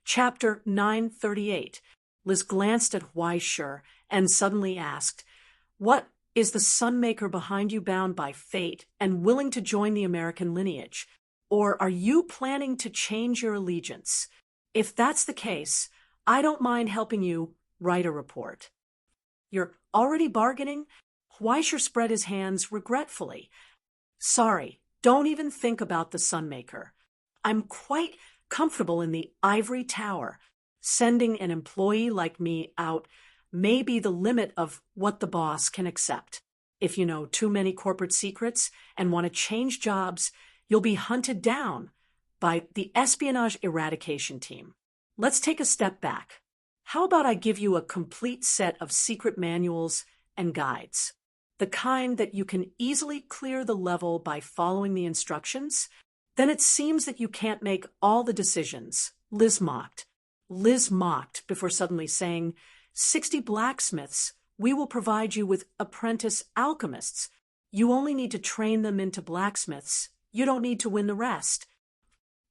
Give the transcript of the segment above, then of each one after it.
Chapter 938. Liz glanced at Weisher and suddenly asked, "What is the Sunmaker behind you bound by fate and willing to join the American lineage? Or are you planning to change your allegiance? If that's the case, I don't mind helping you write a report." "You're already bargaining?" Weisher spread his hands regretfully. "Sorry, don't even think about the Sunmaker. I'm quite comfortable in the ivory tower. Sending an employee like me out may be the limit of what the boss can accept. If you know too many corporate secrets and want to change jobs, you'll be hunted down by the espionage eradication team. Let's take a step back. How about I give you a complete set of secret manuals and guides? The kind that you can easily clear the level by following the instructions? Then it seems that you can't make all the decisions." Liz mocked before suddenly saying, 60 blacksmiths. We will provide you with apprentice alchemists. You only need to train them into blacksmiths. You don't need to win the rest.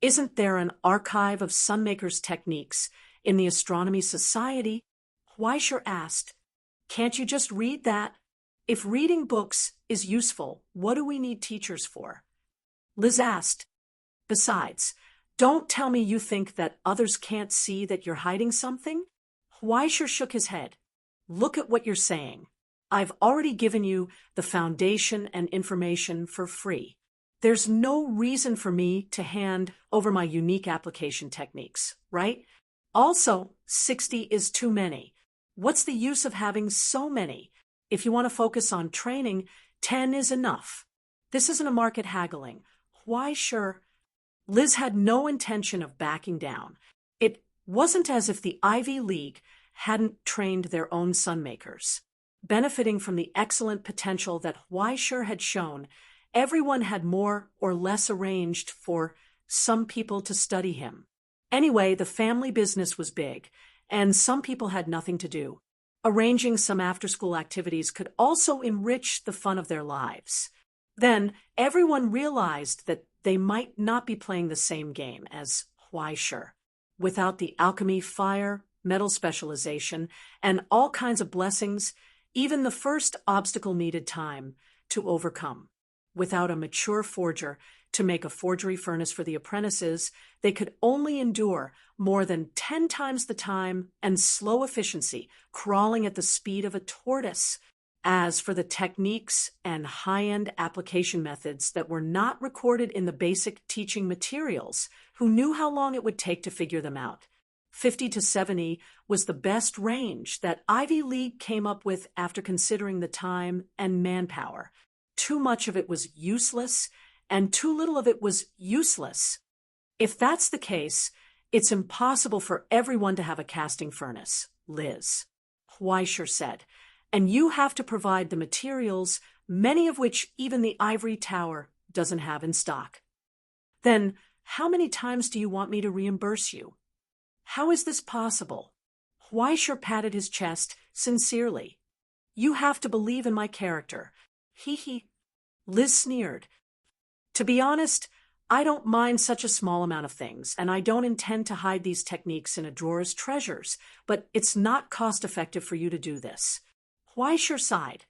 Isn't there an archive of Sunmaker's techniques in the Astronomy Society?" Weisher asked. "Can't you just read that? If reading books is useful, what do we need teachers for?" Liz asked. "Besides, don't tell me you think that others can't see that you're hiding something?" Weisher shook his head. "Look at what you're saying. I've already given you the foundation and information for free. There's no reason for me to hand over my unique application techniques, right? Also, 60 is too many. What's the use of having so many? If you want to focus on training, 10 is enough. This isn't a market haggling. Weisher..." Liz had no intention of backing down. It wasn't as if the Ivy League hadn't trained their own Sunmakers. Benefiting from the excellent potential that Weisher had shown, everyone had more or less arranged for some people to study him. Anyway, the family business was big, and some people had nothing to do. Arranging some after-school activities could also enrich the fun of their lives. Then everyone realized that they might not be playing the same game as Weisher. Without the alchemy, fire, metal specialization, and all kinds of blessings, even the first obstacle needed time to overcome. Without a mature forger to make a forgery furnace for the apprentices, they could only endure more than 10 times the time and slow efficiency, crawling at the speed of a tortoise. As for the techniques and high-end application methods that were not recorded in the basic teaching materials, who knew how long it would take to figure them out? 50 to 70 was the best range that Ivy League came up with after considering the time and manpower. Too much of it was useless, and too little of it was useless. If that's the case, it's impossible for everyone to have a casting furnace, Liz, Weisher said, and you have to provide the materials, many of which even the ivory tower doesn't have in stock. Then how many times do you want me to reimburse you? How is this possible? Weisher patted his chest sincerely. You have to believe in my character. Liz sneered. To be honest, I don't mind such a small amount of things, and I don't intend to hide these techniques in a drawer as treasures, but it's not cost-effective for you to do this. Weisher sighed.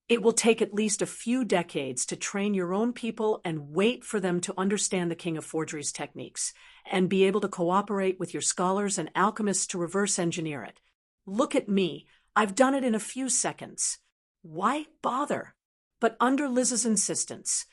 It will take at least a few decades to train your own people and wait for them to understand the King of Forgery's techniques, and be able to cooperate with your scholars and alchemists to reverse engineer it. Look at me. I've done it in a few seconds. Why bother? But under Liz's insistence,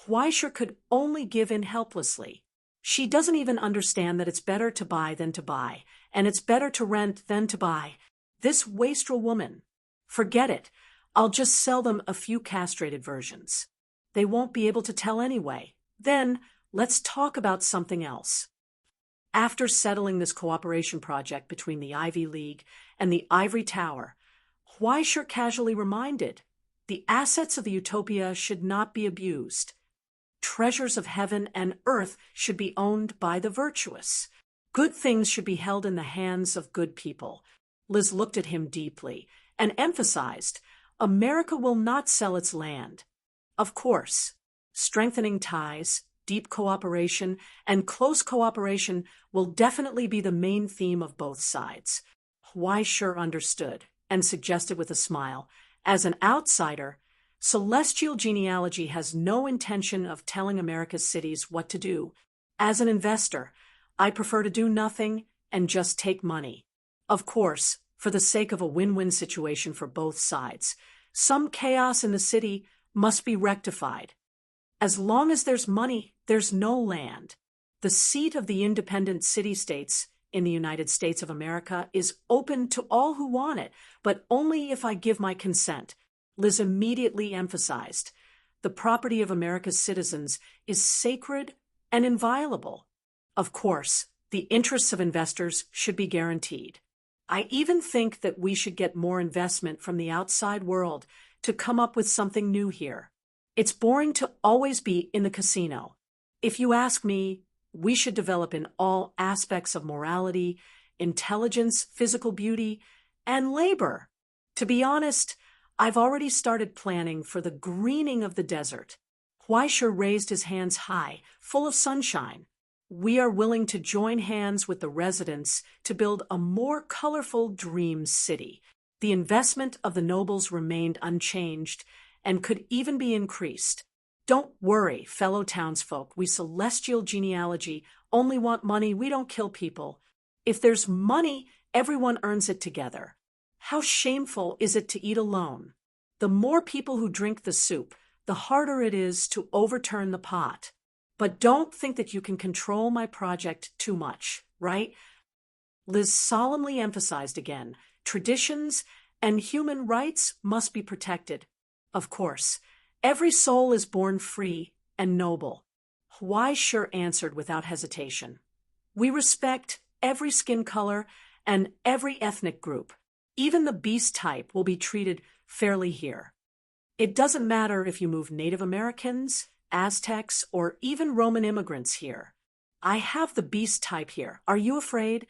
Weisher could only give in helplessly. She doesn't even understand that it's better to buy than to buy, and it's better to rent than to buy. This wastrel woman. Forget it. I'll just sell them a few castrated versions. They won't be able to tell anyway. Then, let's talk about something else. After settling this cooperation project between the Ivy League and the Ivory Tower, Weisher casually reminded, the assets of the Utopia should not be abused. Treasures of heaven and earth should be owned by the virtuous. Good things should be held in the hands of good people. Liz looked at him deeply and emphasized, America will not sell its land. Of course, strengthening ties deep cooperation, and close cooperation will definitely be the main theme of both sides. Why sure understood, and suggested with a smile, as an outsider, celestial genealogy has no intention of telling America's cities what to do. As an investor, I prefer to do nothing and just take money. Of course, for the sake of a win-win situation for both sides, some chaos in the city must be rectified. As long as there's money, there's no land. The seat of the independent city-states in the United States of America is open to all who want it, but only if I give my consent, Liz immediately emphasized. The property of America's citizens is sacred and inviolable. Of course, the interests of investors should be guaranteed. I even think that we should get more investment from the outside world to come up with something new here. It's boring to always be in the casino. If you ask me, we should develop in all aspects of morality, intelligence, physical beauty, and labor. To be honest, I've already started planning for the greening of the desert. Huaisher raised his hands high, full of sunshine. We are willing to join hands with the residents to build a more colorful dream city. The investment of the nobles remained unchanged and could even be increased. Don't worry, fellow townsfolk, we celestial genealogy only want money, we don't kill people. If there's money, everyone earns it together. How shameful is it to eat alone? The more people who drink the soup, the harder it is to overturn the pot. But don't think that you can control my project too much, right? Liz solemnly emphasized again, traditions and human rights must be protected. Of course, every soul is born free and noble. Huaisher answered without hesitation. We respect every skin color and every ethnic group. Even the beast type will be treated fairly here. It doesn't matter if you move Native Americans, Aztecs, or even Roman immigrants here. I have the beast type here. Are you afraid?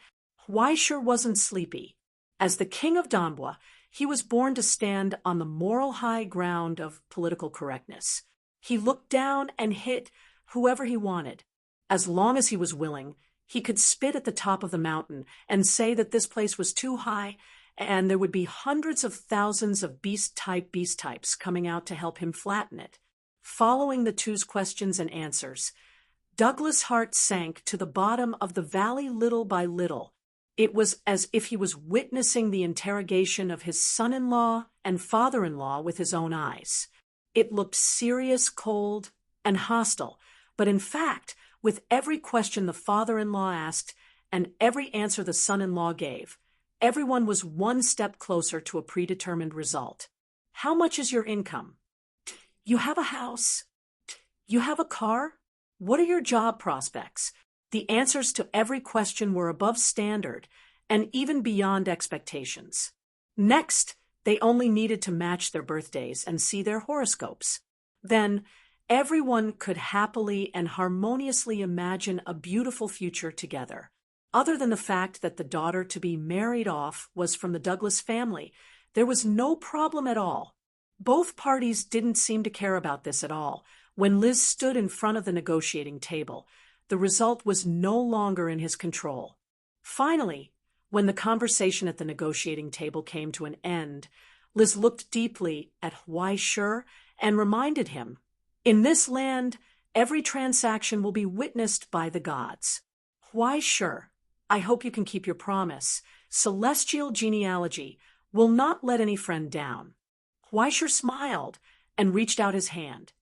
Huaisher wasn't sleepy. As the king of Donbua, he was born to stand on the moral high ground of political correctness. He looked down and hit whoever he wanted. As long as he was willing, he could spit at the top of the mountain and say that this place was too high, and there would be hundreds of thousands of beast types coming out to help him flatten it. Following the two's questions and answers, Douglas' heart sank to the bottom of the valley little by little. It was as if he was witnessing the interrogation of his son-in-law and father-in-law with his own eyes. It looked serious, cold, and hostile, but in fact, with every question the father-in-law asked and every answer the son-in-law gave, everyone was one step closer to a predetermined result. How much is your income? You have a house? You have a car? What are your job prospects? The answers to every question were above standard and even beyond expectations. Next, they only needed to match their birthdays and see their horoscopes. Then, everyone could happily and harmoniously imagine a beautiful future together. Other than the fact that the daughter to be married off was from the Douglas family, there was no problem at all. Both parties didn't seem to care about this at all. When Liz stood in front of the negotiating table, the result was no longer in his control. Finally, when the conversation at the negotiating table came to an end, Liz looked deeply at Huaisher and reminded him, in this land, every transaction will be witnessed by the gods. Huaisher, I hope you can keep your promise. Celestial genealogy will not let any friend down. Huaisher smiled and reached out his hand.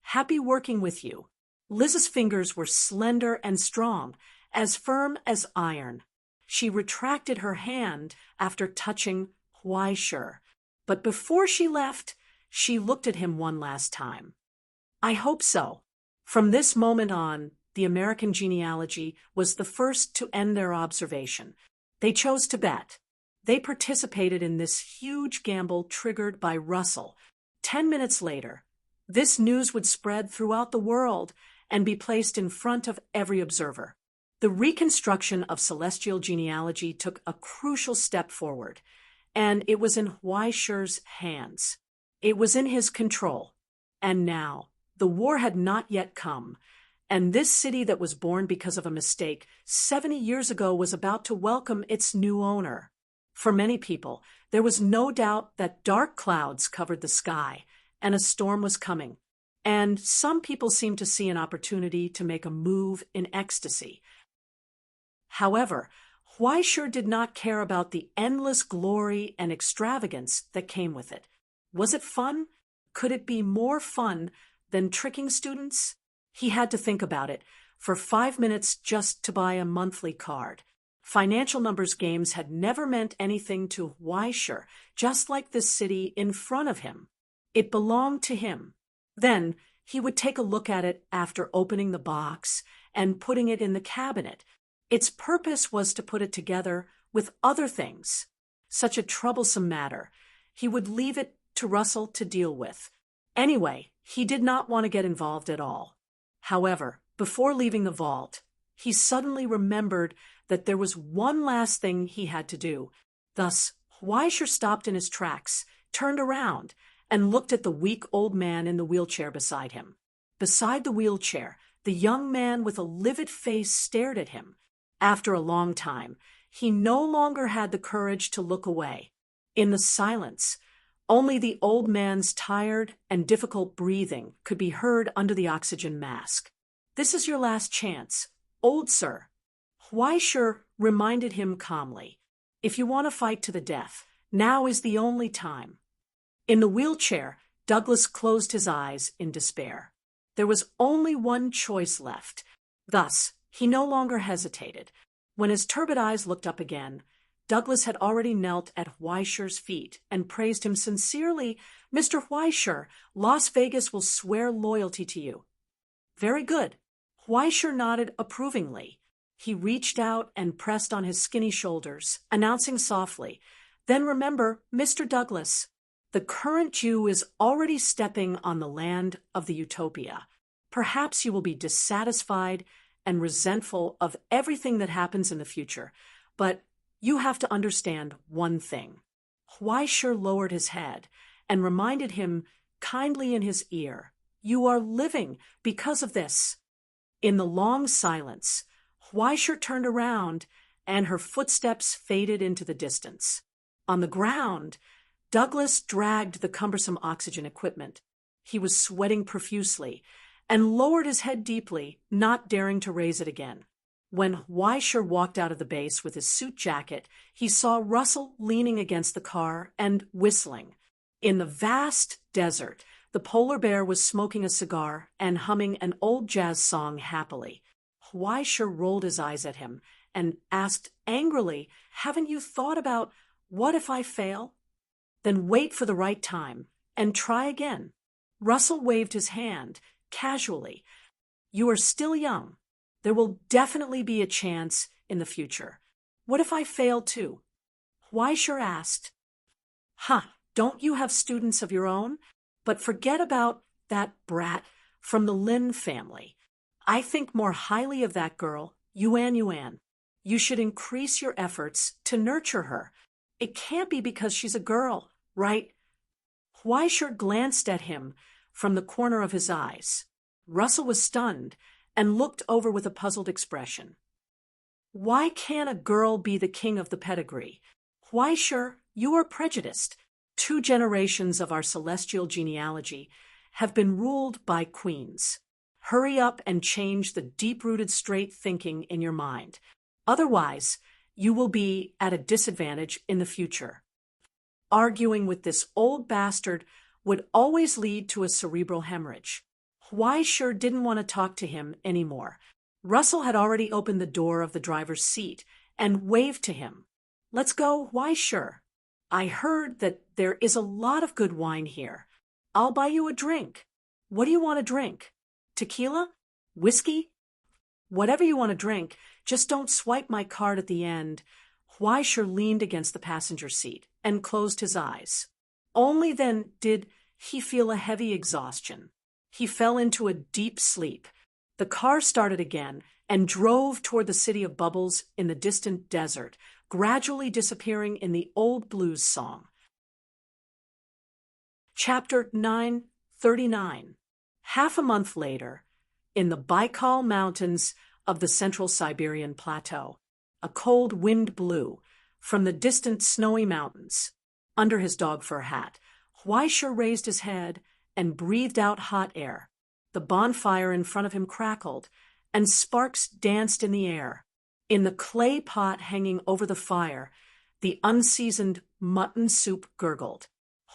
Happy working with you. Liz's fingers were slender and strong, as firm as iron. She retracted her hand after touching Huaisher, but before she left, she looked at him one last time. I hope so. From this moment on, the American genealogy was the first to end their observation. They chose to bet. They participated in this huge gamble triggered by Russell. 10 minutes later, this news would spread throughout the world and be placed in front of every observer. The reconstruction of celestial genealogy took a crucial step forward, and it was in Huaisher's hands. It was in his control. And now, the war had not yet come, and this city that was born because of a mistake 70 years ago was about to welcome its new owner. For many people, there was no doubt that dark clouds covered the sky, and a storm was coming. And some people seemed to see an opportunity to make a move in ecstasy. However, Huaishur did not care about the endless glory and extravagance that came with it. Was it fun? Could it be more fun than tricking students? He had to think about it for 5 minutes just to buy a monthly card. Financial numbers games had never meant anything to Huaishur, just like this city in front of him. It belonged to him. Then he would take a look at it after opening the box and putting it in the cabinet. Its purpose was to put it together with other things. Such a troublesome matter. He would leave it to Russell to deal with. Anyway, he did not want to get involved at all. However, before leaving the vault, he suddenly remembered that there was one last thing he had to do. Thus, Huaishur stopped in his tracks, turned around, and looked at the weak old man in the wheelchair beside him. Beside the wheelchair, the young man with a livid face stared at him. After a long time, he no longer had the courage to look away. In the silence, only the old man's tired and difficult breathing could be heard under the oxygen mask. "This is your last chance, old sir." Huaishur reminded him calmly, "If you want to fight to the death, now is the only time." In the wheelchair, Douglas closed his eyes in despair. There was only one choice left. Thus, he no longer hesitated. When his turbid eyes looked up again, Douglas had already knelt at Huaishur's feet and praised him sincerely. "Mr. Huaishur, Las Vegas will swear loyalty to you." "Very good." Huaishur nodded approvingly. He reached out and pressed on his skinny shoulders, announcing softly, "Then remember, Mr. Douglas, the current Jew is already stepping on the land of the utopia. Perhaps you will be dissatisfied and resentful of everything that happens in the future, but you have to understand one thing." Huaishur lowered his head and reminded him kindly in his ear, "You are living because of this." In the long silence, Huaishur turned around and her footsteps faded into the distance. On the ground, Douglas dragged the cumbersome oxygen equipment. He was sweating profusely and lowered his head deeply, not daring to raise it again. When Huaishur walked out of the base with his suit jacket, he saw Russell leaning against the car and whistling. In the vast desert, the polar bear was smoking a cigar and humming an old jazz song happily. Huaishur rolled his eyes at him and asked angrily, "Haven't you thought about what if I fail?" "Then wait for the right time and try again." Russell waved his hand casually. "You are still young. There will definitely be a chance in the future." "What if I fail too?" Huaishur asked. Don't you have students of your own? But forget about that brat from the Lin family. I think more highly of that girl, Yuan. You should increase your efforts to nurture her. It can't be because she's a girl, right?" Huaishur glanced at him from the corner of his eyes. Russell was stunned and looked over with a puzzled expression. "Why can't a girl be the king of the pedigree? Huaishur, you are prejudiced. 2 generations of our celestial genealogy have been ruled by queens. Hurry up and change the deep-rooted straight thinking in your mind. Otherwise, you will be at a disadvantage in the future." Arguing with this old bastard would always lead to a cerebral hemorrhage. Huaishur didn't want to talk to him anymore. Russell had already opened the door of the driver's seat and waved to him. "Let's go, Huaishur. I heard that there is a lot of good wine here. I'll buy you a drink. What do you want to drink? Tequila? Whiskey? Whatever you want to drink, just don't swipe my card at the end." Huaishur leaned against the passenger seat and closed his eyes. Only then did he feel a heavy exhaustion. He fell into a deep sleep. The car started again and drove toward the city of bubbles in the distant desert, gradually disappearing in the old blues song. Chapter 939. Half a month later, in the Baikal Mountains of the central Siberian plateau. A cold wind blew from the distant snowy mountains. Under his dog fur hat, Huaishur raised his head and breathed out hot air. The bonfire in front of him crackled, and sparks danced in the air. In the clay pot hanging over the fire, the unseasoned mutton soup gurgled.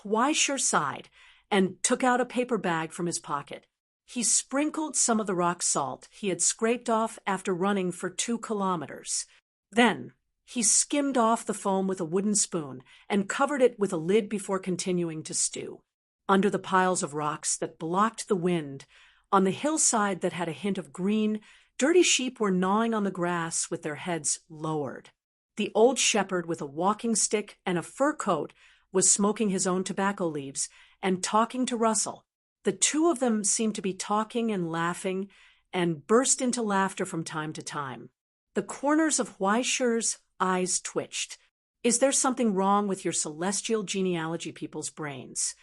Huaishur sighed and took out a paper bag from his pocket. He sprinkled some of the rock salt he had scraped off after running for 2 kilometers. Then he skimmed off the foam with a wooden spoon and covered it with a lid before continuing to stew. Under the piles of rocks that blocked the wind, on the hillside that had a hint of green, dirty sheep were gnawing on the grass with their heads lowered. The old shepherd with a walking stick and a fur coat was smoking his own tobacco leaves and talking to Russell. The two of them seemed to be talking and laughing and burst into laughter from time to time. The corners of Huaishur's eyes twitched. Is there something wrong with your celestial genealogy people's brains?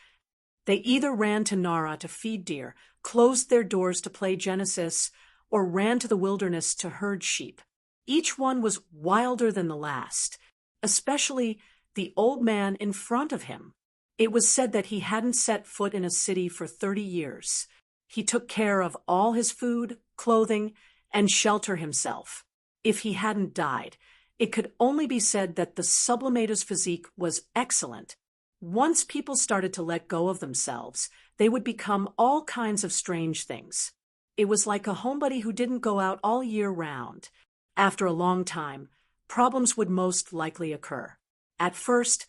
They either ran to Nara to feed deer, closed their doors to play Genesis, or ran to the wilderness to herd sheep. Each one was wilder than the last, especially the old man in front of him. It was said that he hadn't set foot in a city for 30 years. He took care of all his food, clothing, and shelter himself. If he hadn't died, it could only be said that the sublimator's physique was excellent. Once people started to let go of themselves, they would become all kinds of strange things. It was like a homebody who didn't go out all year round. After a long time, problems would most likely occur. At first,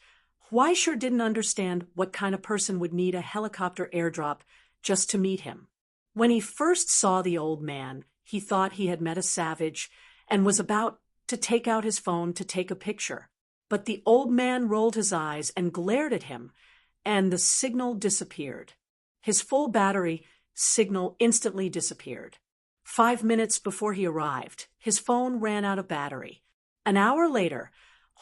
Huaishur didn't understand what kind of person would need a helicopter airdrop just to meet him. When he first saw the old man, he thought he had met a savage and was about to take out his phone to take a picture. But the old man rolled his eyes and glared at him, and the signal disappeared. His full battery signal instantly disappeared. 5 minutes before he arrived, his phone ran out of battery. An hour later,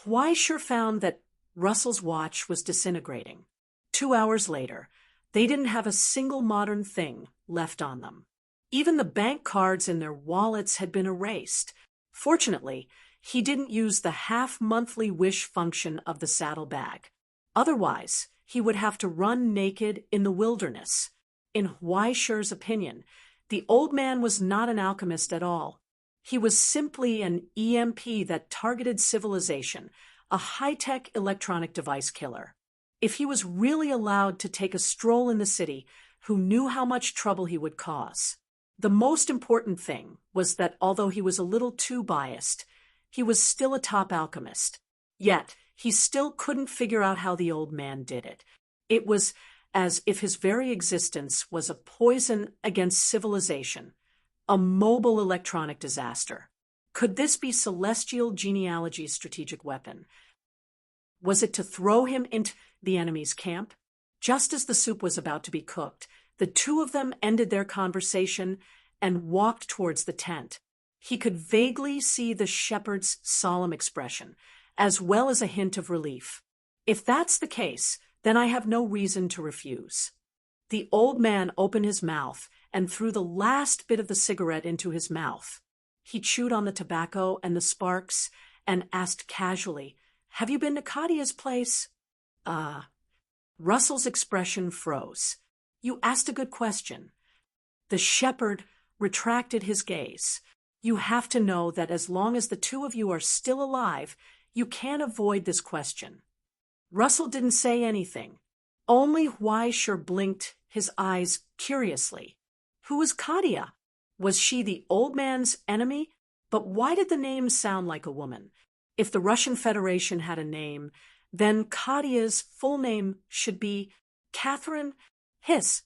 Huaishur found that Russell's watch was disintegrating. 2 hours later, they didn't have a single modern thing left on them. Even the bank cards in their wallets had been erased. Fortunately, he didn't use the half-monthly wish function of the saddlebag. Otherwise, he would have to run naked in the wilderness. In Huaishur's opinion, the old man was not an alchemist at all. He was simply an EMP that targeted civilization, a high-tech electronic device killer. If he was really allowed to take a stroll in the city, who knew how much trouble he would cause? The most important thing was that although he was a little too biased, he was still a top alchemist. Yet, he still couldn't figure out how the old man did it. It was as if his very existence was a poison against civilization, a mobile electronic disaster. Could this be celestial genealogy's strategic weapon? Was it to throw him into the enemy's camp? Just as the soup was about to be cooked, the two of them ended their conversation and walked towards the tent. He could vaguely see the shepherd's solemn expression, as well as a hint of relief. If that's the case, then I have no reason to refuse. The old man opened his mouth and threw the last bit of the cigarette into his mouth. He chewed on the tobacco and the sparks and asked casually, "Have you been to Kadia's place?" Russell's expression froze. "You asked a good question." The shepherd retracted his gaze. "You have to know that as long as the two of you are still alive, you can't avoid this question." Russell didn't say anything. Only Huaishur blinked his eyes curiously. Who was Kadia? Was she the old man's enemy? But why did the name sound like a woman? If the Russian Federation had a name, then Kadia's full name should be Catherine Hiss.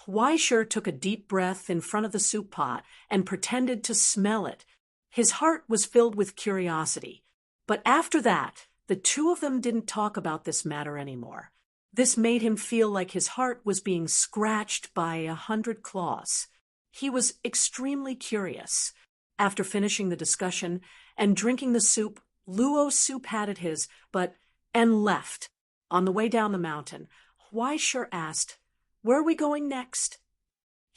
Huaishur took a deep breath in front of the soup pot and pretended to smell it. His heart was filled with curiosity. But after that, the two of them didn't talk about this matter anymore. This made him feel like his heart was being scratched by 100 claws. He was extremely curious. After finishing the discussion and drinking the soup, Luo's soup had his, and left. On the way down the mountain, Huaishur asked, "Where are we going next?"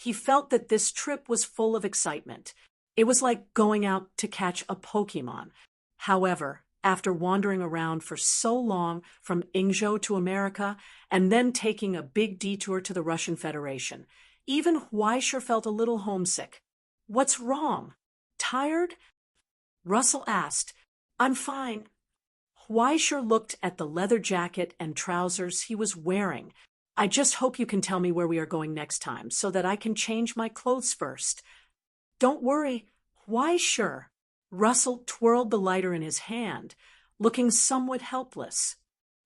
He felt that this trip was full of excitement. It was like going out to catch a Pokemon. However, after wandering around for so long from Ingzhou to America and then taking a big detour to the Russian Federation, even Huaisher felt a little homesick. "What's wrong? Tired?" Russell asked. "I'm fine." Huaisher looked at the leather jacket and trousers he was wearing. "I just hope you can tell me where we are going next time so that I can change my clothes first." "Don't worry, Huaisher." Russell twirled the lighter in his hand, looking somewhat helpless.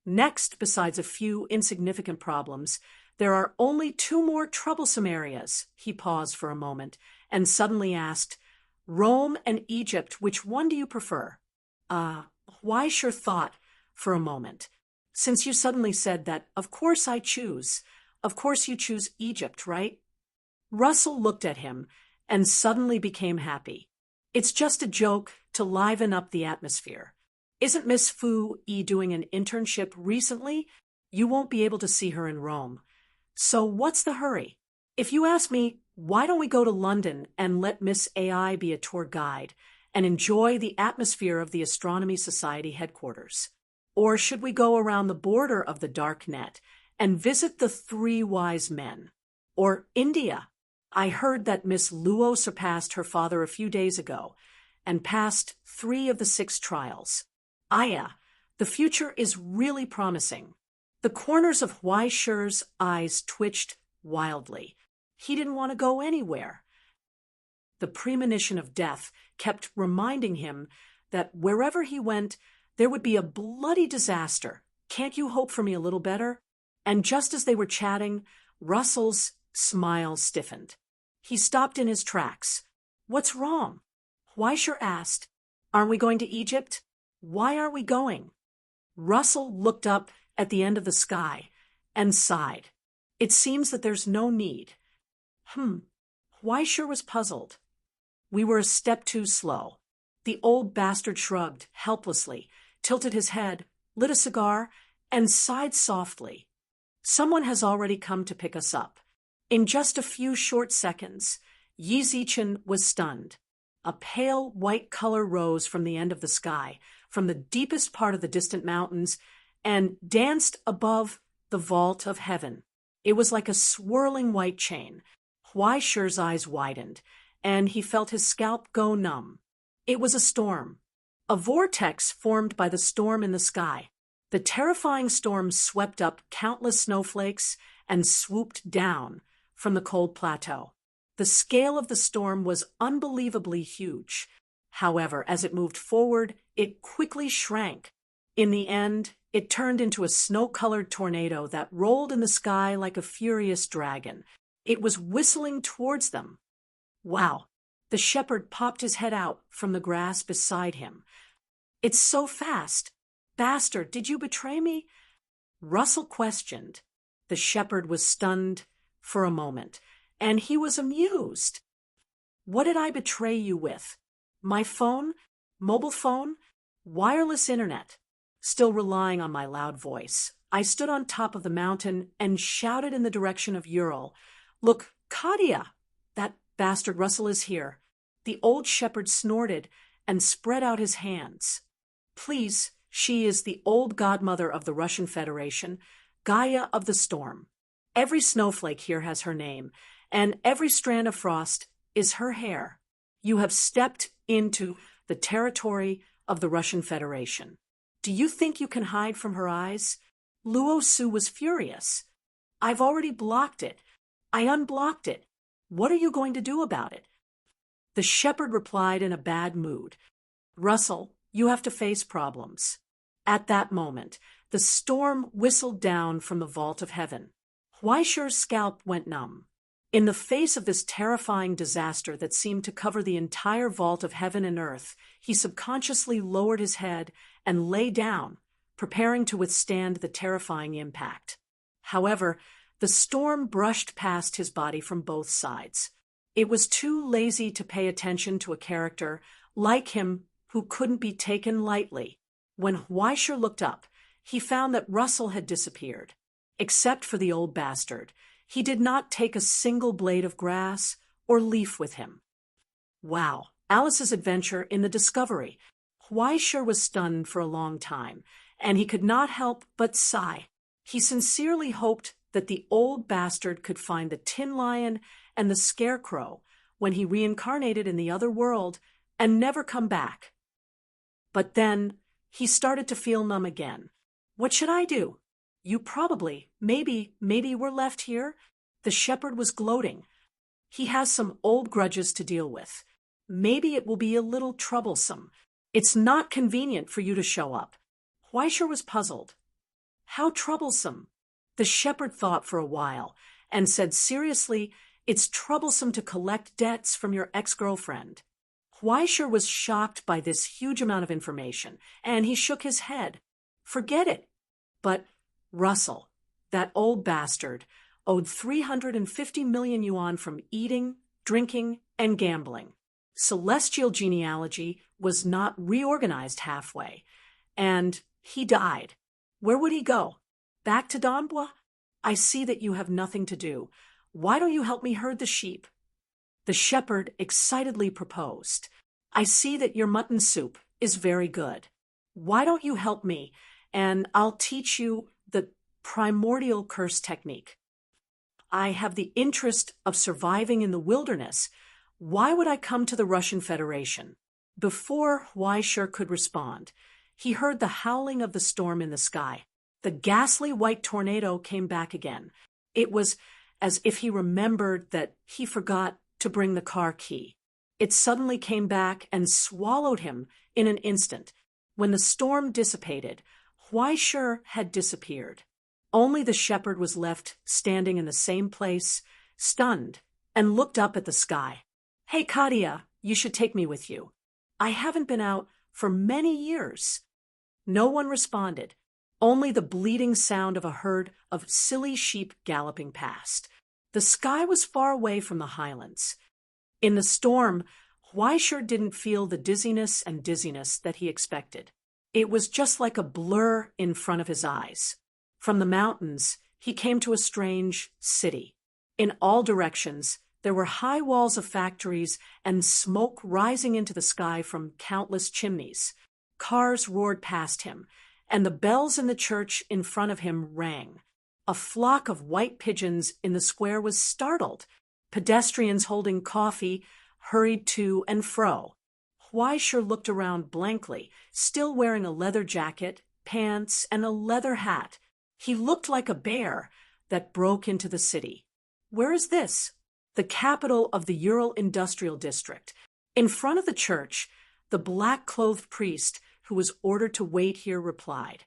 "Next, besides a few insignificant problems, there are only two more troublesome areas." He paused for a moment and suddenly asked, "Rome and Egypt, which one do you prefer?" Huaisher thought for a moment. "Since you suddenly said that, of course I choose. Of course you choose Egypt, right?" Russell looked at him and suddenly became happy. "It's just a joke to liven up the atmosphere. Isn't Miss Fu Yi doing an internship recently? You won't be able to see her in Rome. So what's the hurry? If you ask me, why don't we go to London and let Miss AI be a tour guide and enjoy the atmosphere of the Astronomy Society headquarters? Or should we go around the border of the dark net and visit the Three Wise Men? Or India? I heard that Miss Luo surpassed her father a few days ago and passed 3 of the 6 trials. Aya, the future is really promising." The corners of Huaisher's eyes twitched wildly. He didn't want to go anywhere. The premonition of death kept reminding him that wherever he went, there would be a bloody disaster. "Can't you hope for me a little better?" And just as they were chatting, Russell's smile stiffened. He stopped in his tracks. "What's wrong?" Huaisher asked. "Aren't we going to Egypt?" "Why aren't we going?" Russell looked up at the end of the sky and sighed. "It seems that there's no need." Huaisher was puzzled. "We were a step too slow." The old bastard shrugged helplessly, tilted his head, lit a cigar, and sighed softly. "Someone has already come to pick us up." In just a few short seconds, Yi Zichen was stunned. A pale white color rose from the end of the sky, from the deepest part of the distant mountains, and danced above the vault of heaven. It was like a swirling white chain. Huaisher's eyes widened, and he felt his scalp go numb. It was a storm. A vortex formed by the storm in the sky. The terrifying storm swept up countless snowflakes and swooped down from the cold plateau. The scale of the storm was unbelievably huge. However, as it moved forward, it quickly shrank. In the end, it turned into a snow-colored tornado that rolled in the sky like a furious dragon. It was whistling towards them. "Wow." The shepherd popped his head out from the grass beside him. "It's so fast. Bastard, did you betray me?" Russell questioned. The shepherd was stunned for a moment, and he was amused. "What did I betray you with? My phone? Mobile phone? Wireless internet?" Still relying on my loud voice, I stood on top of the mountain and shouted in the direction of Ural, "Look, Kadia! That bastard Russell is here." The old shepherd snorted and spread out his hands. "Please, she is the old godmother of the Russian Federation, Gaia of the Storm. Every snowflake here has her name, and every strand of frost is her hair. You have stepped into the territory of the Russian Federation. Do you think you can hide from her eyes?" Luo Su was furious. "I've already blocked it. I unblocked it. What are you going to do about it?" The shepherd replied in a bad mood. "Russell, you have to face problems." At that moment, the storm whistled down from the vault of heaven. Huaisher's scalp went numb. In the face of this terrifying disaster that seemed to cover the entire vault of heaven and earth, he subconsciously lowered his head and lay down, preparing to withstand the terrifying impact. However, the storm brushed past his body from both sides. It was too lazy to pay attention to a character like him who couldn't be taken lightly. When Huaisher looked up, he found that Russell had disappeared. Except for the old bastard, He did not take a single blade of grass or leaf with him. Wow, Alice's adventure in the discovery. Huaisher was stunned for a long time, and he could not help but sigh. He sincerely hoped that the old bastard could find the Tin Lion and the Scarecrow when he reincarnated in the other world and never come back. But then he started to feel numb again. What should I do? You probably, maybe we're left here? The shepherd was gloating. He has some old grudges to deal with. Maybe it will be a little troublesome. It's not convenient for you to show up. Huaisher was puzzled. How troublesome? The shepherd thought for a while and said seriously, it's troublesome to collect debts from your ex-girlfriend. Huaisher was shocked by this huge amount of information, and he shook his head. Forget it. But Russell, that old bastard, owed 350 million yuan from eating, drinking, and gambling. Celestial genealogy was not reorganized halfway, and he died. Where would he go? Back to Donbua? I see that you have nothing to do. Why don't you help me herd the sheep? The shepherd excitedly proposed. I see that your mutton soup is very good. Why don't you help me, and I'll teach you the primordial curse technique. I have the interest of surviving in the wilderness. Why would I come to the Russian Federation? Before Huaisher could respond, he heard the howling of the storm in the sky. The ghastly white tornado came back again. It was as if he remembered that he forgot to bring the car key. It suddenly came back and swallowed him in an instant. When the storm dissipated, Huaisher had disappeared. Only the shepherd was left standing in the same place, stunned, and looked up at the sky. Hey, Katia, you should take me with you. I haven't been out for many years. No one responded, only the bleating sound of a herd of silly sheep galloping past. The sky was far away from the highlands. In the storm, Huaisher didn't feel the dizziness that he expected. It was just like a blur in front of his eyes. From the mountains, he came to a strange city. In all directions, there were high walls of factories and smoke rising into the sky from countless chimneys. Cars roared past him, and the bells in the church in front of him rang. A flock of white pigeons in the square was startled. Pedestrians holding coffee hurried to and fro. Huaisher looked around blankly, still wearing a leather jacket, pants, and a leather hat. He looked like a bear that broke into the city. Where is this? The capital of the Ural Industrial District. In front of the church, the black-clothed priest who was ordered to wait here replied,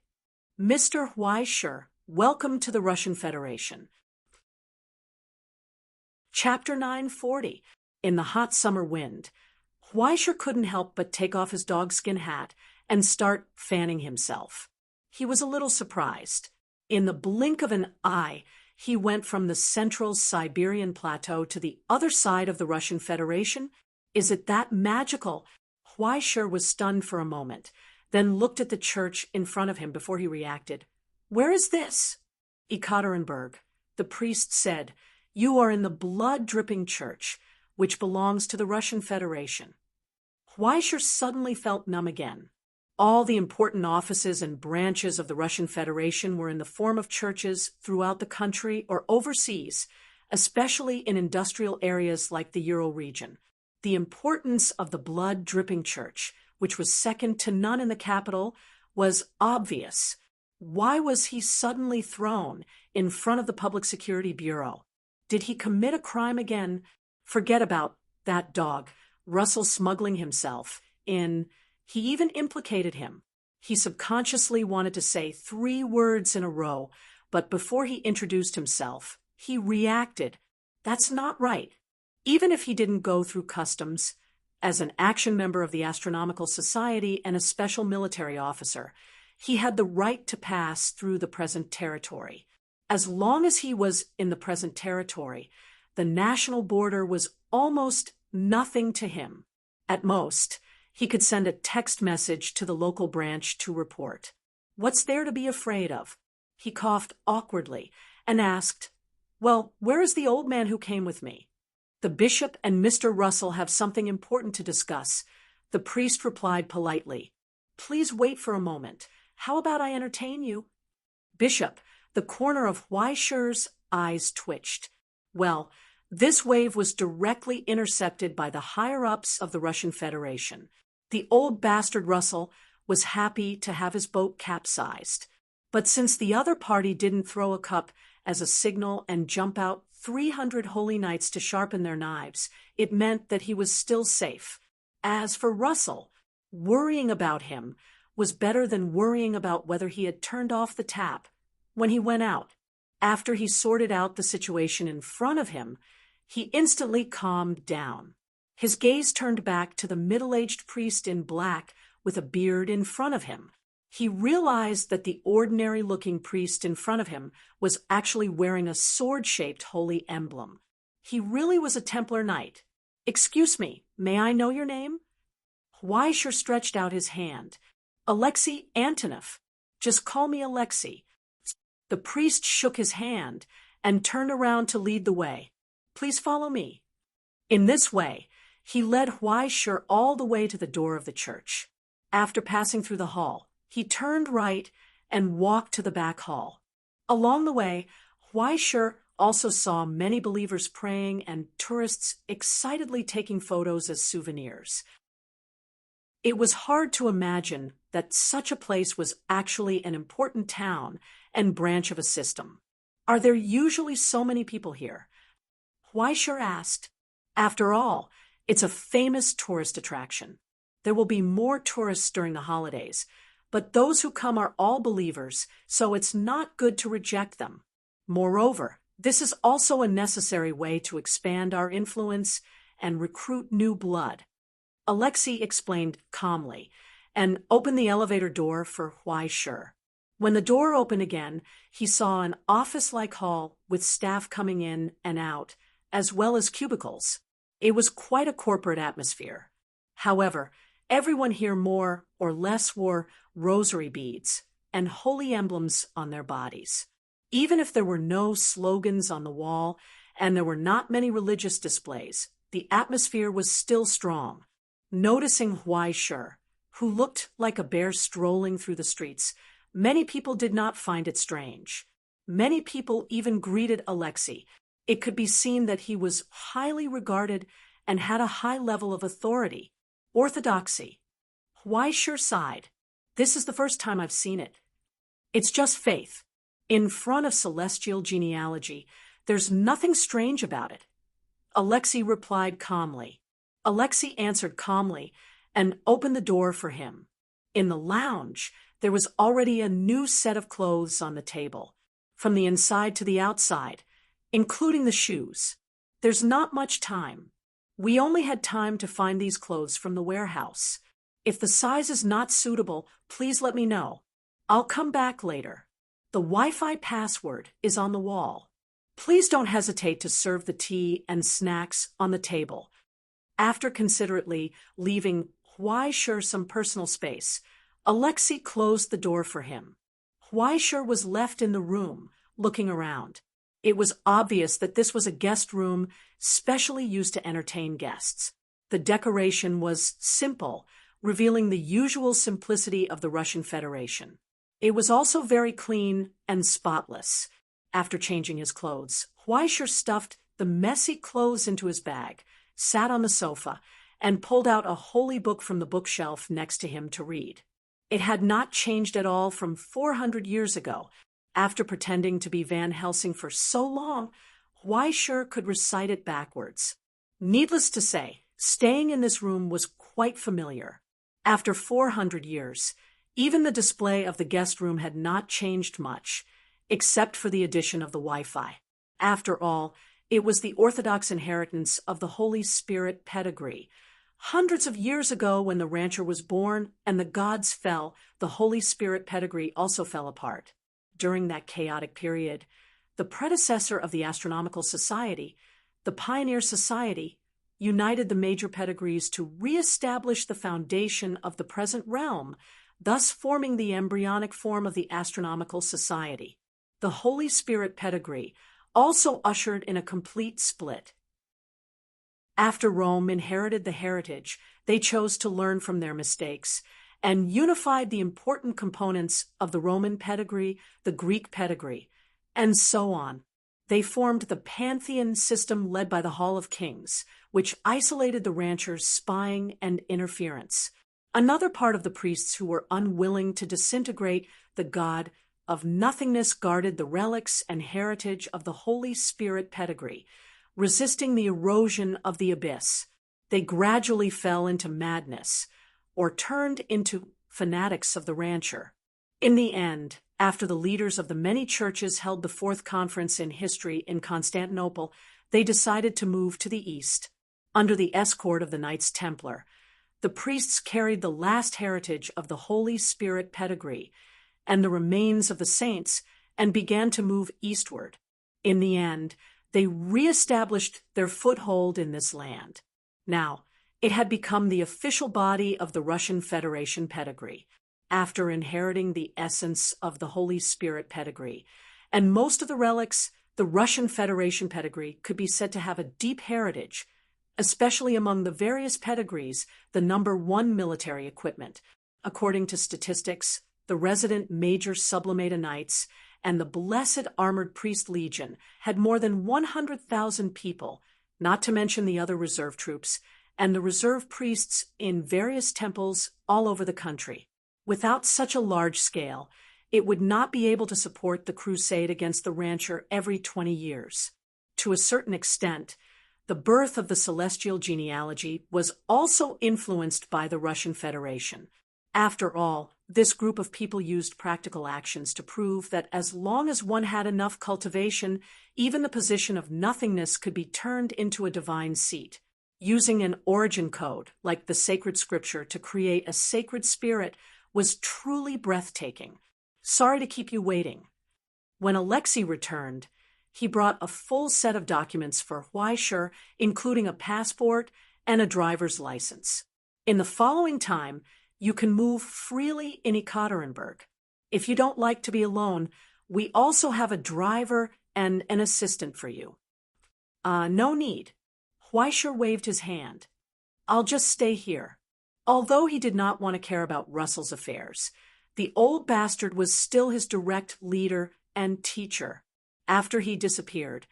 Mr. Huaisher, welcome to the Russian Federation. Chapter 940. In the hot summer wind. Huaisher couldn't help but take off his dogskin hat and start fanning himself. He was a little surprised. In the blink of an eye, he went from the central Siberian plateau to the other side of the Russian Federation. Is it that magical? Huaisher was stunned for a moment, then looked at the church in front of him before he reacted. Where is this? Ekaterinburg. The priest said, You are in the blood-dripping church, which belongs to the Russian Federation. Huaisher suddenly felt numb again. All the important offices and branches of the Russian Federation were in the form of churches throughout the country or overseas, especially in industrial areas like the Ural region. The importance of the blood-dripping church, which was second to none in the capital, was obvious. Why was he suddenly thrown in front of the Public Security Bureau? Did he commit a crime again? Forget about that dog, Russell smuggling himself in. He even implicated him. He subconsciously wanted to say 3 words in a row, but before he introduced himself, he reacted. That's not right. Even if he didn't go through customs, as an action member of the Astronomical Society and a special military officer, he had the right to pass through the present territory. As long as he was in the present territory, the national border was almost nothing to him. At most, he could send a text message to the local branch to report. What's there to be afraid of? He coughed awkwardly and asked, Well, where is the old man who came with me? The bishop and Mr. Russell have something important to discuss. The priest replied politely. Please wait for a moment. How about I entertain you? Bishop, the corner of Weischer's eyes twitched. Well, this wave was directly intercepted by the higher-ups of the Russian Federation. The old bastard Russell was happy to have his boat capsized. But since the other party didn't throw a cup as a signal and jump out 300 holy knights to sharpen their knives, it meant that he was still safe. As for Russell, worrying about him was better than worrying about whether he had turned off the tap when he went out. After he sorted out the situation in front of him, he instantly calmed down. His gaze turned back to the middle-aged priest in black with a beard in front of him. He realized that the ordinary-looking priest in front of him was actually wearing a sword-shaped holy emblem. He really was a Templar knight. Excuse me, may I know your name? Weischer stretched out his hand. Alexei Antonov. Just call me Alexei. The priest shook his hand and turned around to lead the way. Please follow me. In this way, he led Weischer all the way to the door of the church. After passing through the hall, he turned right and walked to the back hall. Along the way, Weischer also saw many believers praying and tourists excitedly taking photos as souvenirs. It was hard to imagine that such a place was actually an important town and branch of a system. Are there usually so many people here? Weischer asked. After all, it's a famous tourist attraction. There will be more tourists during the holidays, but those who come are all believers, so it's not good to reject them. Moreover, this is also a necessary way to expand our influence and recruit new blood. Alexei explained calmly and opened the elevator door for Weischer. When the door opened again, he saw an office-like hall with staff coming in and out, as well as cubicles. It was quite a corporate atmosphere. However, everyone here more or less wore rosary beads and holy emblems on their bodies. Even if there were no slogans on the wall and there were not many religious displays, the atmosphere was still strong. Noticing Weischer, who looked like a bear strolling through the streets, many people did not find it strange. Many people even greeted Alexei. It could be seen that he was highly regarded and had a high level of authority. Orthodoxy. Weischer sighed. This is the first time I've seen it. It's just faith. In front of celestial genealogy, there's nothing strange about it. Alexei replied calmly. Alexei answered calmly and opened the door for him. In the lounge, there was already a new set of clothes on the table, from the inside to the outside, including the shoes. There's not much time. We only had time to find these clothes from the warehouse. If the size is not suitable, please let me know. I'll come back later. The Wi-Fi password is on the wall. Please don't hesitate to serve the tea and snacks on the table. After considerately leaving Weischer some personal space, Alexei closed the door for him. Weischer was left in the room, looking around. It was obvious that this was a guest room specially used to entertain guests. The decoration was simple, revealing the usual simplicity of the Russian Federation. It was also very clean and spotless. After changing his clothes, Weischer stuffed the messy clothes into his bag, sat on the sofa, and pulled out a holy book from the bookshelf next to him to read. It had not changed at all from 400 years ago. After pretending to be Van Helsing for so long, Weischer could recite it backwards. Needless to say, staying in this room was quite familiar. After 400 years, even the display of the guest room had not changed much, except for the addition of the Wi-Fi. After all, it was the Orthodox inheritance of the Holy Spirit pedigree. Hundreds of years ago, when the rancher was born and the gods fell, the Holy Spirit pedigree also fell apart. During that chaotic period, the predecessor of the Astronomical Society, the Pioneer Society, united the major pedigrees to re-establish the foundation of the present realm, thus forming the embryonic form of the Astronomical Society. The Holy Spirit pedigree also ushered in a complete split. After Rome inherited the heritage, they chose to learn from their mistakes and unified the important components of the Roman pedigree, the Greek pedigree, and so on. They formed the Pantheon system led by the Hall of Kings, which isolated the ranchers' spying and interference. Another part of the priests who were unwilling to disintegrate the god of nothingness guarded the relics and heritage of the Holy Spirit pedigree, resisting the erosion of the abyss. They gradually fell into madness, or turned into fanatics of the rancher. In the end, after the leaders of the many churches held the fourth conference in history in Constantinople, they decided to move to the east. Under the escort of the Knights Templar, the priests carried the last heritage of the Holy Spirit pedigree and the remains of the saints and began to move eastward. In the end, they re-established their foothold in this land. Now, it had become the official body of the Russian Federation pedigree, after inheriting the essence of the Holy Spirit pedigree, and most of the relics, the Russian Federation pedigree could be said to have a deep heritage, especially among the various pedigrees, the number one military equipment. According to statistics, the resident major sublimata knights and the Blessed Armored Priest Legion had more than 100,000 people, not to mention the other reserve troops, and the reserve priests in various temples all over the country. Without such a large scale, it would not be able to support the crusade against the rancher every 20 years. To a certain extent, the birth of the celestial genealogy was also influenced by the Russian Federation. After all, this group of people used practical actions to prove that as long as one had enough cultivation, even the position of nothingness could be turned into a divine seat. Using an origin code, like the sacred scripture, to create a sacred spirit was truly breathtaking. Sorry to keep you waiting. When Alexei returned, he brought a full set of documents for Huaishur, including a passport and a driver's license. In the following time, you can move freely in Ekaterinburg. If you don't like to be alone, we also have a driver and an assistant for you. No need. Huaishur waved his hand. I'll just stay here. Although he did not want to care about Russell's affairs, the old bastard was still his direct leader and teacher. After he disappeared,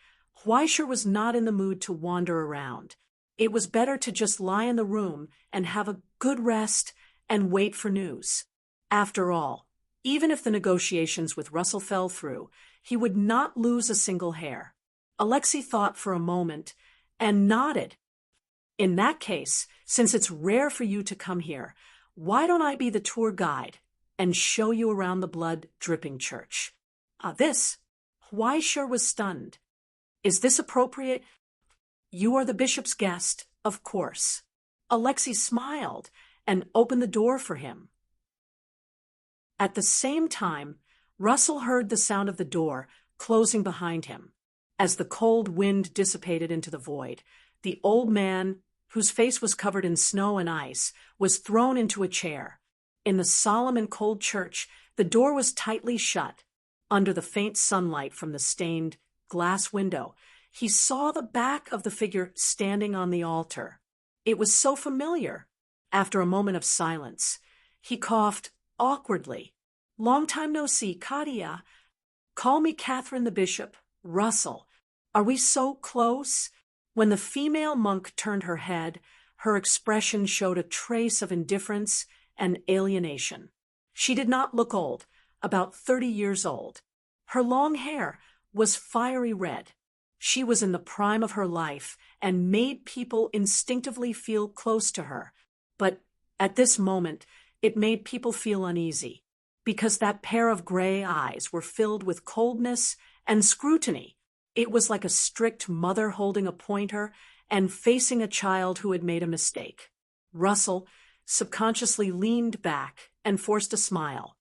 Huaishur was not in the mood to wander around. It was better to just lie in the room and have a good rest and wait for news. After all, even if the negotiations with Russell fell through, he would not lose a single hair. Alexei thought for a moment and nodded. In that case, since it's rare for you to come here, why don't I be the tour guide and show you around the blood-dripping church? Huaishur was stunned. Is this appropriate? You are the bishop's guest, of course. Alexei smiled and opened the door for him. At the same time, Russell heard the sound of the door closing behind him. As the cold wind dissipated into the void, the old man, whose face was covered in snow and ice, was thrown into a chair. In the solemn and cold church, the door was tightly shut. Under the faint sunlight from the stained glass window, he saw the back of the figure standing on the altar. It was so familiar. After a moment of silence, he coughed awkwardly. Long time no see, Katia. Call me Catherine the Bishop, Russell. Are we so close? When the female monk turned her head, her expression showed a trace of indifference and alienation. She did not look old, about 30 years old. Her long hair was fiery red. She was in the prime of her life and made people instinctively feel close to her. But at this moment, it made people feel uneasy, because that pair of gray eyes were filled with coldness and scrutiny. It was like a strict mother holding a pointer and facing a child who had made a mistake. Russell subconsciously leaned back and forced a smile.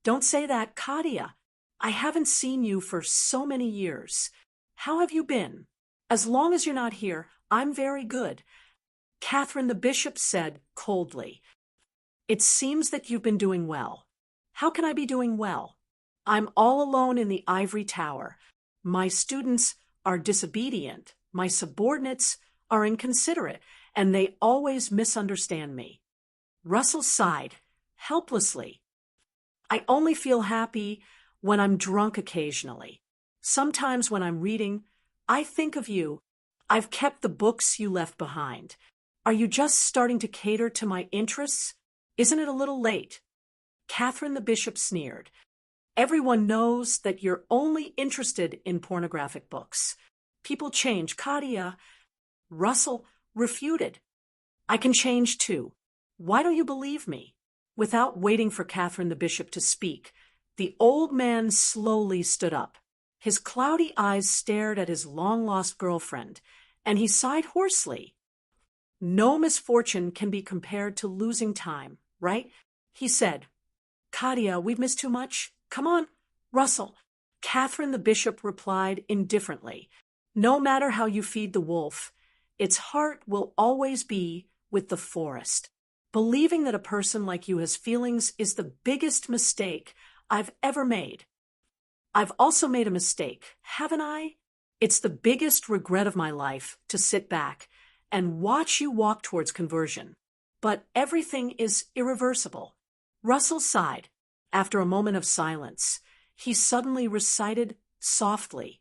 Don't say that, Katia. I haven't seen you for so many years. How have you been? As long as you're not here, I'm very good. Catherine the Bishop said coldly. It seems that you've been doing well. How can I be doing well? I'm all alone in the ivory tower. My students are disobedient, my subordinates are inconsiderate, and they always misunderstand me. Russell sighed, helplessly. I only feel happy when I'm drunk occasionally. Sometimes when I'm reading, I think of you. I've kept the books you left behind. Are you just starting to cater to my interests? Isn't it a little late? Catherine the Bishop sneered. Everyone knows that you're only interested in pornographic books. People change, Katia. Russell refuted. I can change too. Why don't you believe me? Without waiting for Catherine the Bishop to speak, the old man slowly stood up. His cloudy eyes stared at his long-lost girlfriend, and he sighed hoarsely. No misfortune can be compared to losing time, right? He said. Katia, we've missed too much. Come on, Russell. Catherine the Bishop replied indifferently. No matter how you feed the wolf, its heart will always be with the forest. Believing that a person like you has feelings is the biggest mistake I've ever made. I've also made a mistake, haven't I? It's the biggest regret of my life to sit back and watch you walk towards conversion. But everything is irreversible. Russell sighed. After a moment of silence, he suddenly recited softly.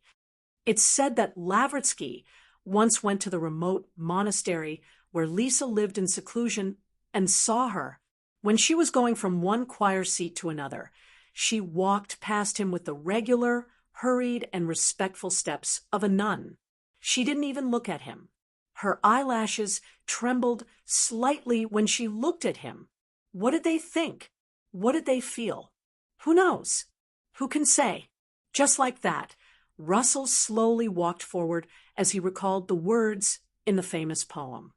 It's said that Lavretsky once went to the remote monastery where Lisa lived in seclusion and saw her. When she was going from one choir seat to another, she walked past him with the regular, hurried, and respectful steps of a nun. She didn't even look at him. Her eyelashes trembled slightly when she looked at him. What did they think? What did they feel? Who knows? Who can say? Just like that, Russell slowly walked forward as he recalled the words in the famous poem.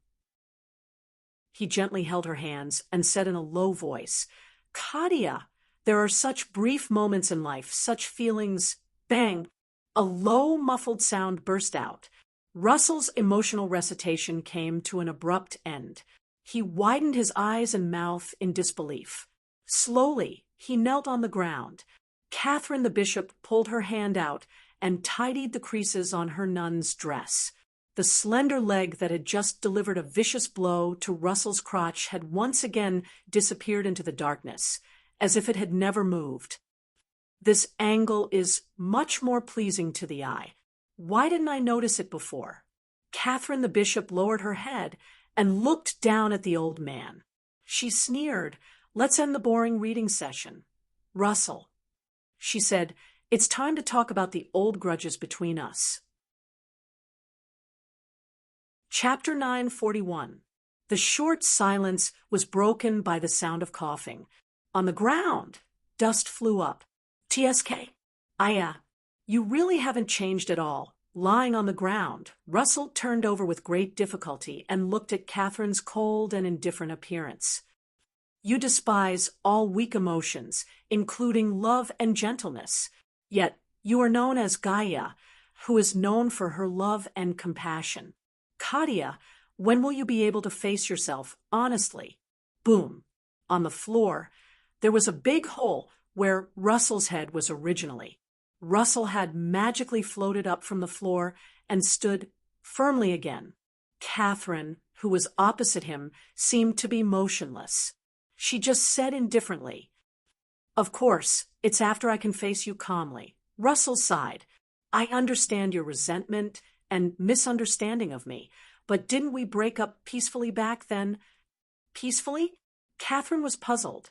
He gently held her hands and said in a low voice, Katia, there are such brief moments in life, such feelings. Bang! A low, muffled sound burst out. Russell's emotional recitation came to an abrupt end. He widened his eyes and mouth in disbelief. Slowly, he knelt on the ground. Catherine the Bishop pulled her hand out and tidied the creases on her nun's dress. The slender leg that had just delivered a vicious blow to Russell's crotch had once again disappeared into the darkness, as if it had never moved. This angle is much more pleasing to the eye. Why didn't I notice it before? Catherine the Bishop lowered her head and looked down at the old man. She sneered. Let's end the boring reading session. Russell, she said, it's time to talk about the old grudges between us. Chapter 941. The short silence was broken by the sound of coughing. On the ground, dust flew up. TSK. Aya, you really haven't changed at all. Lying on the ground, Russell turned over with great difficulty and looked at Catherine's cold and indifferent appearance. You despise all weak emotions, including love and gentleness. Yet you are known as Gaia, who is known for her love and compassion. Katia, when will you be able to face yourself honestly? Boom. On the floor, there was a big hole where Russell's head was originally. Russell had magically floated up from the floor and stood firmly again. Catherine, who was opposite him, seemed to be motionless. She just said indifferently, Of course, it's after I can face you calmly. Russell sighed. I understand your resentment and misunderstanding of me, but didn't we break up peacefully back then? Peacefully? Catherine was puzzled.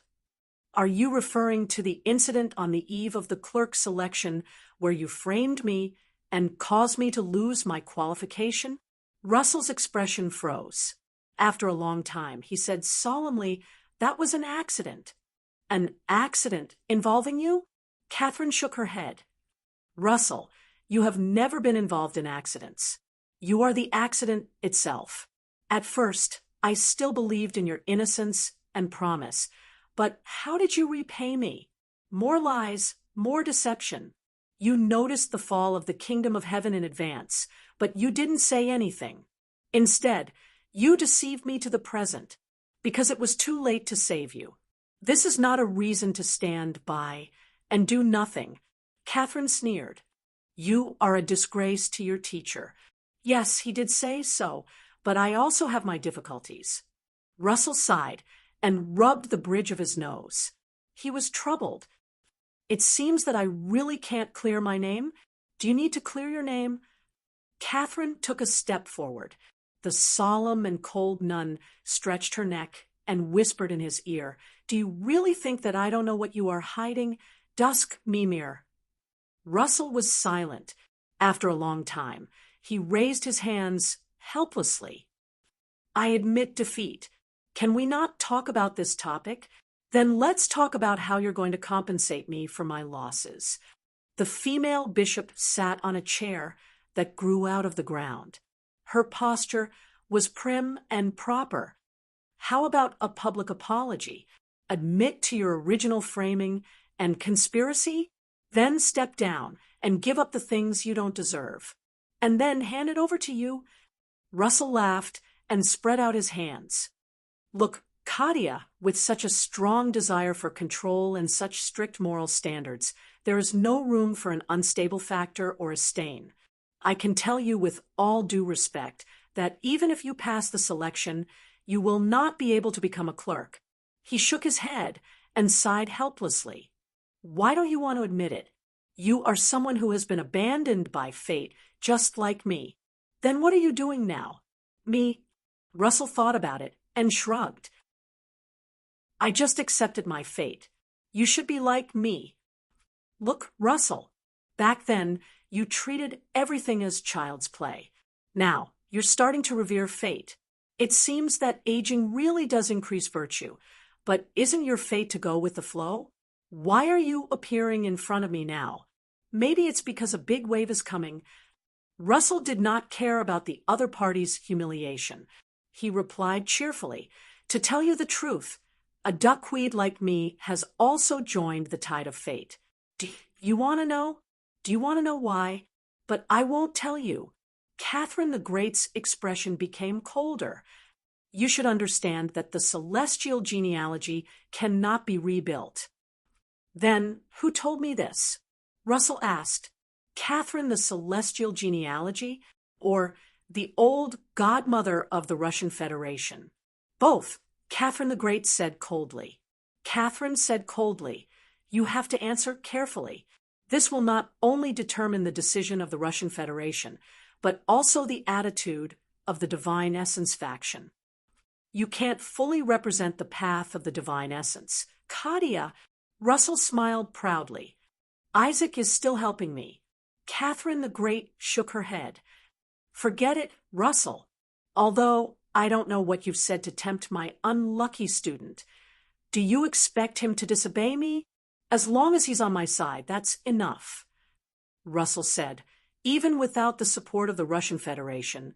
Are you referring to the incident on the eve of the clerk selection where you framed me and caused me to lose my qualification? Russell's expression froze. After a long time, he said solemnly, That was an accident. An accident involving you? Catherine shook her head. Russell, you have never been involved in accidents. You are the accident itself. At first, I still believed in your innocence and promise. But how did you repay me? More lies, more deception. You noticed the fall of the kingdom of heaven in advance, but you didn't say anything. Instead, you deceived me to the present, because it was too late to save you. This is not a reason to stand by and do nothing. Catherine sneered. You are a disgrace to your teacher. Yes, he did say so, but I also have my difficulties. Russell sighed and rubbed the bridge of his nose. He was troubled. It seems that I really can't clear my name. Do you need to clear your name? Catherine took a step forward. The solemn and cold nun stretched her neck and whispered in his ear, "Do you really think that I don't know what you are hiding? Dusk Mimir." Russell was silent. After a long time, he raised his hands helplessly. "I admit defeat. Can we not talk about this topic? Then let's talk about how you're going to compensate me for my losses." The female bishop sat on a chair that grew out of the ground. Her posture was prim and proper. "How about a public apology? Admit to your original framing and conspiracy, then step down and give up the things you don't deserve, and then hand it over to you." Russell laughed and spread out his hands. "Look, Katia, with such a strong desire for control and such strict moral standards, there is no room for an unstable factor or a stain. I can tell you with all due respect that even if you pass the selection, you will not be able to become a clerk." He shook his head and sighed helplessly. "Why don't you want to admit it? You are someone who has been abandoned by fate, just like me. Then what are you doing now?" "Me?" Russell thought about it and shrugged. "I just accepted my fate. You should be like me. Look, Russell, back then you treated everything as child's play. Now you're starting to revere fate. It seems that aging really does increase virtue, but isn't your fate to go with the flow? Why are you appearing in front of me now? Maybe it's because a big wave is coming." Russell did not care about the other party's humiliation. He replied cheerfully, "To tell you the truth, a duckweed like me has also joined the tide of fate. Do you want to know? Do you want to know why? But I won't tell you." Catherine the Great's expression became colder. "You should understand that the celestial genealogy cannot be rebuilt." "Then who told me this?" Russell asked. "Catherine the celestial genealogy, or the old godmother of the Russian Federation?" "Both," Catherine the Great said coldly. Catherine said coldly, "You have to answer carefully. This will not only determine the decision of the Russian Federation, but also the attitude of the Divine Essence faction. You can't fully represent the path of the Divine Essence." "Katia," Russell smiled proudly. "Isaac is still helping me." Catherine the Great shook her head. "Forget it, Russell. Although I don't know what you've said to tempt my unlucky student. Do you expect him to disobey me? As long as he's on my side, that's enough." Russell said, "Even without the support of the Russian Federation,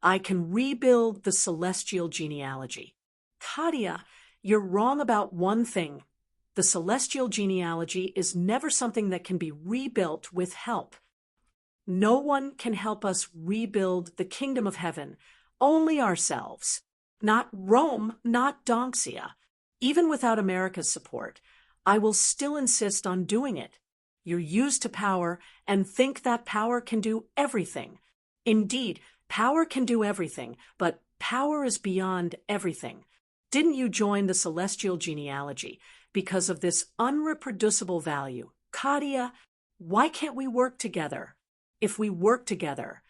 I can rebuild the celestial genealogy." "Katia, you're wrong about one thing. The celestial genealogy is never something that can be rebuilt with help. No one can help us rebuild the kingdom of heaven, only ourselves. Not Rome, not Donxia. Even without America's support, I will still insist on doing it. You're used to power and think that power can do everything. Indeed, power can do everything, but power is beyond everything. Didn't you join the celestial genealogy because of this unreproducible value? Katia, why can't we work together? If we work together,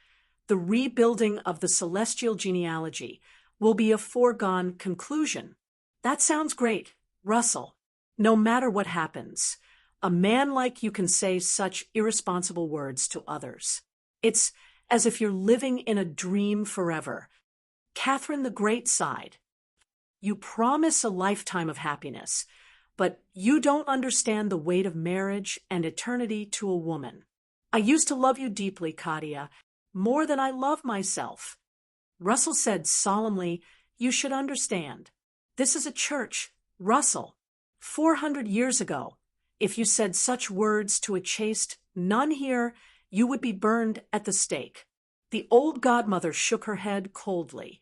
the rebuilding of the celestial genealogy will be a foregone conclusion." "That sounds great, Russell. No matter what happens, a man like you can say such irresponsible words to others. It's as if you're living in a dream forever." Catherine the Great sighed. "You promise a lifetime of happiness, but you don't understand the weight of marriage and eternity to a woman. I used to love you deeply, Katia, more than I love myself." Russell said solemnly, "You should understand. This is a church, Russell. 400 years ago, if you said such words to a chaste nun here, you would be burned at the stake." The old godmother shook her head coldly.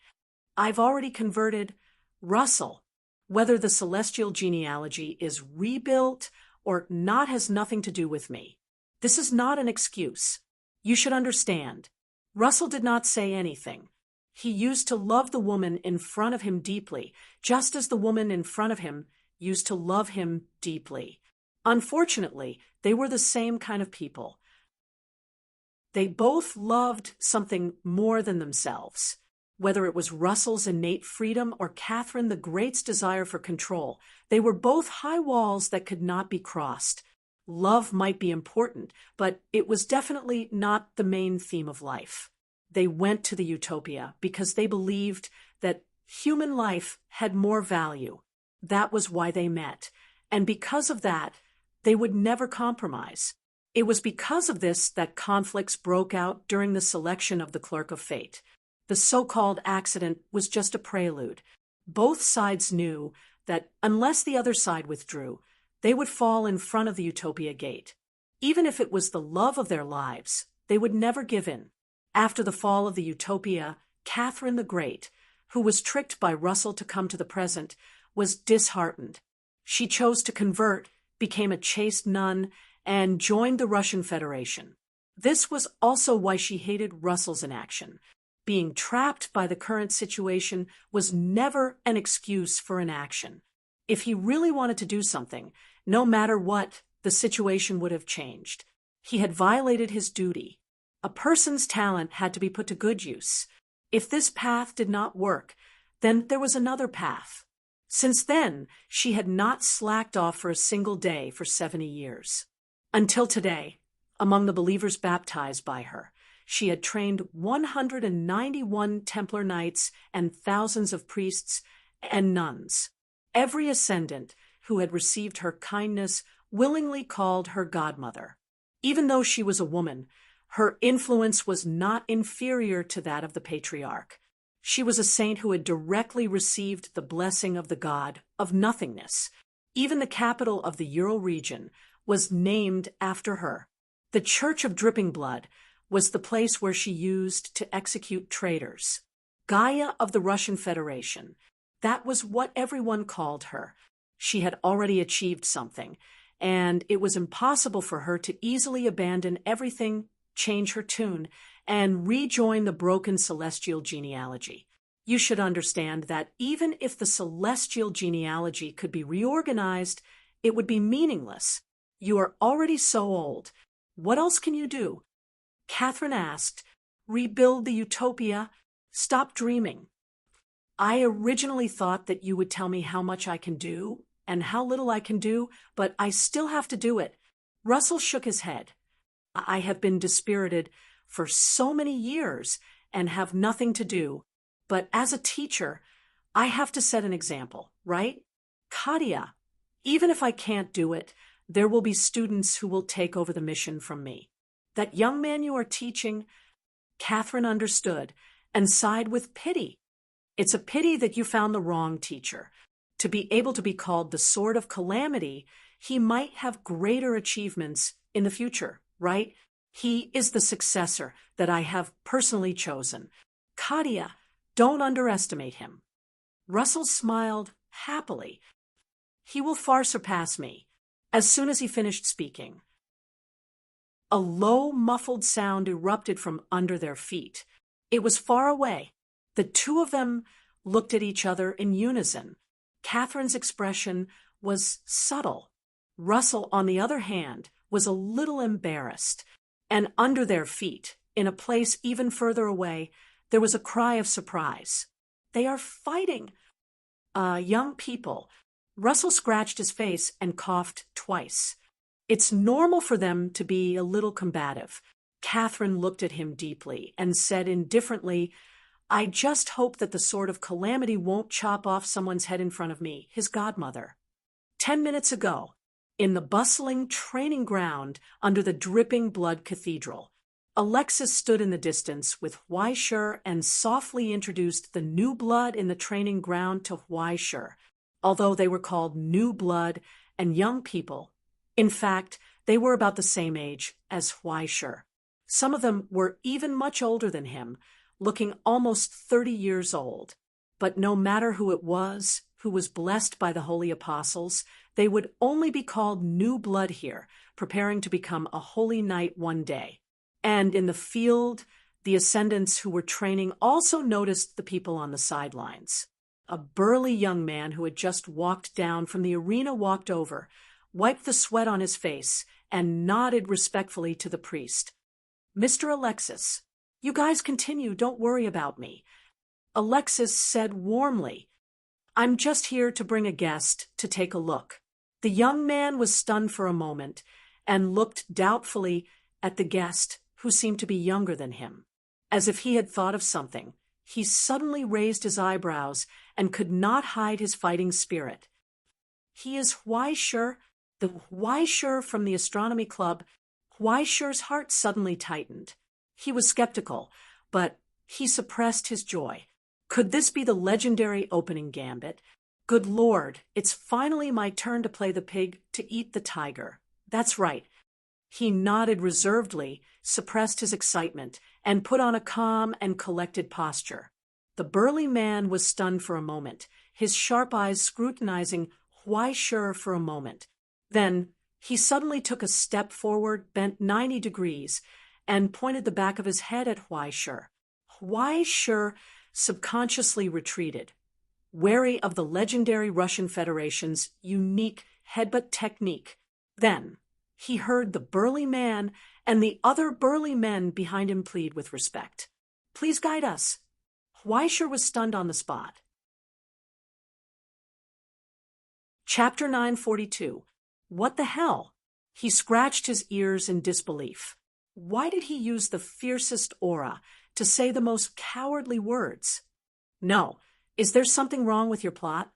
"I've already converted. Russell, whether the celestial genealogy is rebuilt or not has nothing to do with me. This is not an excuse. You should understand. Russell did not say anything. He used to love the woman in front of him deeply, just as the woman in front of him used to love him deeply. Unfortunately, they were the same kind of people. They both loved something more than themselves. Whether it was Russell's innate freedom or Catherine the Great's desire for control, they were both high walls that could not be crossed. Love might be important, but it was definitely not the main theme of life. They went to the utopia because they believed that human life had more value. That was why they met. And because of that, they would never compromise. It was because of this that conflicts broke out during the selection of the Clerk of Fate. The so-called accident was just a prelude. Both sides knew that unless the other side withdrew, they would fall in front of the Utopia gate. Even if it was the love of their lives, they would never give in. After the fall of the Utopia, Catherine the Great, who was tricked by Russell to come to the present, was disheartened. She chose to convert, became a chaste nun, and joined the Russian Federation. This was also why she hated Russell's inaction. Being trapped by the current situation was never an excuse for inaction. If he really wanted to do something, no matter what, the situation would have changed. He had violated his duty. A person's talent had to be put to good use. If this path did not work, then there was another path. Since then, she had not slacked off for a single day for 70 years. Until today, among the believers baptized by her, she had trained 191 Templar knights and thousands of priests and nuns. Every ascendant who had received her kindness willingly called her godmother. Even though she was a woman, her influence was not inferior to that of the patriarch. She was a saint who had directly received the blessing of the god of nothingness. Even the capital of the Ural region was named after her. The Church of Dripping Blood was the place where she used to execute traitors. Gaia of the Russian Federation. That was what everyone called her. She had already achieved something, and it was impossible for her to easily abandon everything, change her tune, and rejoin the broken celestial genealogy. You should understand that even if the celestial genealogy could be reorganized, it would be meaningless. You are already so old. What else can you do? Catherine asked, rebuild the utopia, stop dreaming. I originally thought that you would tell me how much I can do and how little I can do, but I still have to do it. Russell shook his head. I have been dispirited for so many years and have nothing to do. But as a teacher, I have to set an example, right? Katia, even if I can't do it, there will be students who will take over the mission from me. That young man you are teaching, Catherine understood and sighed with pity. It's a pity that you found the wrong teacher. To be able to be called the Sword of Calamity, he might have greater achievements in the future, right? He is the successor that I have personally chosen. Katia, don't underestimate him. Russell smiled happily. He will far surpass me. As soon as he finished speaking, a low, muffled sound erupted from under their feet. It was far away. The two of them looked at each other in unison. Catherine's expression was subtle. Russell, on the other hand, was a little embarrassed. And under their feet, in a place even further away, there was a cry of surprise. They are fighting. Young people. Russell scratched his face and coughed twice. It's normal for them to be a little combative. Catherine looked at him deeply and said indifferently, I just hope that the Sword of Calamity won't chop off someone's head in front of me, his godmother. 10 minutes ago, in the bustling training ground under the dripping blood cathedral, Alexis stood in the distance with Huaishur and softly introduced the new blood in the training ground to Huaishur, although they were called new blood and young people. In fact, they were about the same age as Huaishur. Some of them were even much older than him, looking almost 30 years old. But no matter who it was, who was blessed by the holy apostles, they would only be called new blood here, preparing to become a holy knight one day. And in the field, the ascendants who were training also noticed the people on the sidelines. A burly young man who had just walked down from the arena walked over, wiped the sweat on his face, and nodded respectfully to the priest. "Mr. Alexis, you guys continue, don't worry about me." Alexis said warmly, "I'm just here to bring a guest to take a look." The young man was stunned for a moment and looked doubtfully at the guest, who seemed to be younger than him. As if he had thought of something, he suddenly raised his eyebrows and could not hide his fighting spirit. "He is Huaishur, the Huaishur from the astronomy club." Huaishur's heart suddenly tightened. He was skeptical, but he suppressed his joy. Could this be the legendary opening gambit? Good Lord, it's finally my turn to play the pig to eat the tiger. That's right. He nodded reservedly, suppressed his excitement, and put on a calm and collected posture. The burly man was stunned for a moment, his sharp eyes scrutinizing Huaishur for a moment. Then he suddenly took a step forward, bent 90 degrees, and pointed the back of his head at Huaishur. Huaishur subconsciously retreated, wary of the legendary Russian Federation's unique headbutt technique. Then he heard the burly man and the other burly men behind him plead with respect. "Please guide us." Huaishur was stunned on the spot. Chapter 942. What the hell? He scratched his ears in disbelief. Why did he use the fiercest aura to say the most cowardly words? "No. Is there something wrong with your plot?"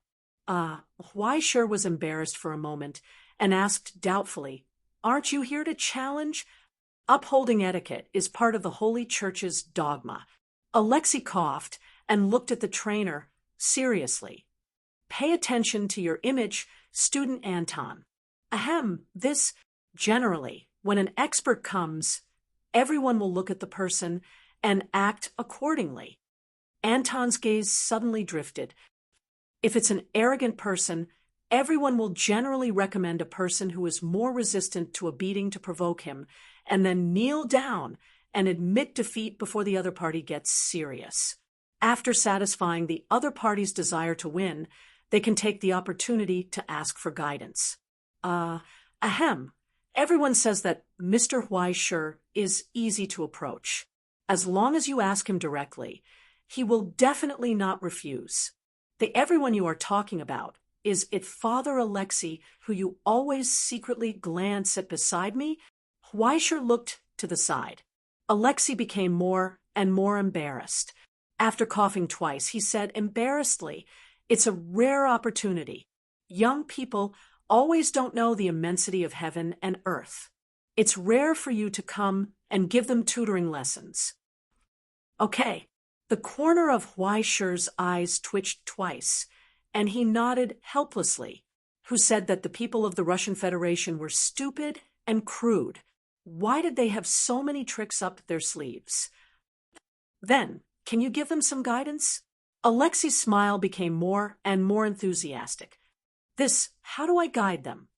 Huaishur was embarrassed for a moment and asked doubtfully, "Aren't you here to challenge?" Upholding etiquette is part of the Holy Church's dogma. Alexei coughed and looked at the trainer seriously. "Pay attention to your image, student Anton." Ahem, this, generally, when an expert comes, everyone will look at the person and act accordingly. Anton's gaze suddenly drifted. If it's an arrogant person, everyone will generally recommend a person who is more resistant to a beating to provoke him, and then kneel down and admit defeat before the other party gets serious. After satisfying the other party's desire to win, they can take the opportunity to ask for guidance. Ahem. Everyone says that Mr. Huaishur is easy to approach. As long as you ask him directly, he will definitely not refuse. The everyone you are talking about, is it Father Alexei, who you always secretly glance at beside me? Huaishur looked to the side. Alexei became more and more embarrassed. After coughing twice, he said embarrassedly, "It's a rare opportunity. Young people always don't know the immensity of heaven and earth. It's rare for you to come and give them tutoring lessons." Okay. The corner of Huaishur's eyes twitched twice, and he nodded helplessly, who said that the people of the Russian Federation were stupid and crude. Why did they have so many tricks up their sleeves? Then, can you give them some guidance? Alexei's smile became more and more enthusiastic. How do I guide them?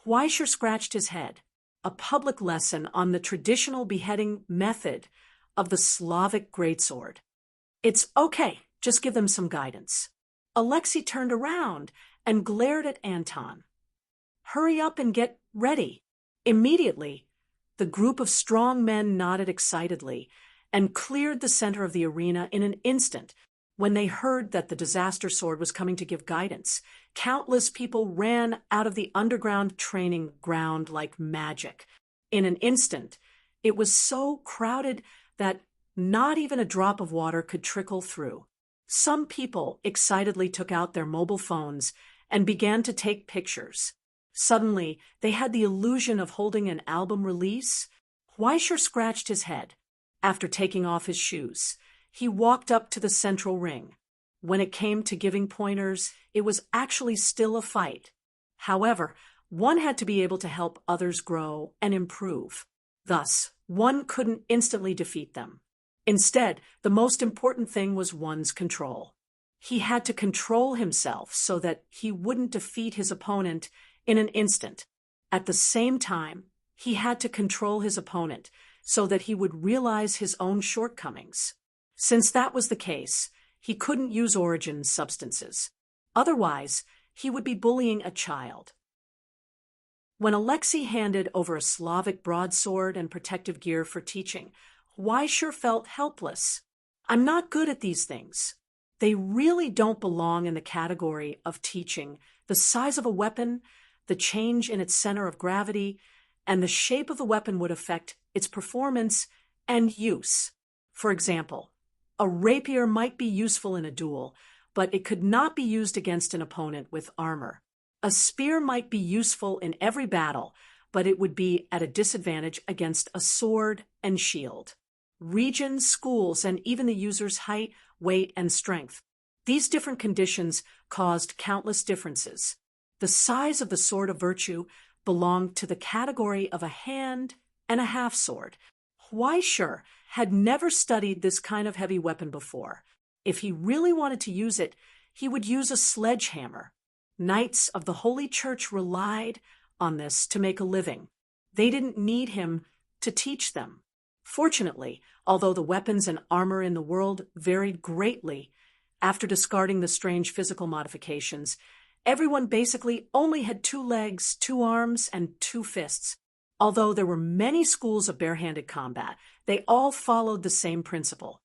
Huaishur scratched his head. A public lesson on the traditional beheading method of the Slavic greatsword. It's okay, just give them some guidance. Alexei turned around and glared at Anton. Hurry up and get ready. Immediately, the group of strong men nodded excitedly and cleared the center of the arena in an instant. When they heard that the disaster sword was coming to give guidance, countless people ran out of the underground training ground like magic. In an instant, it was so crowded that not even a drop of water could trickle through. Some people excitedly took out their mobile phones and began to take pictures. Suddenly, they had the illusion of holding an album release. Huaishur scratched his head. After taking off his shoes, he walked up to the central ring. When it came to giving pointers, it was actually still a fight. However, one had to be able to help others grow and improve. Thus, one couldn't instantly defeat them. Instead, the most important thing was one's control. He had to control himself so that he wouldn't defeat his opponent in an instant. At the same time, He had to control his opponent so that he would realize his own shortcomings. Since that was the case, he couldn't use Origen's substances. Otherwise, he would be bullying a child. When Alexei handed over a Slavic broadsword and protective gear for teaching, Weisher felt helpless. I'm not good at these things. They really don't belong in the category of teaching. The size of a weapon, the change in its center of gravity, and the shape of the weapon would affect its performance and use. For example, a rapier might be useful in a duel, but it could not be used against an opponent with armor. A spear might be useful in every battle, but it would be at a disadvantage against a sword and shield. Regions, schools, and even the user's height, weight, and strength. These different conditions caused countless differences. The size of the sword of virtue belonged to the category of a hand and a half sword. Weisher had never studied this kind of heavy weapon before. If he really wanted to use it, he would use a sledgehammer. Knights of the Holy Church relied on this to make a living. They didn't need him to teach them. Fortunately, although the weapons and armor in the world varied greatly, after discarding the strange physical modifications, everyone basically only had 2 legs, 2 arms, and 2 fists. Although there were many schools of barehanded combat, they all followed the same principle.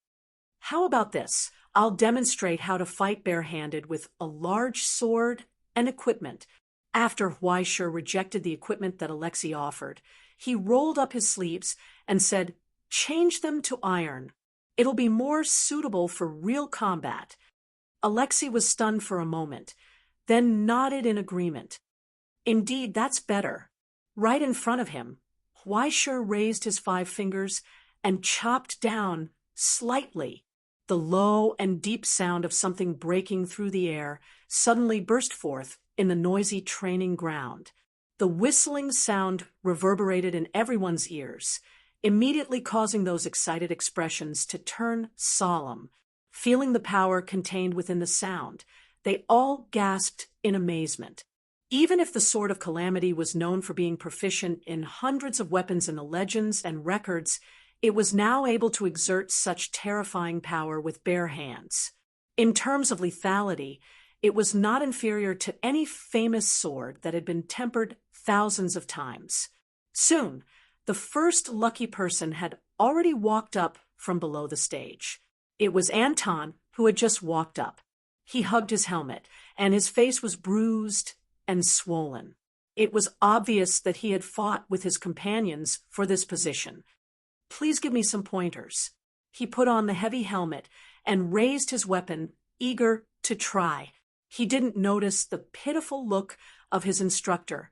How about this? I'll demonstrate how to fight barehanded with a large sword and equipment. After Weisher rejected the equipment that Alexei offered, he rolled up his sleeves and said, "Change them to iron. It'll be more suitable for real combat." Alexei was stunned for a moment, then nodded in agreement. Indeed, that's better. Right in front of him, Weisher raised his 5 fingers and chopped down slightly. The low and deep sound of something breaking through the air suddenly burst forth in the noisy training ground. The whistling sound reverberated in everyone's ears, immediately causing those excited expressions to turn solemn. Feeling the power contained within the sound, they all gasped in amazement. Even if the Sword of Calamity was known for being proficient in hundreds of weapons in the legends and records, it was now able to exert such terrifying power with bare hands. In terms of lethality, it was not inferior to any famous sword that had been tempered thousands of times. Soon, the first lucky person had already walked up from below the stage. It was Anton, who had just walked up. He hugged his helmet, and his face was bruised and swollen. It was obvious that he had fought with his companions for this position. "Please give me some pointers." He put on the heavy helmet and raised his weapon, eager to try. He didn't notice the pitiful look of his instructor,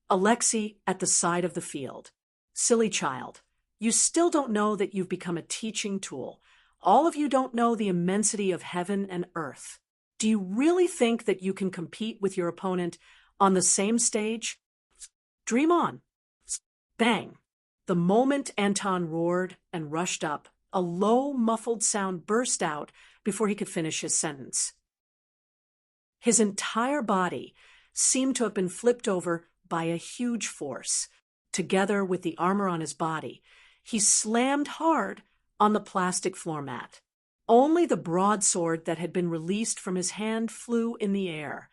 Alexei, at the side of the field. "Silly child, you still don't know that you've become a teaching tool. All of you don't know the immensity of heaven and earth. Do you really think that you can compete with your opponent on the same stage? Dream on." Bang! The moment Anton roared and rushed up, a low, muffled sound burst out before he could finish his sentence. His entire body seemed to have been flipped over by a huge force. Together with the armor on his body, he slammed hard on the plastic floor mat. Only the broadsword that had been released from his hand flew in the air.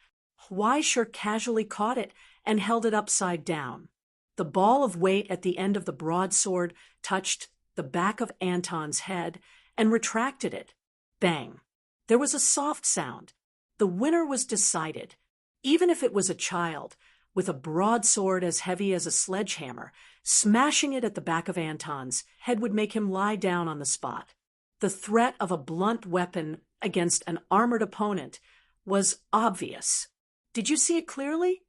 Weisher casually caught it and held it upside down. The ball of weight at the end of the broadsword touched the back of Anton's head and retracted it. Bang! There was a soft sound. The winner was decided. Even if it was a child, with a broadsword as heavy as a sledgehammer, smashing it at the back of Anton's head would make him lie down on the spot. The threat of a blunt weapon against an armored opponent was obvious. "Did you see it clearly?"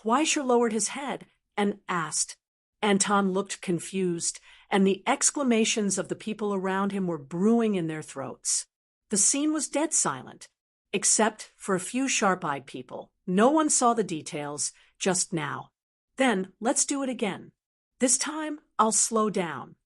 Weisher lowered his head and asked. Anton looked confused, and the exclamations of the people around him were brewing in their throats. The scene was dead silent, except for a few sharp-eyed people. No one saw the details just now. "Then let's do it again. This time I'll slow down."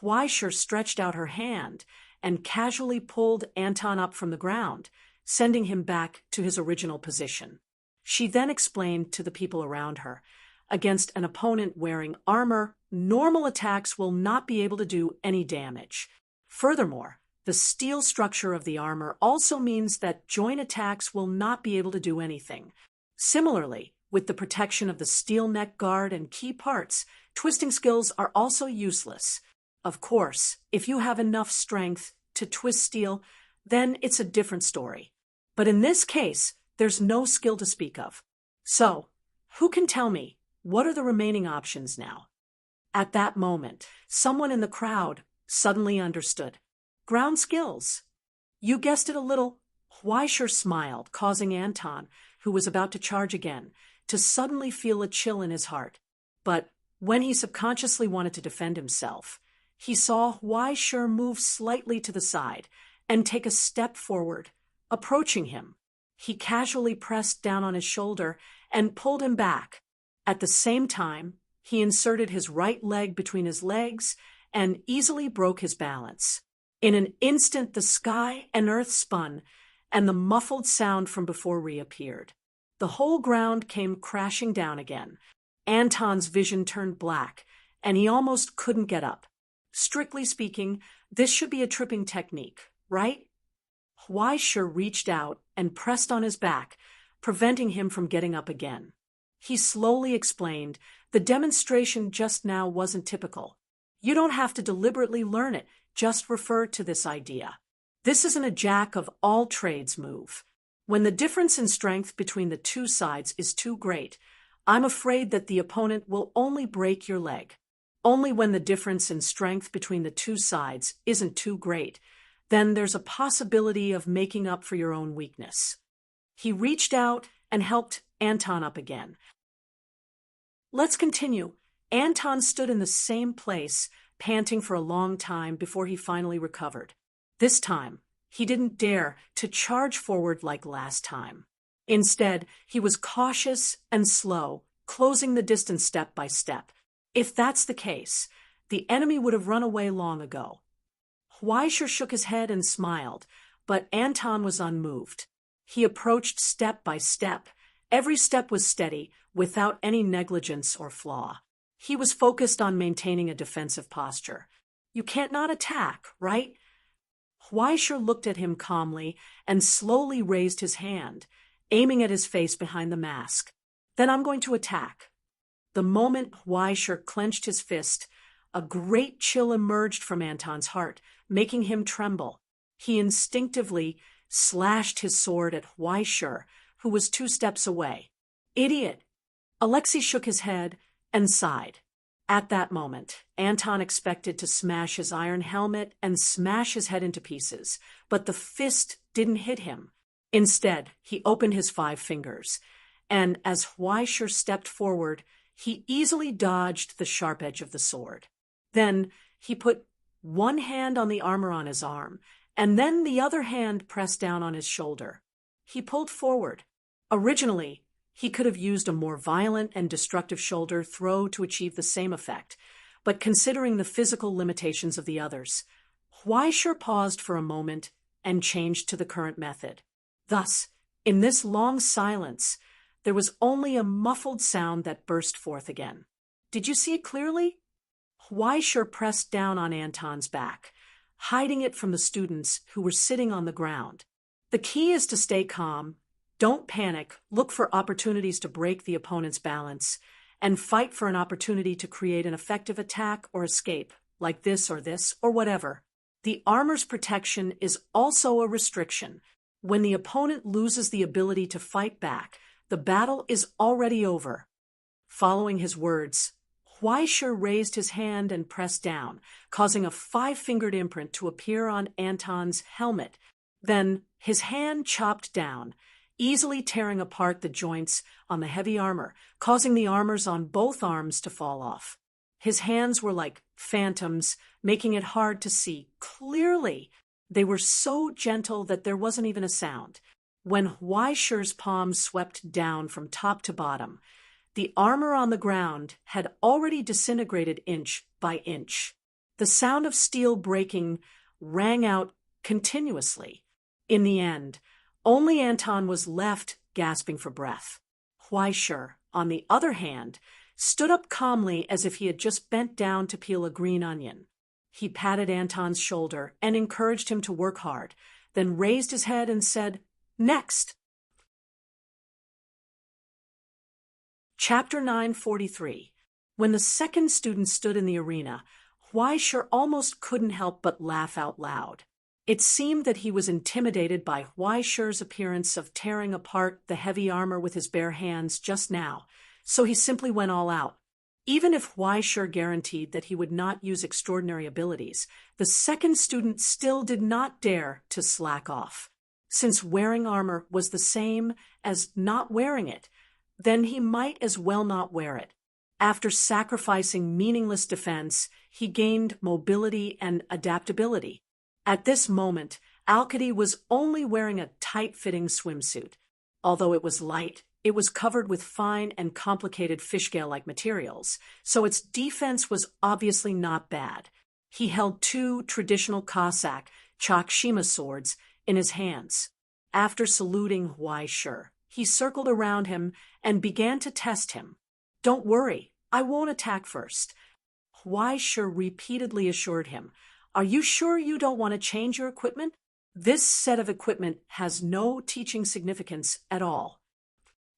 Weisher stretched out her hand and casually pulled Anton up from the ground, sending him back to his original position. She then explained to the people around her, Against an opponent wearing armor, normal attacks will not be able to do any damage. Furthermore, the steel structure of the armor also means that joint attacks will not be able to do anything. Similarly, with the protection of the steel neck guard and key parts, twisting skills are also useless. Of course, if you have enough strength to twist steel, then it's a different story. But in this case, there's no skill to speak of. So, who can tell me, what are the remaining options now? At that moment, someone in the crowd suddenly understood. Ground skills. You guessed it a little. Huaisher smiled, causing Anton, who was about to charge again, to suddenly feel a chill in his heart. But when he subconsciously wanted to defend himself, he saw Huaisher move slightly to the side and take a step forward, approaching him. He casually pressed down on his shoulder and pulled him back. At the same time, he inserted his right leg between his legs and easily broke his balance. In an instant, the sky and earth spun, and the muffled sound from before reappeared. The whole ground came crashing down again. Anton's vision turned black, and he almost couldn't get up. Strictly speaking, this should be a tripping technique, right? Huaisher reached out and pressed on his back, preventing him from getting up again. He slowly explained, the demonstration just now wasn't typical. You don't have to deliberately learn it, just refer to this idea. This isn't a jack of all trades move. When the difference in strength between the two sides is too great, I'm afraid that the opponent will only break your leg. Only when the difference in strength between the two sides isn't too great, then there's a possibility of making up for your own weakness. He reached out and helped Anton up again. Let's continue. Anton stood in the same place, panting for a long time before he finally recovered. This time, he didn't dare to charge forward like last time. Instead, he was cautious and slow, closing the distance step by step. If that's the case, the enemy would have run away long ago. Huaisher shook his head and smiled, but Anton was unmoved. He approached step by step. Every step was steady, without any negligence or flaw. He was focused on maintaining a defensive posture. You can't not attack, right? Huaisher looked at him calmly and slowly raised his hand, aiming at his face behind the mask. Then I'm going to attack. The moment Huaisher clenched his fist, a great chill emerged from Anton's heart, making him tremble. He instinctively slashed his sword at Huaisher, who was 2 steps away. Idiot! Alexei shook his head and sighed. At that moment, Anton expected to smash his iron helmet and smash his head into pieces, but the fist didn't hit him. Instead, he opened his 5 fingers, and as Huaisher stepped forward, he easily dodged the sharp edge of the sword. Then he put one hand on the armor on his arm, and then the other hand pressed down on his shoulder. He pulled forward. Originally, he could have used a more violent and destructive shoulder throw to achieve the same effect, but considering the physical limitations of the others, Huaisher paused for a moment and changed to the current method. Thus, in this long silence, there was only a muffled sound that burst forth again. Did you see it clearly? Huaisher pressed down on Anton's back, hiding it from the students who were sitting on the ground. The key is to stay calm. Don't panic, look for opportunities to break the opponent's balance, and fight for an opportunity to create an effective attack or escape, like this or whatever. The armor's protection is also a restriction. When the opponent loses the ability to fight back, the battle is already over. Following his words, Huaisher raised his hand and pressed down, causing a 5-fingered imprint to appear on Anton's helmet. Then his hand chopped down, easily tearing apart the joints on the heavy armor, causing the armors on both arms to fall off. His hands were like phantoms, making it hard to see clearly. They were so gentle that there wasn't even a sound. When Huaisher's palms swept down from top to bottom, the armor on the ground had already disintegrated inch by inch. The sound of steel breaking rang out continuously. In the end, only Anton was left gasping for breath. Huaisher, on the other hand, stood up calmly as if he had just bent down to peel a green onion. He patted Anton's shoulder and encouraged him to work hard, then raised his head and said, "Next." Chapter 943. When the second student stood in the arena, Huaishur almost couldn't help but laugh out loud. It seemed that he was intimidated by Huaishur's appearance of tearing apart the heavy armor with his bare hands just now, so he simply went all out. Even if Huaishur guaranteed that he would not use extraordinary abilities, the second student still did not dare to slack off. Since wearing armor was the same as not wearing it, then he might as well not wear it. After sacrificing meaningless defense, he gained mobility and adaptability. At this moment, Alcide was only wearing a tight-fitting swimsuit. Although it was light, it was covered with fine and complicated fishgale-like materials, so its defense was obviously not bad. He held two traditional Cossack Chakshima swords in his hands. After saluting Huaishur, he circled around him and began to test him. "Don't worry, I won't attack first." Huaishur repeatedly assured him, "Are you sure you don't want to change your equipment? This set of equipment has no teaching significance at all."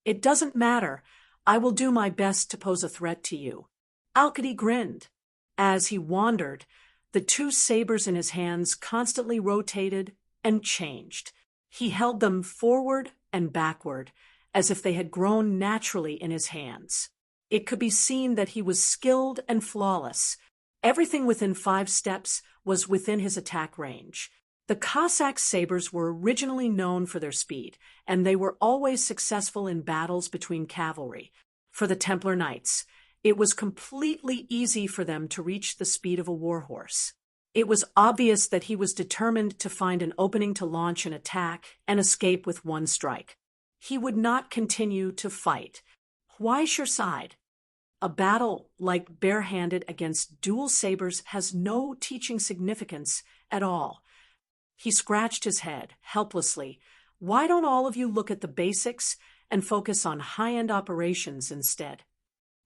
"It doesn't matter. I will do my best to pose a threat to you." Alcide grinned. As he wandered, the two sabers in his hands constantly rotated and changed. He held them forward and backward, as if they had grown naturally in his hands. It could be seen that he was skilled and flawless. Everything within 5 steps was within his attack range. The Cossack sabers were originally known for their speed, and they were always successful in battles between cavalry. For the Templar Knights, it was completely easy for them to reach the speed of a warhorse. It was obvious that he was determined to find an opening to launch an attack and escape with one strike. He would not continue to fight. Huaishur sighed. A battle like barehanded against dual sabers has no teaching significance at all. He scratched his head helplessly. Why don't all of you look at the basics and focus on high-end operations instead?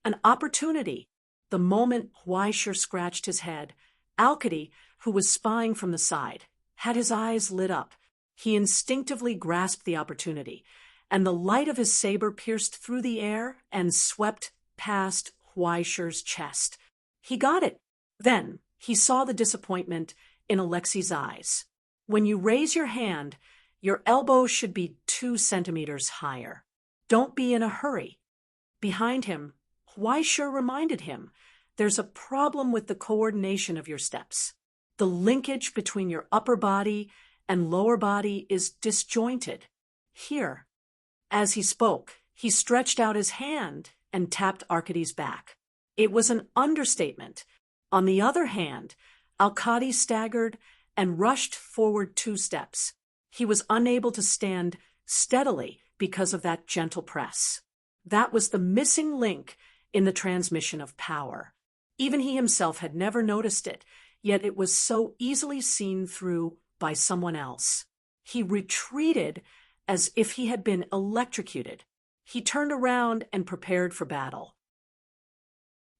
An opportunity. The moment Huaishur scratched his head, Alcide, who was spying from the side, had his eyes lit up. He instinctively grasped the opportunity, and the light of his saber pierced through the air and swept past Huaishur's chest. He got it. Then he saw the disappointment in Alexei's eyes. When you raise your hand, your elbow should be 2 centimeters higher. Don't be in a hurry. Behind him, Huaishur reminded him, there's a problem with the coordination of your steps. The linkage between your upper body and lower body is disjointed. Here. As he spoke, he stretched out his hand and tapped Arcady's back. It was an understatement. On the other hand, Alcide staggered and rushed forward 2 steps. He was unable to stand steadily because of that gentle press. That was the missing link in the transmission of power. Even he himself had never noticed it, yet it was so easily seen through by someone else. He retreated as if he had been electrocuted. He turned around and prepared for battle.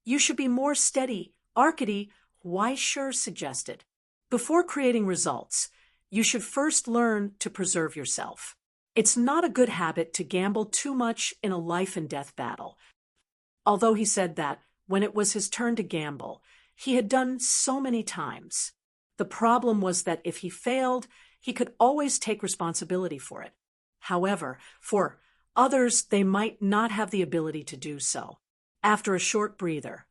"You should be more steady, Arcady," Huaishur suggested. "Before creating results, you should first learn to preserve yourself. It's not a good habit to gamble too much in a life-and-death battle." Although he said that, when it was his turn to gamble, he had done so many times. The problem was that if he failed, he could always take responsibility for it. However, for others, they might not have the ability to do so. After a short breather,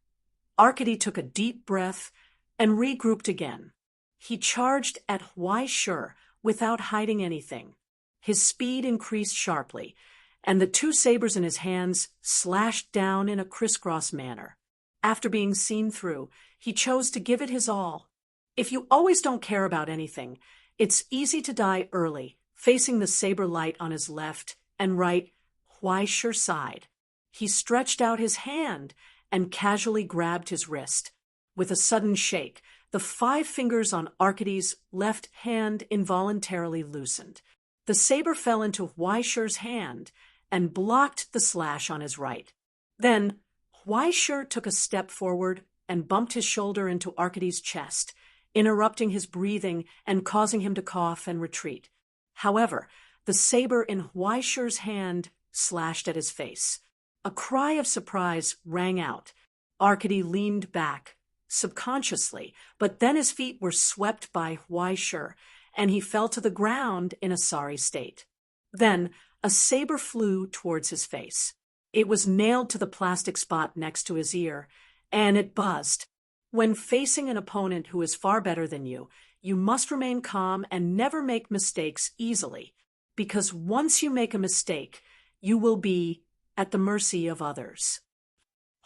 Arcady took a deep breath and regrouped again. He charged at Huaishur without hiding anything. His speed increased sharply, and the 2 sabers in his hands slashed down in a crisscross manner. After being seen through, he chose to give it his all. If you always don't care about anything, it's easy to die early, facing the saber light on his left and right. Huaishur sighed. He stretched out his hand and casually grabbed his wrist. With a sudden shake, the 5 fingers on Arcady's left hand involuntarily loosened. The saber fell into Huaishur's hand and blocked the slash on his right. Then Huaishur took a step forward and bumped his shoulder into Arkady's chest, interrupting his breathing and causing him to cough and retreat. However, the saber in Huaishur's hand slashed at his face. A cry of surprise rang out. Arkady leaned back, subconsciously, but then his feet were swept by Huaishur, and he fell to the ground in a sorry state. Then a saber flew towards his face. It was nailed to the plastic spot next to his ear, and it buzzed. When facing an opponent who is far better than you, you must remain calm and never make mistakes easily, because once you make a mistake, you will be at the mercy of others.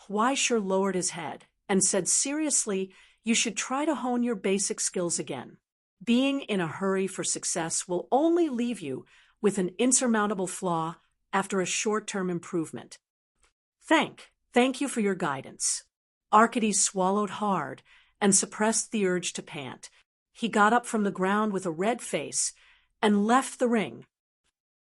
Huaishur lowered his head and said seriously, you should try to hone your basic skills again. Being in a hurry for success will only leave you with an insurmountable flaw after a short-term improvement. Thank you for your guidance. Arkady swallowed hard and suppressed the urge to pant. He got up from the ground with a red face and left the ring.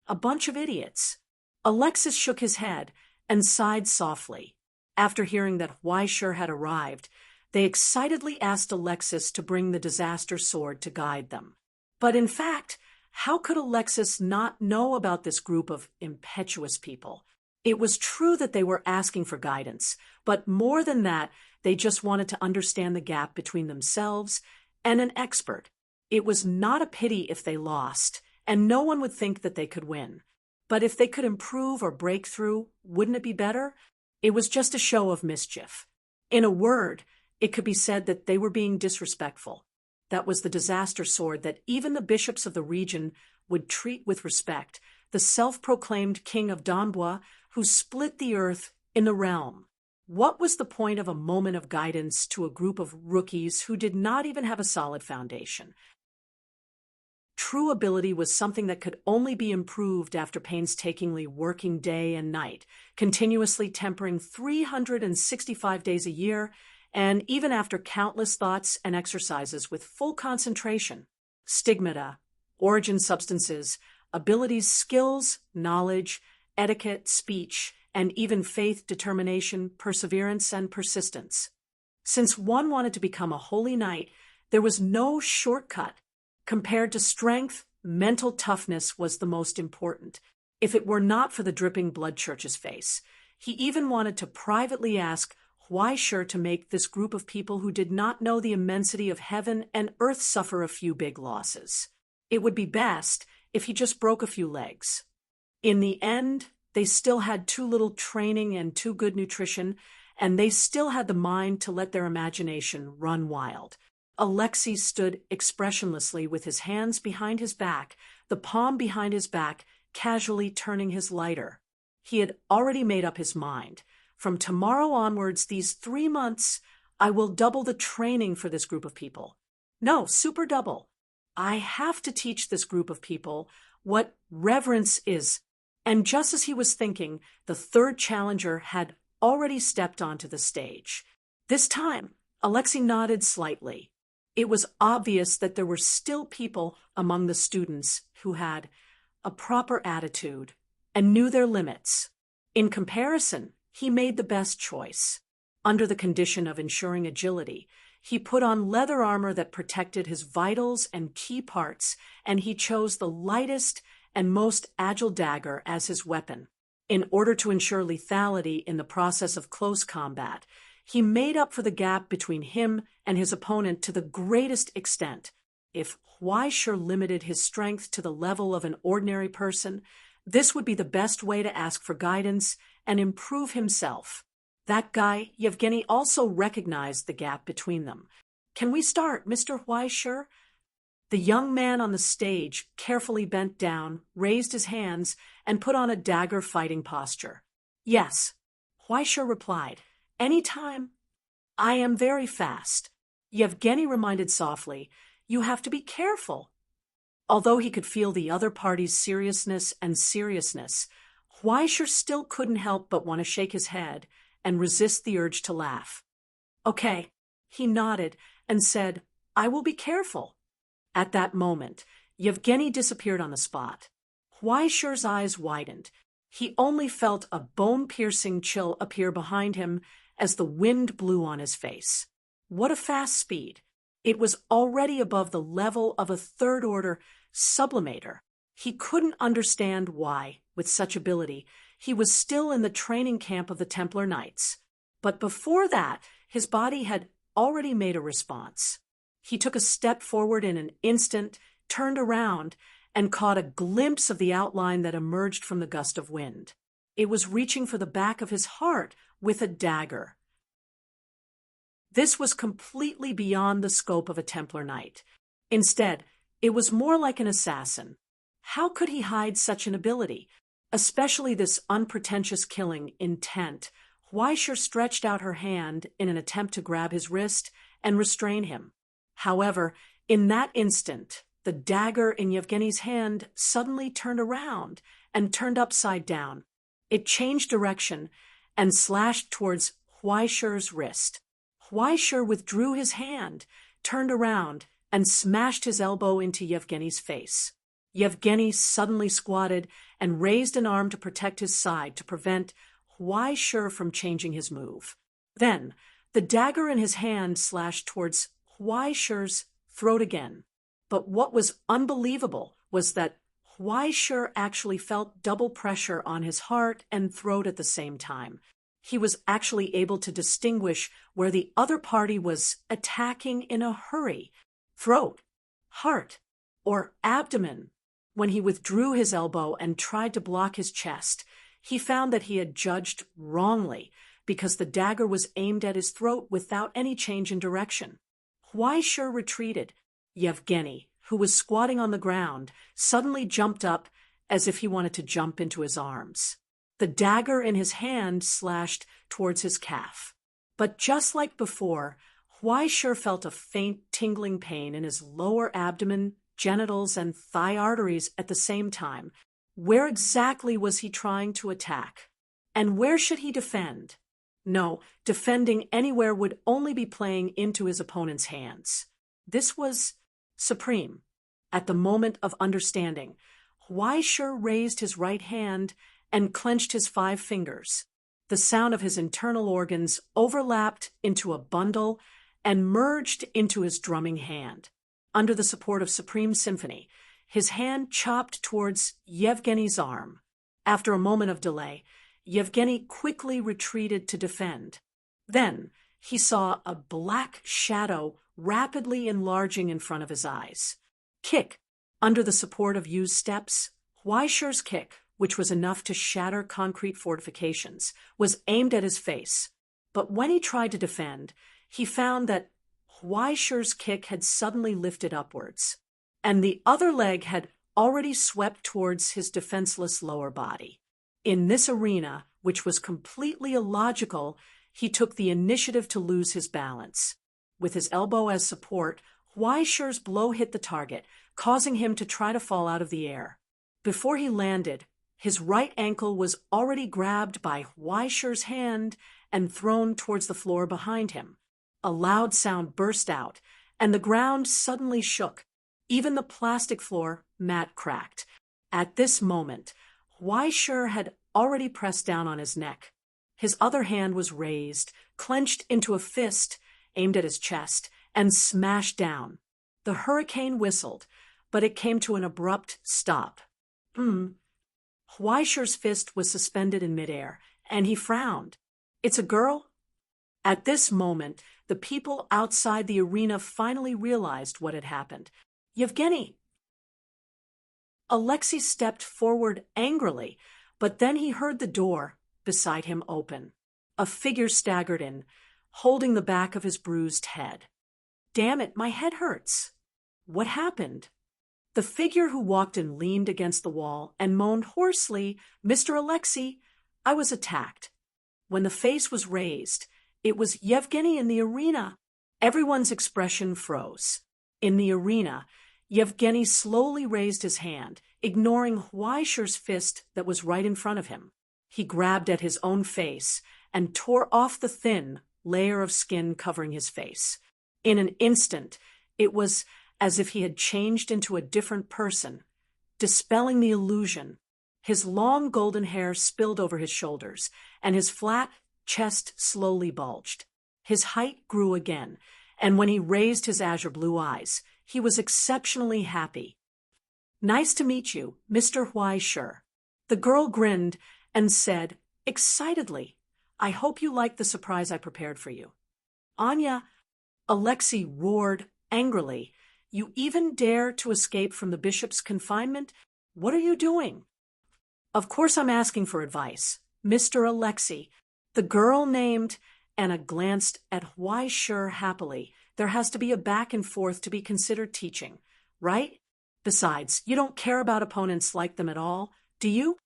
A bunch of idiots. Alexis shook his head and sighed softly. After hearing that Huaishur had arrived, they excitedly asked Alexis to bring the disaster sword to guide them. But in fact, how could Alexis not know about this group of impetuous people? It was true that they were asking for guidance, but more than that, they just wanted to understand the gap between themselves and an expert. It was not a pity if they lost, and no one would think that they could win. But if they could improve or break through, wouldn't it be better? It was just a show of mischief. In a word, it could be said that they were being disrespectful. That was the disaster sword that even the bishops of the region would treat with respect, the self-proclaimed king of Donbois who split the earth in the realm. What was the point of a moment of guidance to a group of rookies who did not even have a solid foundation? True ability was something that could only be improved after painstakingly working day and night, continuously tempering 365 days a year, and even after countless thoughts and exercises with full concentration. Stigmata, origin substances, abilities, skills, knowledge, etiquette, speech, and even faith, determination, perseverance, and persistence. Since one wanted to become a holy knight, there was no shortcut. Compared to strength, mental toughness was the most important. If it were not for the dripping blood church's face, he even wanted to privately ask Huaishur to make this group of people who did not know the immensity of heaven and earth suffer a few big losses. It would be best if he just broke a few legs. In the end, they still had too little training and too good nutrition, and they still had the mind to let their imagination run wild. Alexei stood expressionlessly with his hands behind his back, the palm behind his back, casually turning his lighter. He had already made up his mind. From tomorrow onwards, these 3 months, I will double the training for this group of people. No, super double. I have to teach this group of people what reverence is. And just as he was thinking, the third challenger had already stepped onto the stage. This time, Alexei nodded slightly. It was obvious that there were still people among the students who had a proper attitude and knew their limits. In comparison, he made the best choice. Under the condition of ensuring agility, he put on leather armor that protected his vitals and key parts, and he chose the lightest and most agile dagger as his weapon. In order to ensure lethality in the process of close combat, he made up for the gap between him and his opponent to the greatest extent. If Huaishur limited his strength to the level of an ordinary person, this would be the best way to ask for guidance and improve himself. That guy, Yevgeny, also recognized the gap between them. Can we start, Mr. Huaishur? The young man on the stage carefully bent down, raised his hands, and put on a dagger fighting posture. Yes, Huaishur replied. Any time. I am very fast. Yevgeny reminded softly, you have to be careful. Although he could feel the other party's seriousness, Huaishur still couldn't help but want to shake his head and resist the urge to laugh. Okay, he nodded and said, I will be careful. At that moment, Yevgeny disappeared on the spot. Huaishur's eyes widened. He only felt a bone-piercing chill appear behind him as the wind blew on his face. What a fast speed! It was already above the level of a third-order sublimator. He couldn't understand why, with such ability, he was still in the training camp of the Templar Knights. But before that, his body had already made a response. He took a step forward in an instant, turned around, and caught a glimpse of the outline that emerged from the gust of wind. It was reaching for the back of his heart with a dagger. This was completely beyond the scope of a Templar Knight. Instead, it was more like an assassin. How could he hide such an ability, especially this unpretentious killing intent? Weisher stretched out her hand in an attempt to grab his wrist and restrain him. However, in that instant, the dagger in Yevgeny's hand suddenly turned around and turned upside down. It changed direction and slashed towards Weisher's wrist. Weisher withdrew his hand, turned around, and smashed his elbow into Yevgeny's face. Yevgeny suddenly squatted and raised an arm to protect his side to prevent Weisher from changing his move. Then, the dagger in his hand slashed towards Weisher's throat again. But what was unbelievable was that Weisher actually felt double pressure on his heart and throat at the same time. He was actually able to distinguish where the other party was attacking in a hurry: throat, heart, or abdomen. When he withdrew his elbow and tried to block his chest, he found that he had judged wrongly because the dagger was aimed at his throat without any change in direction. Weisher retreated. Yevgeny, who was squatting on the ground, suddenly jumped up as if he wanted to jump into his arms. The dagger in his hand slashed towards his calf. But just like before, Weisher felt a faint tingling pain in his lower abdomen, genitals, and thigh arteries at the same time. Where exactly was he trying to attack? And where should he defend? No, defending anywhere would only be playing into his opponent's hands. This was supreme. At the moment of understanding, Weisher raised his right hand and clenched his 5 fingers. The sound of his internal organs overlapped into a bundle and merged into his drumming hand. Under the support of supreme symphony, his hand chopped towards Yevgeny's arm. After a moment of delay, Yevgeny quickly retreated to defend. Then he saw a black shadow rapidly enlarging in front of his eyes. Kick. Under the support of used steps, Weisher's kick, which was enough to shatter concrete fortifications, was aimed at his face. But when he tried to defend, he found that Weisher's kick had suddenly lifted upwards, and the other leg had already swept towards his defenseless lower body. In this arena, which was completely illogical, he took the initiative to lose his balance. With his elbow as support, Weisher's blow hit the target, causing him to try to fall out of the air. Before he landed, his right ankle was already grabbed by Weisher's hand and thrown towards the floor behind him. A loud sound burst out, and the ground suddenly shook. Even the plastic floor mat cracked. At this moment, Weisher had already pressed down on his neck. His other hand was raised, clenched into a fist, aimed at his chest, and smashed down. The hurricane whistled, but it came to an abrupt stop. Weisher's fist was suspended in midair, and he frowned. "It's a girl?" At this moment, the people outside the arena finally realized what had happened. "Yevgeny!" Alexei stepped forward angrily, but then he heard the door beside him open. A figure staggered in, holding the back of his bruised head. "Damn it, my head hurts." "What happened?" The figure who walked in leaned against the wall and moaned hoarsely, "Mr. Alexei, I was attacked." When the face was raised, it was Yevgeny in the arena. Everyone's expression froze. In the arena, Yevgeny slowly raised his hand, ignoring Weisher's fist that was right in front of him. He grabbed at his own face and tore off the thin layer of skin covering his face. In an instant, it was as if he had changed into a different person, dispelling the illusion. His long golden hair spilled over his shoulders, and his flat chest slowly bulged. His height grew again, and when he raised his azure blue eyes, he was exceptionally happy. "Nice to meet you, Mr. Huai-Shur." The girl grinned and said, excitedly, "I hope you like the surprise I prepared for you." "Anya," Alexei roared angrily, "you even dare to escape from the bishop's confinement? What are you doing?" "Of course I'm asking for advice, Mr. Alexei." The girl named Anna glanced at Huai-Shur happily. "There has to be a back and forth to be considered teaching, right? Besides, you don't care about opponents like them at all, do you?"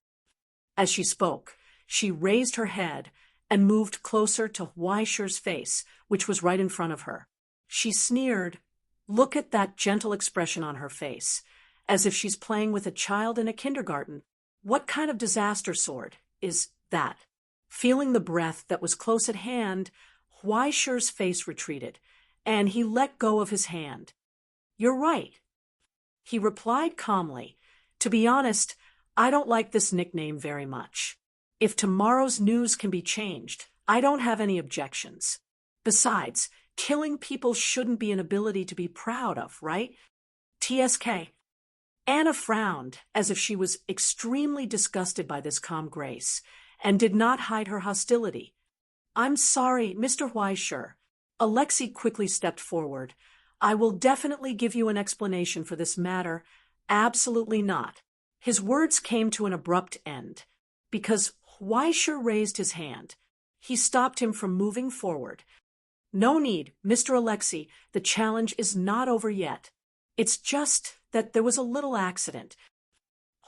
As she spoke, she raised her head and moved closer to Huai-Shur's face, which was right in front of her. She sneered. Look at that gentle expression on her face, as if she's playing with a child in a kindergarten. What kind of disaster sword is that? Feeling the breath that was close at hand, Huai-Shur's face retreated, and he let go of his hand. "You're right," he replied calmly. "To be honest, I don't like this nickname very much. If tomorrow's news can be changed, I don't have any objections. Besides, killing people shouldn't be an ability to be proud of, right? TSK. Anna frowned, as if she was extremely disgusted by this calm grace, and did not hide her hostility. "I'm sorry, Mr. Huai-Shur." Alexei quickly stepped forward. "I will definitely give you an explanation for this matter." "Absolutely not." His words came to an abrupt end, because Huai-Shur raised his hand. He stopped him from moving forward. "No need, Mr. Alexei, the challenge is not over yet. It's just that there was a little accident."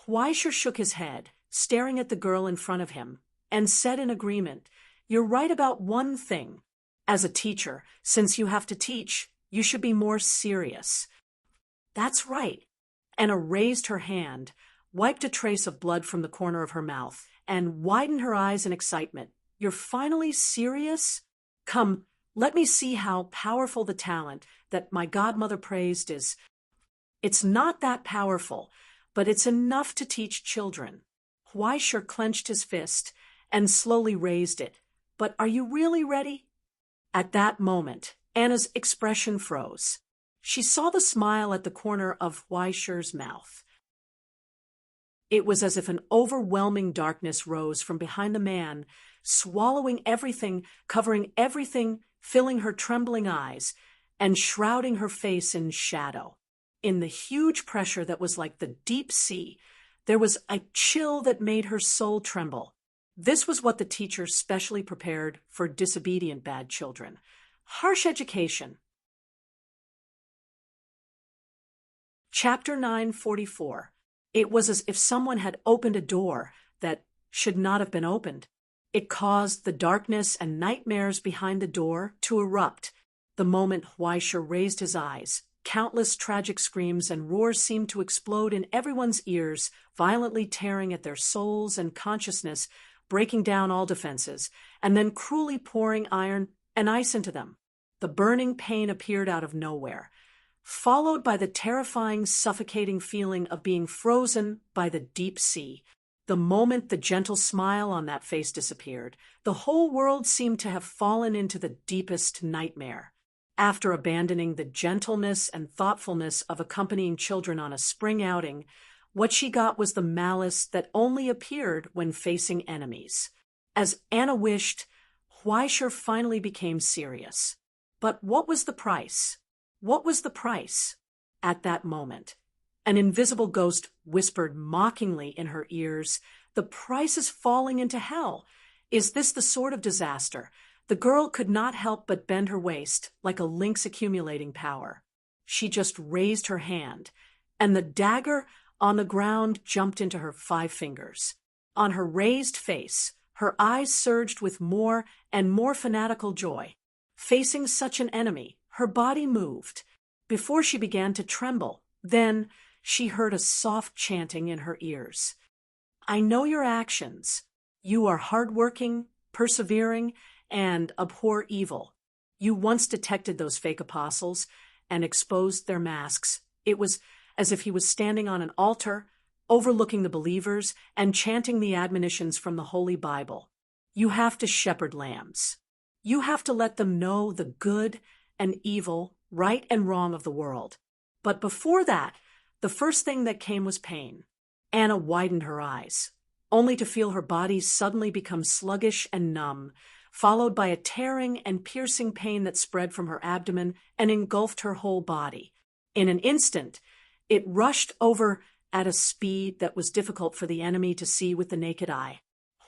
Huai-Shur shook his head, staring at the girl in front of him, and said in agreement, "You're right about one thing. As a teacher, since you have to teach, you should be more serious." "That's right." Anna raised her hand, wiped a trace of blood from the corner of her mouth, and widened her eyes in excitement. "You're finally serious? Come, let me see how powerful the talent that my godmother praised is." "It's not that powerful, but it's enough to teach children." Huai-Shur clenched his fist and slowly raised it. "But are you really ready?" At that moment, Anna's expression froze. She saw the smile at the corner of Huai-Shur's mouth. It was as if an overwhelming darkness rose from behind the man, swallowing everything, covering everything, filling her trembling eyes, and shrouding her face in shadow. In the huge pressure that was like the deep sea, there was a chill that made her soul tremble. This was what the teacher specially prepared for disobedient bad children. Harsh education. Chapter 944. It was as if someone had opened a door that should not have been opened. It caused the darkness and nightmares behind the door to erupt. The moment Huai-Shur raised his eyes, countless tragic screams and roars seemed to explode in everyone's ears, violently tearing at their souls and consciousness, breaking down all defenses, and then cruelly pouring iron and ice into them. The burning pain appeared out of nowhere, followed by the terrifying, suffocating feeling of being frozen by the deep sea. The moment the gentle smile on that face disappeared, the whole world seemed to have fallen into the deepest nightmare. After abandoning the gentleness and thoughtfulness of accompanying children on a spring outing, what she got was the malice that only appeared when facing enemies. As Anna wished, Huai-Shur finally became serious. But what was the price? What was the price? At that moment, an invisible ghost whispered mockingly in her ears, "The price is falling into hell. Is this the sort of disaster?" The girl could not help but bend her waist like a lynx accumulating power. She just raised her hand, and the dagger on the ground jumped into her 5 fingers. On her raised face, her eyes surged with more and more fanatical joy. Facing such an enemy, her body moved, before she began to tremble. Then she heard a soft chanting in her ears. "I know your actions. You are hardworking, persevering, and abhor evil. You once detected those fake apostles and exposed their masks." It was as if he was standing on an altar, overlooking the believers and chanting the admonitions from the Holy Bible. You have to shepherd lambs. You have to let them know the good and evil, right and wrong of the world. But before that, the first thing that came was pain. Anna widened her eyes, only to feel her body suddenly become sluggish and numb, followed by a tearing and piercing pain that spread from her abdomen and engulfed her whole body. In an instant, it rushed over at a speed that was difficult for the enemy to see with the naked eye.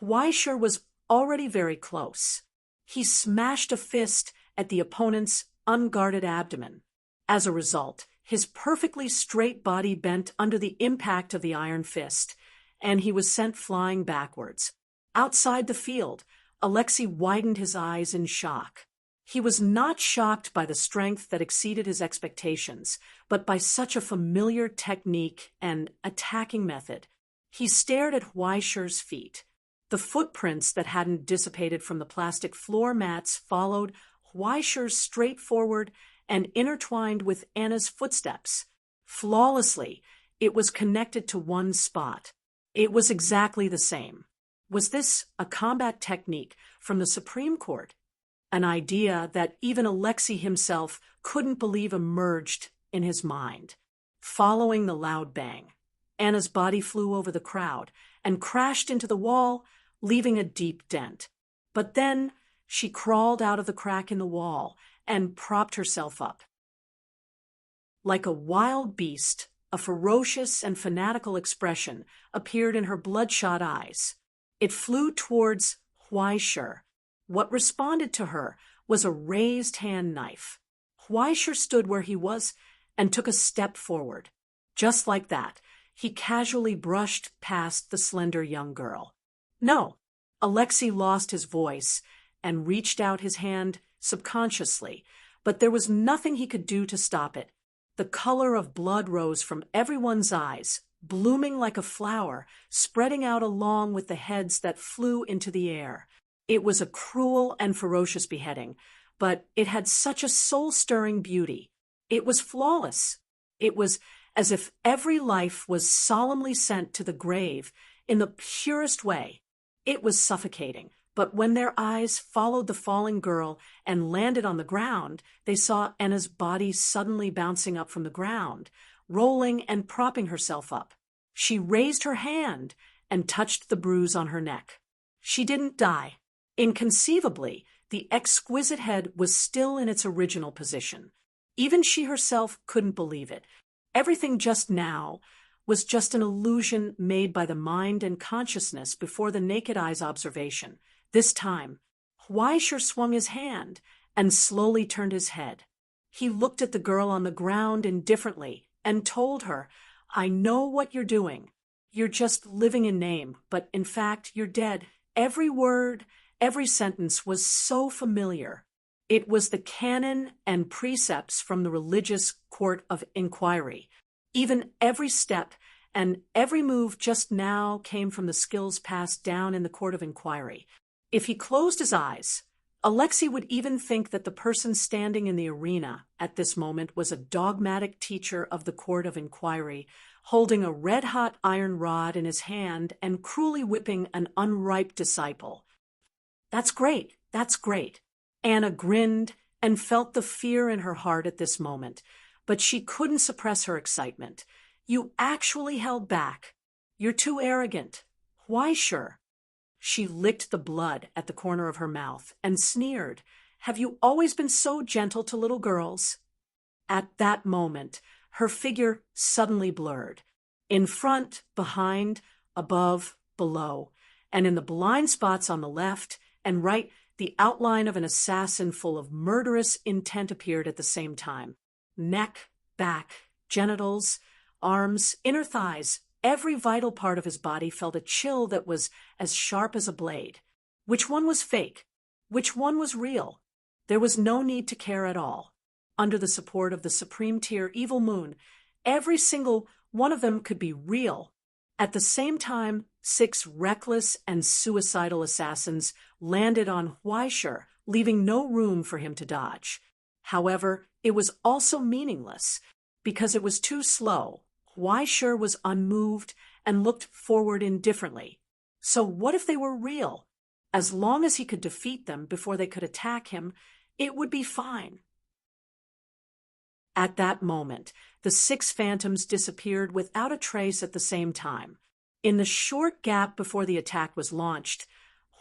Weisher was already very close. He smashed a fist at the opponent's unguarded abdomen. As a result, his perfectly straight body bent under the impact of the iron fist, and he was sent flying backwards. Outside the field, Alexei widened his eyes in shock. He was not shocked by the strength that exceeded his expectations, but by such a familiar technique and attacking method. He stared at Weischer's feet. The footprints that hadn't dissipated from the plastic floor mats followed Weischer's straightforward and intertwined with Anna's footsteps. Flawlessly, it was connected to one spot. It was exactly the same. Was this a combat technique from the Supreme Court? An idea that even Alexei himself couldn't believe emerged in his mind. Following the loud bang, Anna's body flew over the crowd and crashed into the wall, leaving a deep dent. But then she crawled out of the crack in the wall and propped herself up. Like a wild beast, a ferocious and fanatical expression appeared in her bloodshot eyes. It flew towards Weischer. What responded to her was a raised hand knife. Weischer stood where he was and took a step forward. Just like that, he casually brushed past the slender young girl. No, Alexei lost his voice and reached out his hand subconsciously, but there was nothing he could do to stop it. The color of blood rose from everyone's eyes, blooming like a flower, spreading out along with the heads that flew into the air. It was a cruel and ferocious beheading, but it had such a soul-stirring beauty. It was flawless. It was as if every life was solemnly sent to the grave in the purest way. It was suffocating, but when their eyes followed the falling girl and landed on the ground, they saw Anna's body suddenly bouncing up from the ground, rolling and propping herself up. She raised her hand and touched the bruise on her neck. She didn't die. Inconceivably, the exquisite head was still in its original position. Even she herself couldn't believe it. Everything just now was just an illusion made by the mind and consciousness before the naked eye's observation. This time, Weischer swung his hand and slowly turned his head. He looked at the girl on the ground indifferently and told her, "I know what you're doing. You're just living in name, but in fact, you're dead." Every word, every sentence was so familiar. It was the canon and precepts from the religious court of inquiry. Even every step and every move just now came from the skills passed down in the court of inquiry. If he closed his eyes, Alexei would even think that the person standing in the arena at this moment was a dogmatic teacher of the court of inquiry, holding a red-hot iron rod in his hand and cruelly whipping an unripe disciple. "That's great, that's great." Anna grinned and felt the fear in her heart at this moment, but she couldn't suppress her excitement. "You actually held back. You're too arrogant. Why, sure?" She licked the blood at the corner of her mouth and sneered. "Have you always been so gentle to little girls?" At that moment, her figure suddenly blurred. In front, behind, above, below, and in the blind spots on the left and right, the outline of an assassin full of murderous intent appeared at the same time. Neck, back, genitals, arms, inner thighs, every vital part of his body felt a chill that was as sharp as a blade. Which one was fake? Which one was real? There was no need to care at all. Under the support of the supreme tier evil moon, every single one of them could be real. At the same time, 6 reckless and suicidal assassins landed on Weischer, leaving no room for him to dodge. However, it was also meaningless, because it was too slow. Weischer was unmoved and looked forward indifferently. So what if they were real? As long as he could defeat them before they could attack him, it would be fine. At that moment, the 6 phantoms disappeared without a trace at the same time. In the short gap before the attack was launched,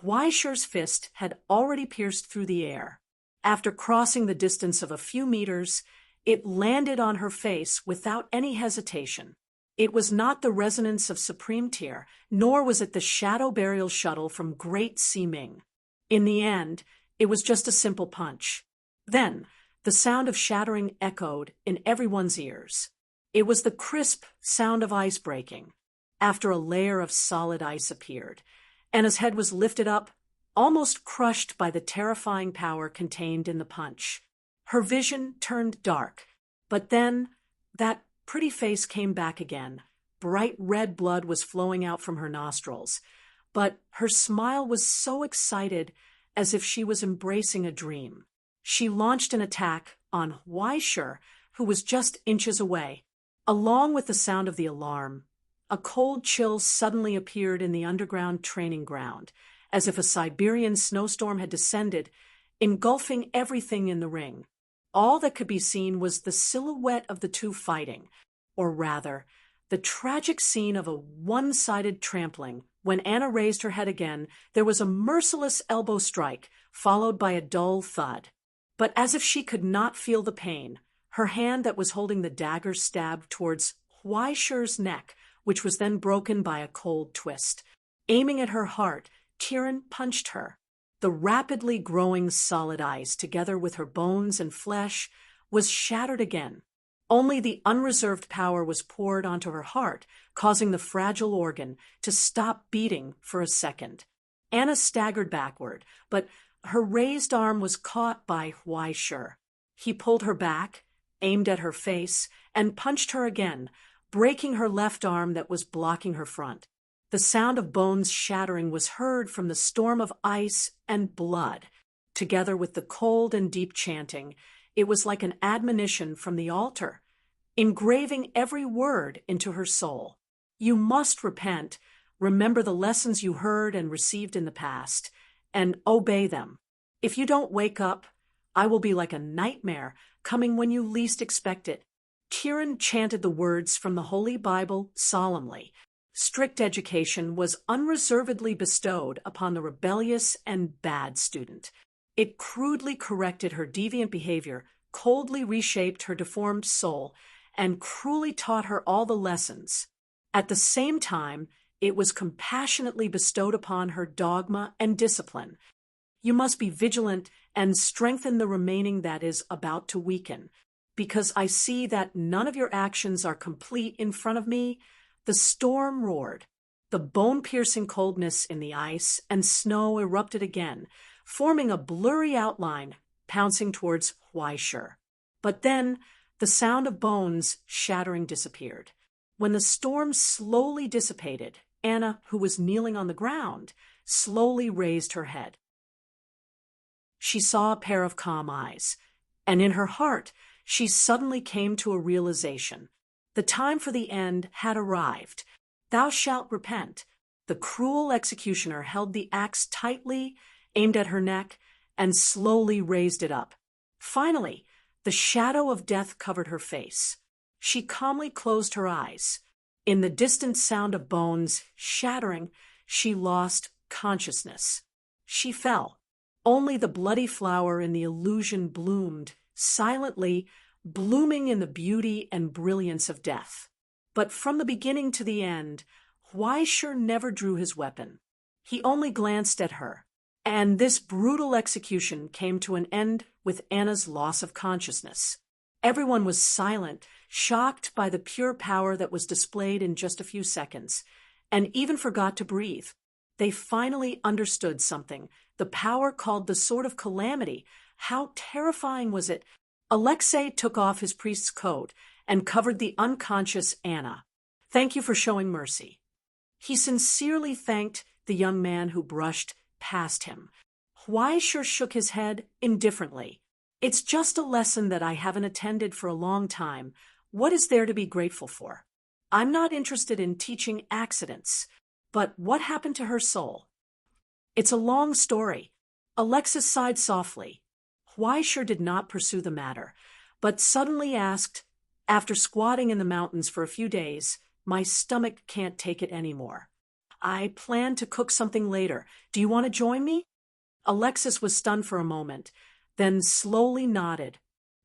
Huaishi's fist had already pierced through the air. After crossing the distance of a few meters, it landed on her face without any hesitation. It was not the resonance of Supreme Tier, nor was it the shadow burial shuttle from Great Ximing. In the end, it was just a simple punch. Then, the sound of shattering echoed in everyone's ears. It was the crisp sound of ice breaking. After a layer of solid ice appeared, Anna's head was lifted up, almost crushed by the terrifying power contained in the punch. Her vision turned dark, but then that pretty face came back again. Bright red blood was flowing out from her nostrils, but her smile was so excited, as if she was embracing a dream. She launched an attack on Huaishi, who was just inches away. Along with the sound of the alarm, a cold chill suddenly appeared in the underground training ground, as if a Siberian snowstorm had descended, engulfing everything in the ring. All that could be seen was the silhouette of the two fighting, or rather, the tragic scene of a one-sided trampling. When Anna raised her head again, there was a merciless elbow strike, followed by a dull thud. But as if she could not feel the pain, her hand that was holding the dagger stabbed towards Huaishi's neck, which was then broken by a cold twist. Aiming at her heart, Tyrion punched her. The rapidly growing solid ice, together with her bones and flesh, was shattered again. Only the unreserved power was poured onto her heart, causing the fragile organ to stop beating for a second. Anna staggered backward, but her raised arm was caught by Huaishi. He pulled her back, aimed at her face, and punched her again, breaking her left arm that was blocking her front. The sound of bones shattering was heard from the storm of ice and blood. Together with the cold and deep chanting, it was like an admonition from the altar, engraving every word into her soul. You must repent, remember the lessons you heard and received in the past, and obey them. If you don't wake up, I will be like a nightmare coming when you least expect it. Tyrion chanted the words from the Holy Bible solemnly. Strict education was unreservedly bestowed upon the rebellious and bad student. It crudely corrected her deviant behavior, coldly reshaped her deformed soul, and cruelly taught her all the lessons. At the same time, it was compassionately bestowed upon her dogma and discipline. You must be vigilant and strengthen the remaining that is about to weaken. Because I see that none of your actions are complete in front of me, the storm roared. The bone-piercing coldness in the ice and snow erupted again, forming a blurry outline, pouncing towards Huaishi. But then, the sound of bones shattering disappeared. When the storm slowly dissipated, Anna, who was kneeling on the ground, slowly raised her head. She saw a pair of calm eyes, and in her heart, she suddenly came to a realization. The time for the end had arrived. Thou shalt repent. The cruel executioner held the axe tightly, aimed at her neck, and slowly raised it up. Finally, the shadow of death covered her face. She calmly closed her eyes. In the distant sound of bones shattering, she lost consciousness. She fell. Only the bloody flower in the illusion bloomed, silently, blooming in the beauty and brilliance of death. But from the beginning to the end, Huaishi never drew his weapon. He only glanced at her, and this brutal execution came to an end with Anna's loss of consciousness. Everyone was silent, shocked by the pure power that was displayed in just a few seconds, and even forgot to breathe. They finally understood something, the power called the Sword of Calamity. How terrifying was it? Alexei took off his priest's coat and covered the unconscious Anna. Thank you for showing mercy. He sincerely thanked the young man who brushed past him. Huaishi shook his head indifferently. It's just a lesson that I haven't attended for a long time. What is there to be grateful for? I'm not interested in teaching accidents. But what happened to her soul? It's a long story. Alexis sighed softly. Huaisher did not pursue the matter, but suddenly asked, after squatting in the mountains for a few days, my stomach can't take it anymore. I plan to cook something later. Do you want to join me? Alexis was stunned for a moment, then slowly nodded.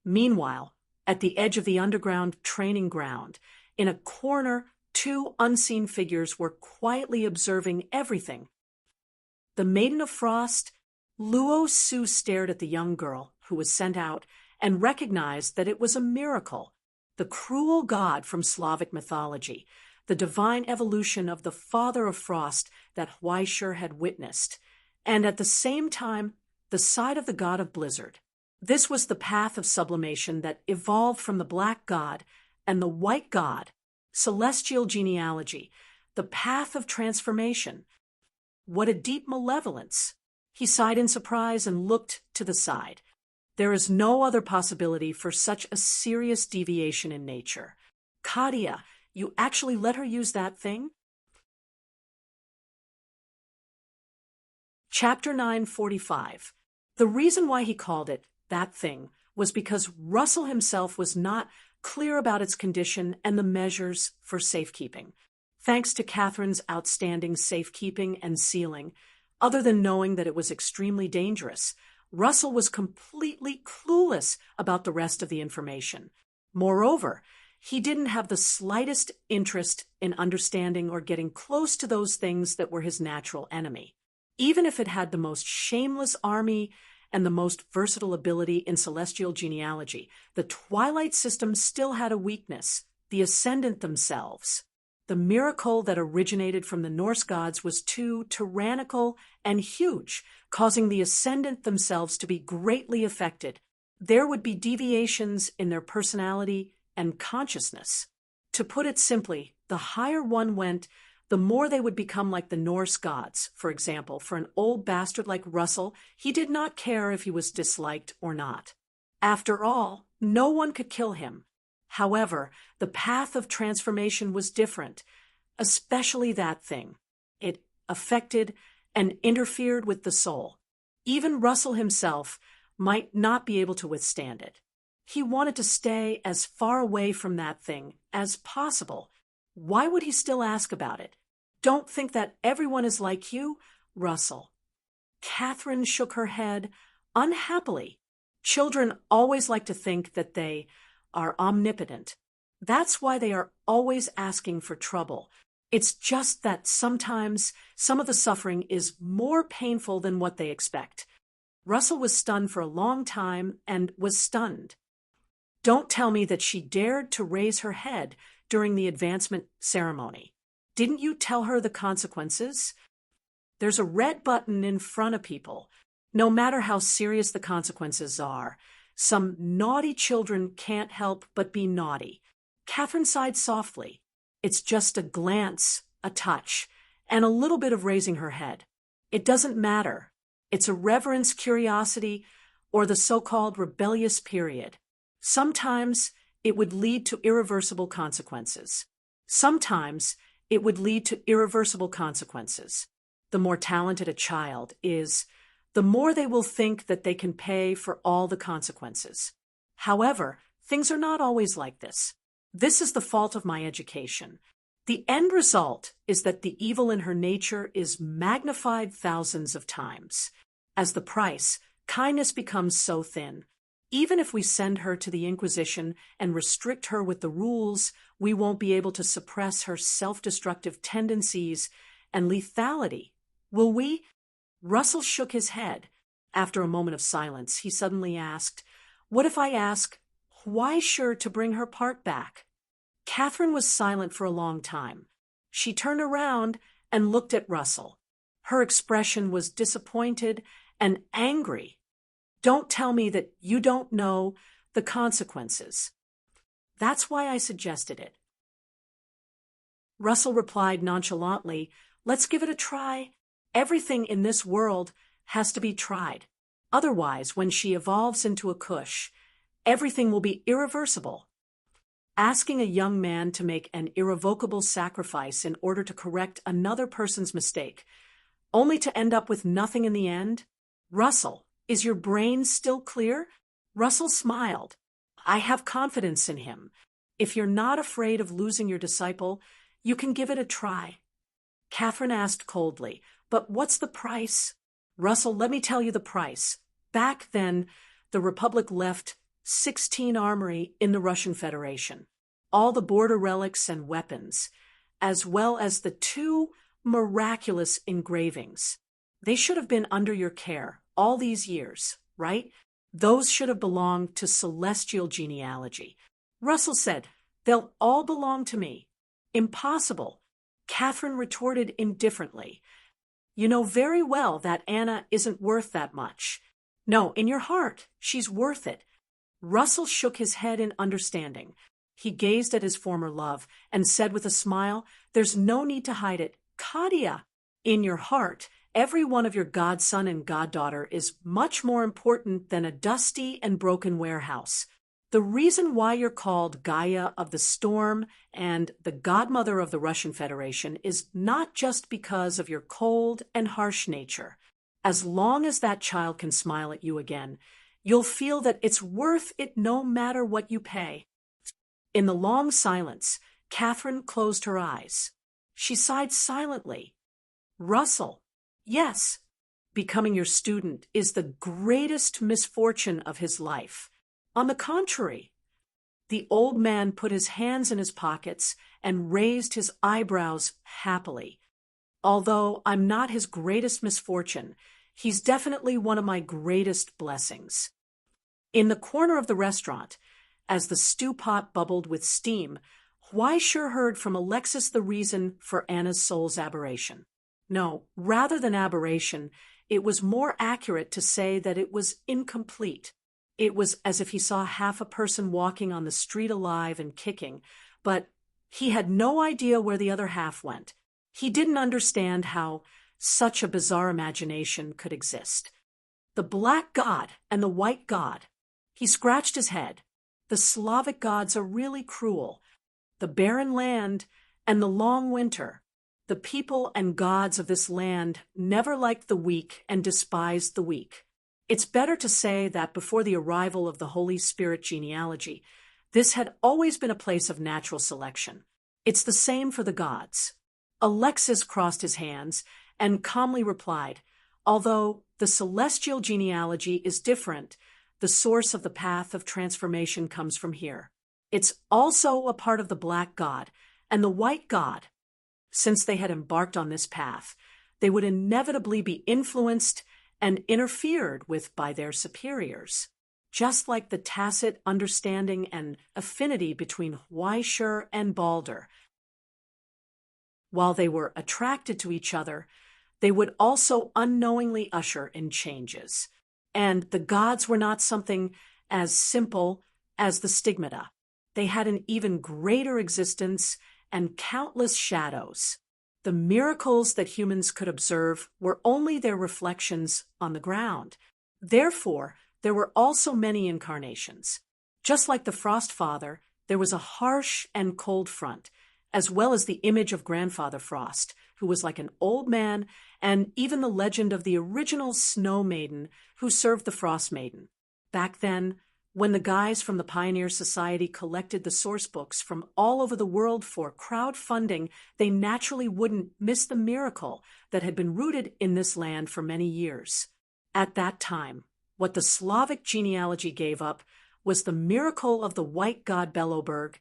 Meanwhile, at the edge of the underground training ground, in a corner, two unseen figures were quietly observing everything. The Maiden of Frost, Luo Su stared at the young girl who was sent out and recognized that it was a miracle, the cruel god from Slavic mythology, the divine evolution of the Father of Frost that Huaisher had witnessed, and at the same time, the side of the god of blizzard. This was the path of sublimation that evolved from the black god and the white god, celestial genealogy, the path of transformation. What a deep malevolence! He sighed in surprise and looked to the side. There is no other possibility for such a serious deviation in nature. Kadia, you actually let her use that thing? Chapter 945. The reason why he called it that thing was because Russell himself was not clear about its condition and the measures for safekeeping. Thanks to Catherine's outstanding safekeeping and sealing, other than knowing that it was extremely dangerous, Russell was completely clueless about the rest of the information. Moreover, he didn't have the slightest interest in understanding or getting close to those things that were his natural enemy. Even if it had the most shameless army and the most versatile ability in celestial genealogy, the Twilight system still had a weakness: the Ascendant themselves. The miracle that originated from the Norse gods was too tyrannical and huge, causing the Ascendant themselves to be greatly affected. There would be deviations in their personality and consciousness. To put it simply, the higher one went, the more they would become like the Norse gods. For example, for an old bastard like Russell, he did not care if he was disliked or not. After all, no one could kill him. However, the path of transformation was different, especially that thing. It affected and interfered with the soul. Even Russell himself might not be able to withstand it. He wanted to stay as far away from that thing as possible. Why would he still ask about it? Don't think that everyone is like you, Russell. Catherine shook her head unhappily. Children always like to think that they are omnipotent. That's why they are always asking for trouble. It's just that sometimes some of the suffering is more painful than what they expect. Russell was stunned for a long time and was stunned. Don't tell me that she dared to raise her head during the advancement ceremony. Didn't you tell her the consequences? There's a red button in front of people. No matter how serious the consequences are, some naughty children can't help but be naughty. Catherine sighed softly. It's just a glance, a touch, and a little bit of raising her head. It doesn't matter. It's a reverence, curiosity, or the so-called rebellious period. Sometimes it would lead to irreversible consequences. Sometimes it would lead to irreversible consequences. The more talented a child is, the more they will think that they can pay for all the consequences. However, things are not always like this. This is the fault of my education. The end result is that the evil in her nature is magnified thousands of times. As the price, kindness becomes so thin. Even if we send her to the Inquisition and restrict her with the rules, we won't be able to suppress her self-destructive tendencies and lethality. Will we? Russell shook his head. After a moment of silence, he suddenly asked, "What if I ask Huaisher to bring her part back?" Catherine was silent for a long time. She turned around and looked at Russell. Her expression was disappointed and angry. Don't tell me that you don't know the consequences. That's why I suggested it. Russell replied nonchalantly, "Let's give it a try. Everything in this world has to be tried. Otherwise, when she evolves into a Kush, everything will be irreversible." asking a young man to make an irrevocable sacrifice in order to correct another person's mistake, only to end up with nothing in the end? Russell, is your brain still clear? Russell smiled. I have confidence in him. If you're not afraid of losing your disciple, you can give it a try. Catherine asked coldly, but what's the price? Russell, let me tell you the price. Back then, the Republic left 16 armory in the Russian Federation, all the border relics and weapons, as well as the 2 miraculous engravings. They should have been under your care all these years, right? Those should have belonged to celestial genealogy. Russell said, they'll all belong to me. Impossible. Catherine retorted indifferently. You know very well that Anna isn't worth that much. No, in your heart, she's worth it. Russell shook his head in understanding. He gazed at his former love and said with a smile, there's no need to hide it. Katia, in your heart, every one of your godson and goddaughter is much more important than a dusty and broken warehouse. The reason why you're called Gaia of the Storm and the godmother of the Russian Federation is not just because of your cold and harsh nature. As long as that child can smile at you again, you'll feel that it's worth it no matter what you pay. In the long silence, Catherine closed her eyes. She sighed silently. Russell, yes, becoming your student is the greatest misfortune of his life. On the contrary, the old man put his hands in his pockets and raised his eyebrows happily. Although I'm not his greatest misfortune, he's definitely one of my greatest blessings. In the corner of the restaurant, as the stew pot bubbled with steam, Weisher heard from Alexis the reason for Anna's soul's aberration. No, rather than aberration, it was more accurate to say that it was incomplete. It was as if he saw half a person walking on the street alive and kicking, but he had no idea where the other half went. He didn't understand how such a bizarre imagination could exist. The black god and the white god. He scratched his head. The Slavic gods are really cruel. The barren land and the long winter. The people and gods of this land never liked the weak and despised the weak. It's better to say that before the arrival of the Holy Spirit genealogy, this had always been a place of natural selection. It's the same for the gods. Alexis crossed his hands and calmly replied, although the celestial genealogy is different, the source of the path of transformation comes from here. It's also a part of the black god and the white god. Since they had embarked on this path, they would inevitably be influenced and interfered with by their superiors, just like the tacit understanding and affinity between Weisher and Balder. While they were attracted to each other, they would also unknowingly usher in changes. And the gods were not something as simple as the stigmata. They had an even greater existence and countless shadows. The miracles that humans could observe were only their reflections on the ground. Therefore, there were also many incarnations. Just like the Frost Father, there was a harsh and cold front, as well as the image of Grandfather Frost, who was like an old man, and even the legend of the original Snow Maiden who served the Frost Maiden. Back then, when the guys from the Pioneer Society collected the source books from all over the world for crowdfunding, they naturally wouldn't miss the miracle that had been rooted in this land for many years. At that time, what the Slavic genealogy gave up was the miracle of the white god Beloberg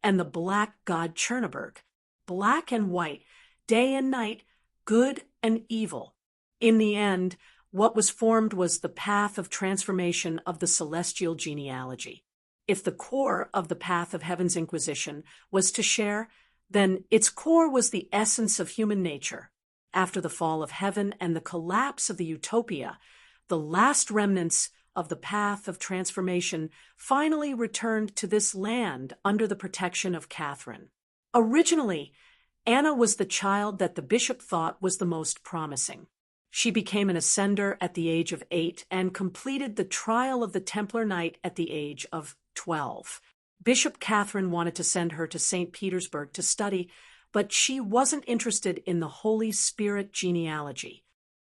and the black god Chernobyg. Black and white, day and night, good and evil. In the end, what was formed was the path of transformation of the celestial genealogy. If the core of the path of Heaven's Inquisition was to share, then its core was the essence of human nature. After the fall of heaven and the collapse of the utopia, the last remnants of the path of transformation finally returned to this land under the protection of Catherine. Originally, Anna was the child that the bishop thought was the most promising. She became an ascender at the age of 8 and completed the trial of the Templar Knight at the age of 12. Bishop Catherine wanted to send her to St. Petersburg to study, but she wasn't interested in the Holy Spirit genealogy.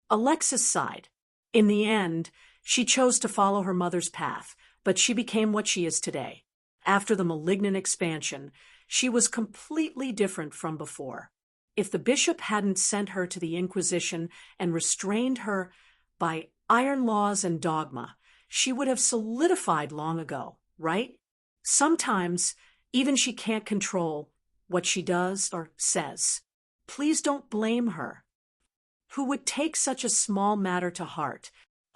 Alexis sighed. In the end, she chose to follow her mother's path, but she became what she is today. After the malignant expansion, she was completely different from before. If the bishop hadn't sent her to the Inquisition and restrained her by iron laws and dogma, she would have solidified long ago, right? Sometimes, even she can't control what she does or says. Please don't blame her. Who would take such a small matter to heart?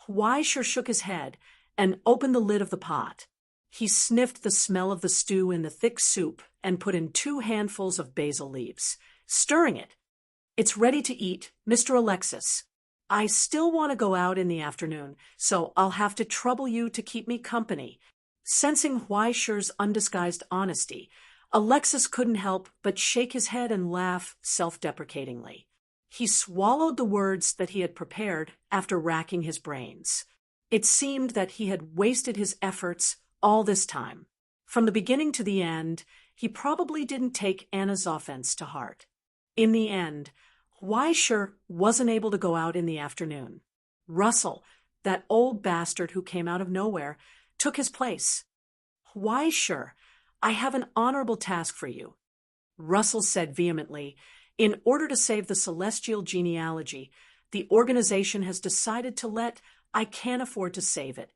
Weisher shook his head and opened the lid of the pot. He sniffed the smell of the stew in the thick soup and put in 2 handfuls of basil leaves, stirring it. It's ready to eat, Mr. Alexis. I still want to go out in the afternoon, so I'll have to trouble you to keep me company. Sensing Weisher's undisguised honesty, Alexis couldn't help but shake his head and laugh self-deprecatingly. He swallowed the words that he had prepared after racking his brains. It seemed that he had wasted his efforts all this time. From the beginning to the end, he probably didn't take Anna's offense to heart. In the end, Weisher wasn't able to go out in the afternoon. Russell, that old bastard who came out of nowhere, took his place. Weisher, I have an honorable task for you, Russell said vehemently. In order to save the celestial genealogy, the organization has decided to let. I can't afford to save it.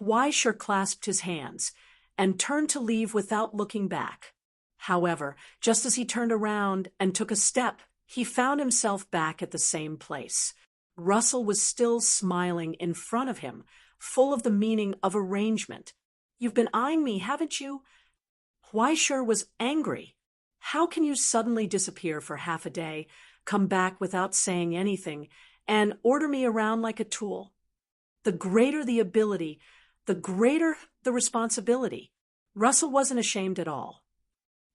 Weisher clasped his hands and turned to leave without looking back. However, just as he turned around and took a step, he found himself back at the same place. Russell was still smiling in front of him, full of the meaning of arrangement. You've been eyeing me, haven't you? Weisher was angry. How can you suddenly disappear for half a day, come back without saying anything, and order me around like a tool? The greater the ability, the greater the responsibility. Russell wasn't ashamed at all.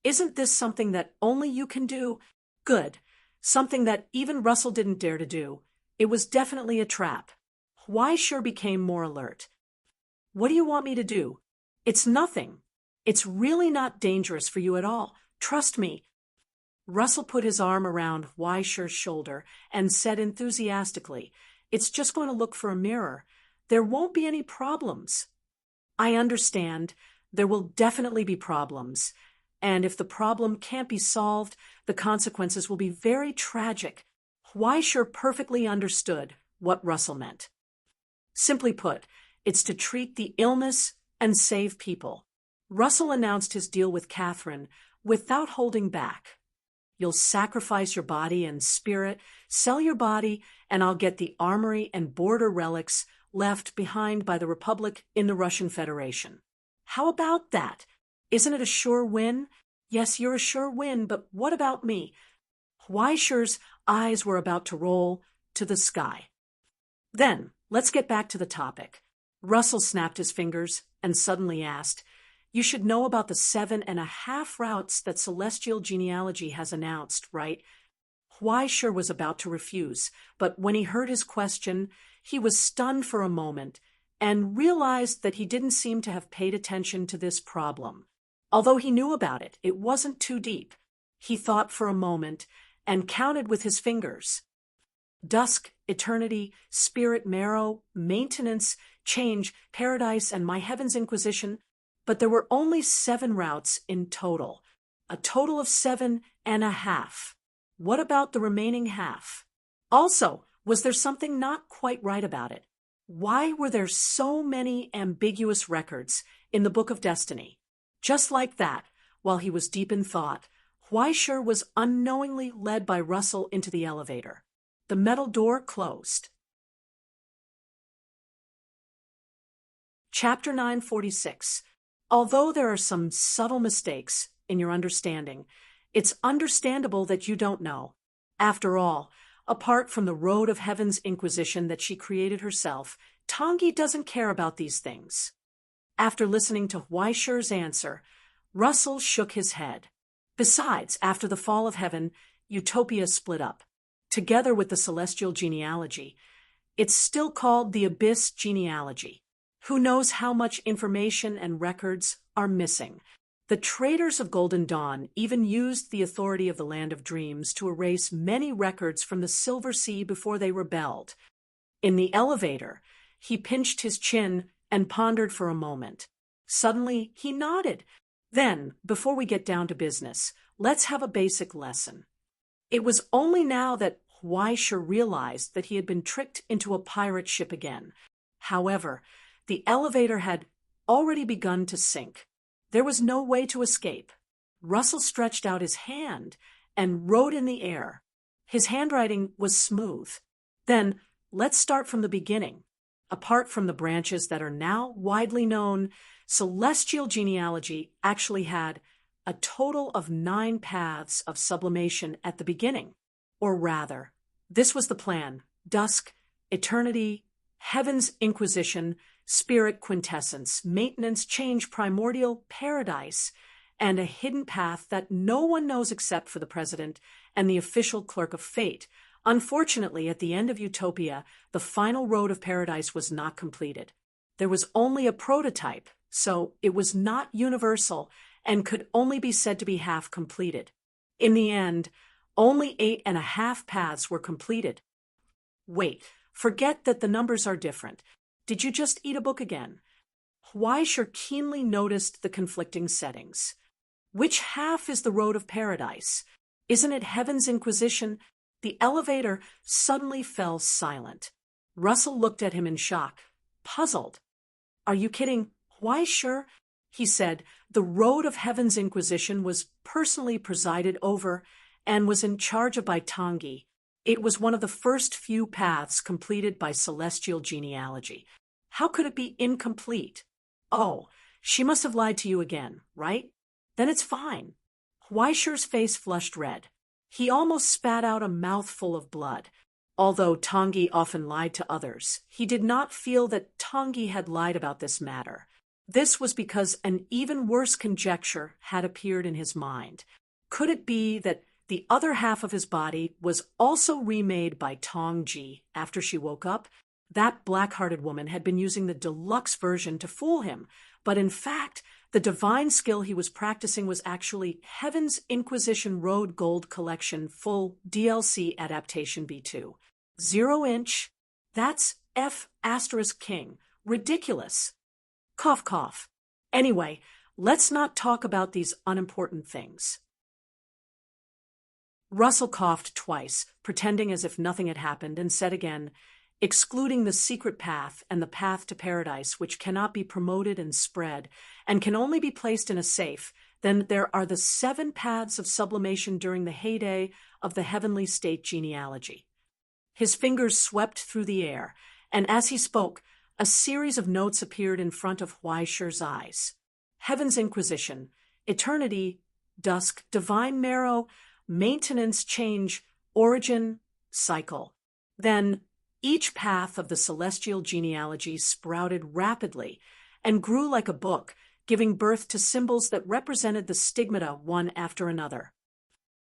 Isn't this something that only you can do? Good. Something that even Russell didn't dare to do. It was definitely a trap. Weisher became more alert. What do you want me to do? It's nothing. It's really not dangerous for you at all. Trust me. Russell put his arm around Weisher's shoulder and said enthusiastically, It's just going to look for a mirror. There won't be any problems. I understand. There will definitely be problems. And if the problem can't be solved, the consequences will be very tragic. Weisher perfectly understood what Russell meant. Simply put, it's to treat the illness and save people. Russell announced his deal with Catherine without holding back. You'll sacrifice your body and spirit, sell your body, and I'll get the armory and border relics left behind by the Republic in the Russian Federation. How about that? Isn't it a sure win? Yes, you're a sure win, but what about me? Weisher's eyes were about to roll to the sky. Then, let's get back to the topic. Russell snapped his fingers and suddenly asked, You should know about the 7.5 routes that Celestial Genealogy has announced, right? Weisher was about to refuse, but when he heard his question, he was stunned for a moment and realized that he didn't seem to have paid attention to this problem. Although he knew about it, it wasn't too deep. He thought for a moment and counted with his fingers. Dusk, eternity, spirit marrow, maintenance, change, paradise, and my heaven's inquisition. But there were only 7 routes in total. A total of 7.5. What about the remaining half? Also, was there something not quite right about it? Why were there so many ambiguous records in the Book of Destiny? Just like that, while he was deep in thought, Weisher was unknowingly led by Russell into the elevator. The metal door closed. Chapter 946. Although there are some subtle mistakes in your understanding, it's understandable that you don't know. After all, apart from the road of heaven's inquisition that she created herself, Tangi doesn't care about these things. After listening to Weisher's answer, Russell shook his head. Besides, after the fall of heaven, Utopia split up. Together with the celestial genealogy, it's still called the Abyss genealogy. Who knows how much information and records are missing? The traders of Golden Dawn even used the authority of the Land of Dreams to erase many records from the Silver Sea before they rebelled. In the elevator, he pinched his chin and pondered for a moment. Suddenly, he nodded. Then, before we get down to business, let's have a basic lesson. It was only now that Huaisha realized that he had been tricked into a pirate ship again. However, the elevator had already begun to sink. There was no way to escape. Russell stretched out his hand and wrote in the air. His handwriting was smooth. Then, let's start from the beginning. Apart from the branches that are now widely known, celestial genealogy actually had a total of 9 paths of sublimation at the beginning. Or rather, this was the plan: dusk, eternity, heaven's inquisition, spirit quintessence, maintenance, change, primordial, paradise, and a hidden path that no one knows except for the president and the official clerk of fate. Unfortunately, at the end of Utopia, the final road of paradise was not completed. There was only a prototype, so it was not universal and could only be said to be half completed. In the end, only 8.5 paths were completed. Wait, forget that the numbers are different. Did you just eat a book again? Huaisha keenly noticed the conflicting settings. Which half is the road of paradise? Isn't it heaven's inquisition? The elevator suddenly fell silent. Russell looked at him in shock, puzzled. Are you kidding? Why, sure, he said. The road of heaven's inquisition was personally presided over and was in charge of by Tangi. It was one of the first few paths completed by celestial genealogy. How could it be incomplete? Oh, she must have lied to you again, right? Then it's fine. Huaisha's face flushed red. He almost spat out a mouthful of blood. Although Tangi often lied to others, he did not feel that Tangi had lied about this matter. This was because an even worse conjecture had appeared in his mind. Could it be that the other half of his body was also remade by Tongji after she woke up? That black-hearted woman had been using the deluxe version to fool him, but in fact, the divine skill he was practicing was actually Heaven's Inquisition Road Gold Collection Full DLC Adaptation B2. 0-inch? That's F*King. Ridiculous. Cough, cough. Anyway, let's not talk about these unimportant things. Russell coughed twice, pretending as if nothing had happened, and said again, excluding the secret path and the path to paradise, which cannot be promoted and spread, and can only be placed in a safe, then there are the 7 paths of sublimation during the heyday of the heavenly state genealogy. His fingers swept through the air, and as he spoke, a series of notes appeared in front of Huaisha's eyes. Heaven's Inquisition, Eternity, Dusk, Divine Marrow, Maintenance, Change, Origin, Cycle. Then, each path of the celestial genealogy sprouted rapidly and grew like a book, giving birth to symbols that represented the stigmata one after another.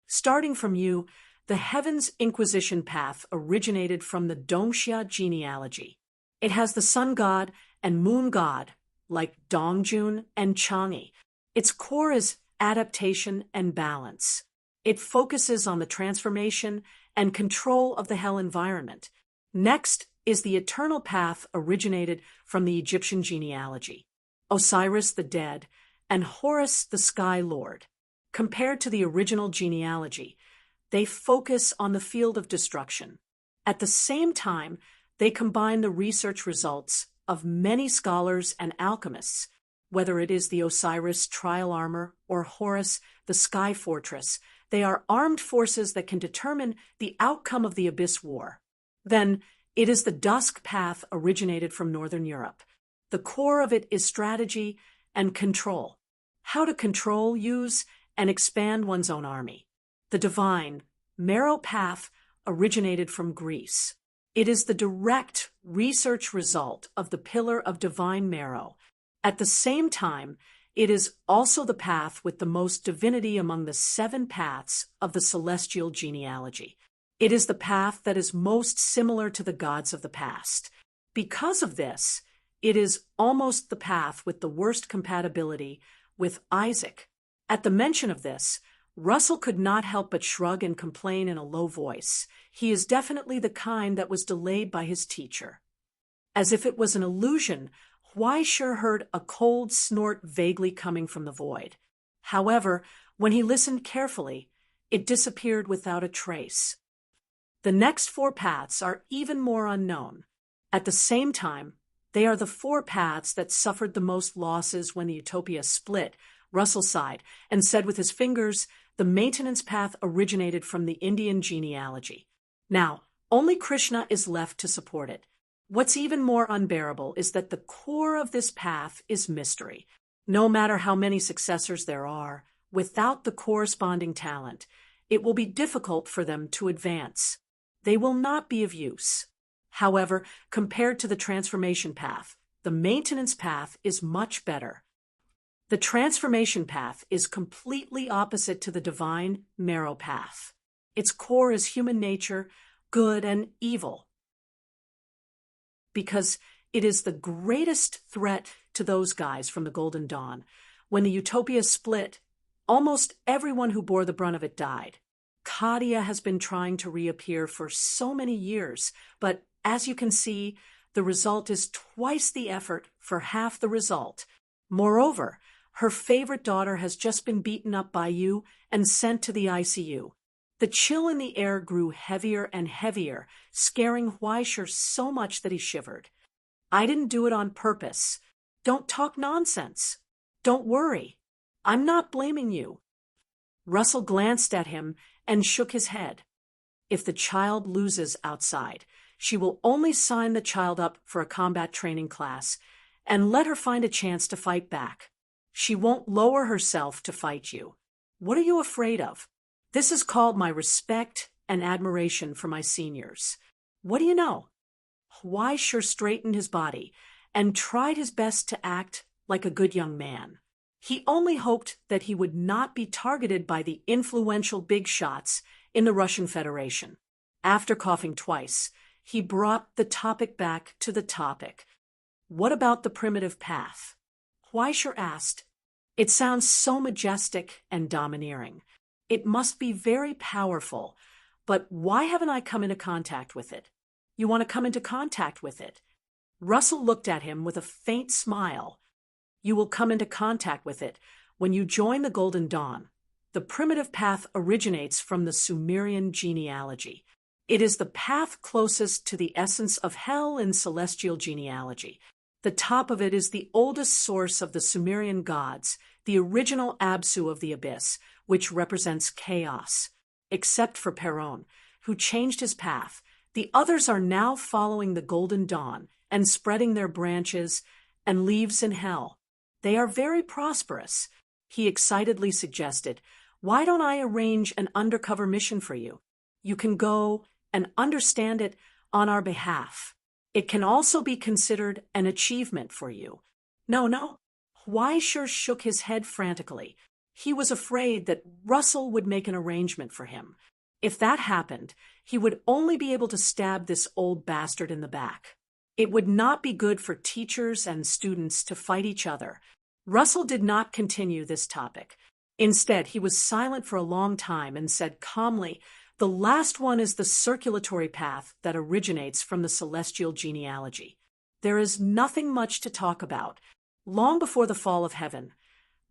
Starting from you, the Heaven's Inquisition path originated from the Dongxia genealogy. It has the sun god and moon god, like Dongjun and Chang'e. Its core is adaptation and balance. It focuses on the transformation and control of the hell environment. Next is the eternal path originated from the Egyptian genealogy, Osiris the dead and Horus the sky lord. Compared to the original genealogy, they focus on the field of destruction. At the same time, they combine the research results of many scholars and alchemists, whether it is the Osiris trial armor or Horus the sky fortress. They are armed forces that can determine the outcome of the Abyss War. Then, it is the Dusk path originated from Northern Europe. The core of it is strategy and control. How to control, use, and expand one's own army. The Divine Marrow path originated from Greece. It is the direct research result of the pillar of Divine Marrow. At the same time, it is also the path with the most divinity among the 7 paths of the celestial genealogy. It is the path that is most similar to the gods of the past. Because of this, It is almost the path with the worst compatibility with Isaac. At the mention of this, Russell could not help but shrug and complain in a low voice. He is definitely the kind that was delayed by his teacher. As if it was an illusion, Weisher heard a cold snort vaguely coming from the void. However, when he listened carefully, it disappeared without a trace. The next 4 paths are even more unknown. At the same time, they are the 4 paths that suffered the most losses when the Utopia split. Russell sighed and said with his fingers, the maintenance path originated from the Indian genealogy. Now, only Krishna is left to support it. What's even more unbearable is that the core of this path is mystery. No matter how many successors there are, without the corresponding talent, it will be difficult for them to advance. They will not be of use. However, compared to the transformation path, the maintenance path is much better. The transformation path is completely opposite to the divine marrow path. Its core is human nature, good and evil, because it is the greatest threat to those guys from the Golden Dawn. When the Utopia split, almost everyone who bore the brunt of it died. Kadia has been trying to reappear for so many years, but as you can see, the result is twice the effort for half the result. Moreover, her favorite daughter has just been beaten up by you and sent to the ICU. The chill in the air grew heavier and heavier, scaring Weisher so much that he shivered. I didn't do it on purpose. Don't talk nonsense. Don't worry. I'm not blaming you. Russell glanced at him and shook his head. If the child loses outside, she will only sign the child up for a combat training class and let her find a chance to fight back. She won't lower herself to fight you. What are you afraid of? This is called my respect and admiration for my seniors. What do you know? Weisher straightened his body and tried his best to act like a good young man. He only hoped that he would not be targeted by the influential big shots in the Russian Federation. After coughing twice, he brought the topic back to the topic. What about the primitive path? Weisher asked. It sounds so majestic and domineering. It must be very powerful, but why haven't I come into contact with it? You want to come into contact with it? Russell looked at him with a faint smile. You will come into contact with it when you join the Golden Dawn. The primitive path originates from the Sumerian genealogy. It is the path closest to the essence of hell in celestial genealogy. The top of it is the oldest source of the Sumerian gods, the original Absu of the abyss, which represents chaos. Except for Perron, who changed his path, the others are now following the Golden Dawn and spreading their branches and leaves in hell. They are very prosperous. He excitedly suggested, why don't I arrange an undercover mission for you? You can go and understand it on our behalf. It can also be considered an achievement for you. No. Weisher shook his head frantically. He was afraid that Russell would make an arrangement for him. If that happened, he would only be able to stab this old bastard in the back. It would not be good for teachers and students to fight each other. Russell did not continue this topic. Instead, he was silent for a long time and said calmly, the last one is the circulatory path that originates from the celestial genealogy. There is nothing much to talk about. Long before the fall of heaven,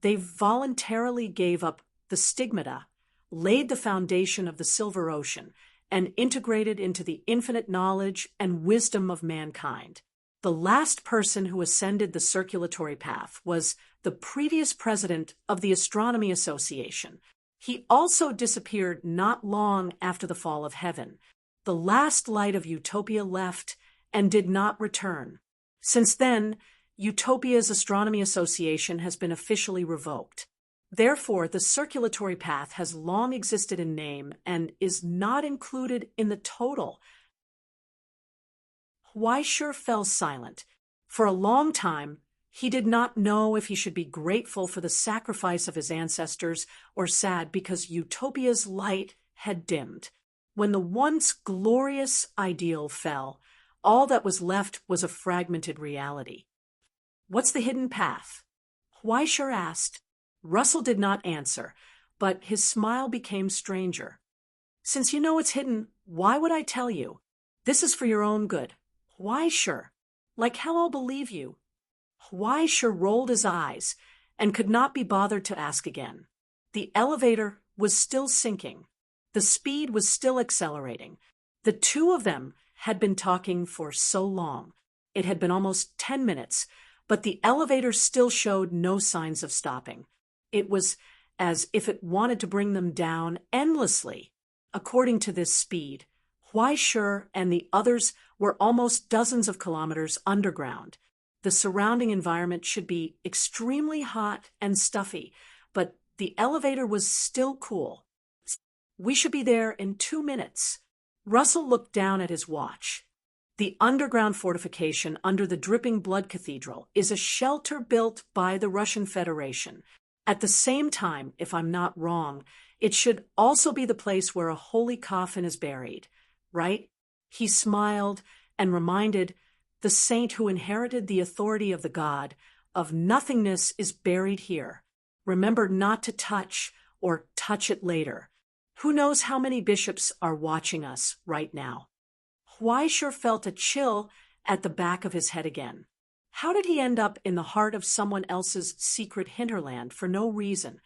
they voluntarily gave up the stigmata, laid the foundation of the silver ocean, and integrated into the infinite knowledge and wisdom of mankind. The last person who ascended the circulatory path was the previous president of the Astronomy Association. He also disappeared not long after the fall of heaven. The last light of Utopia left and did not return. Since then, Utopia's Astronomy Association has been officially revoked. Therefore, the circulatory path has long existed in name and is not included in the total. Weisher fell silent. For a long time, he did not know if he should be grateful for the sacrifice of his ancestors or sad because Utopia's light had dimmed. When the once glorious ideal fell, all that was left was a fragmented reality. What's the hidden path? Weisher asked. Russell did not answer, but his smile became stranger. Since you know it's hidden, why would I tell you? This is for your own good. Weisher. Like hell I'll believe you. Weisher rolled his eyes and could not be bothered to ask again. The elevator was still sinking. The speed was still accelerating. The two of them had been talking for so long. It had been almost 10 minutes, but the elevator still showed no signs of stopping. It was as if it wanted to bring them down endlessly. According to this speed, Weisher and the others were almost dozens of kilometers underground. The surrounding environment should be extremely hot and stuffy, but the elevator was still cool. We should be there in 2 minutes. Russell looked down at his watch. The underground fortification under the dripping blood cathedral is a shelter built by the Russian Federation. At the same time, if I'm not wrong, it should also be the place where a holy coffin is buried, right? He smiled and reminded the saint who inherited the authority of the god of nothingness is buried here. Remember not to touch or touch it later. Who knows how many bishops are watching us right now? Weisher felt a chill at the back of his head again. How did he end up in the heart of someone else's secret hinterland for no reason?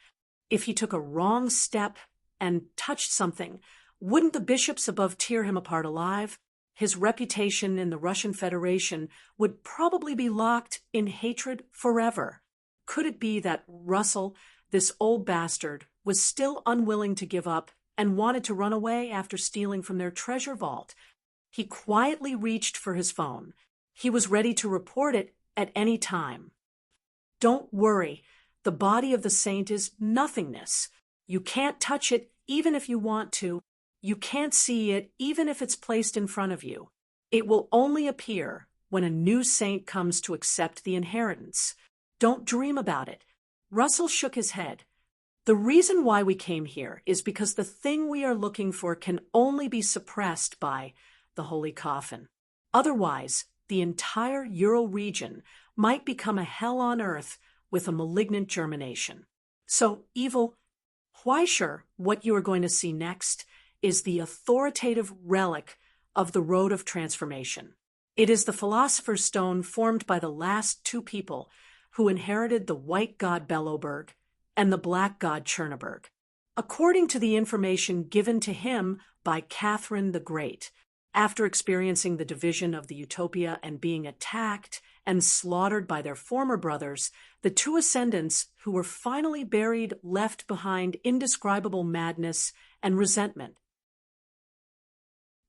If he took a wrong step and touched something, wouldn't the bishops above tear him apart alive? His reputation in the Russian Federation would probably be locked in hatred forever. Could it be that Russell, this old bastard, was still unwilling to give up and wanted to run away after stealing from their treasure vault? He quietly reached for his phone. He was ready to report it at any time. Don't worry, the body of the saint is nothingness. You can't touch it even if you want to. You can't see it even if it's placed in front of you. It will only appear when a new saint comes to accept the inheritance. Don't dream about it. Russell shook his head. The reason why we came here is because the thing we are looking for can only be suppressed by the holy coffin. Otherwise, the entire Ural region might become a hell on earth with a malignant germination. So, evil Weisher, what you are going to see next is the authoritative relic of the road of transformation. It is the philosopher's stone formed by the last two people who inherited the white god Belloberg and the black god Chernobyl. According to the information given to him by Catherine the Great, after experiencing the division of the Utopia and being attacked and slaughtered by their former brothers, the two ascendants who were finally buried left behind indescribable madness and resentment.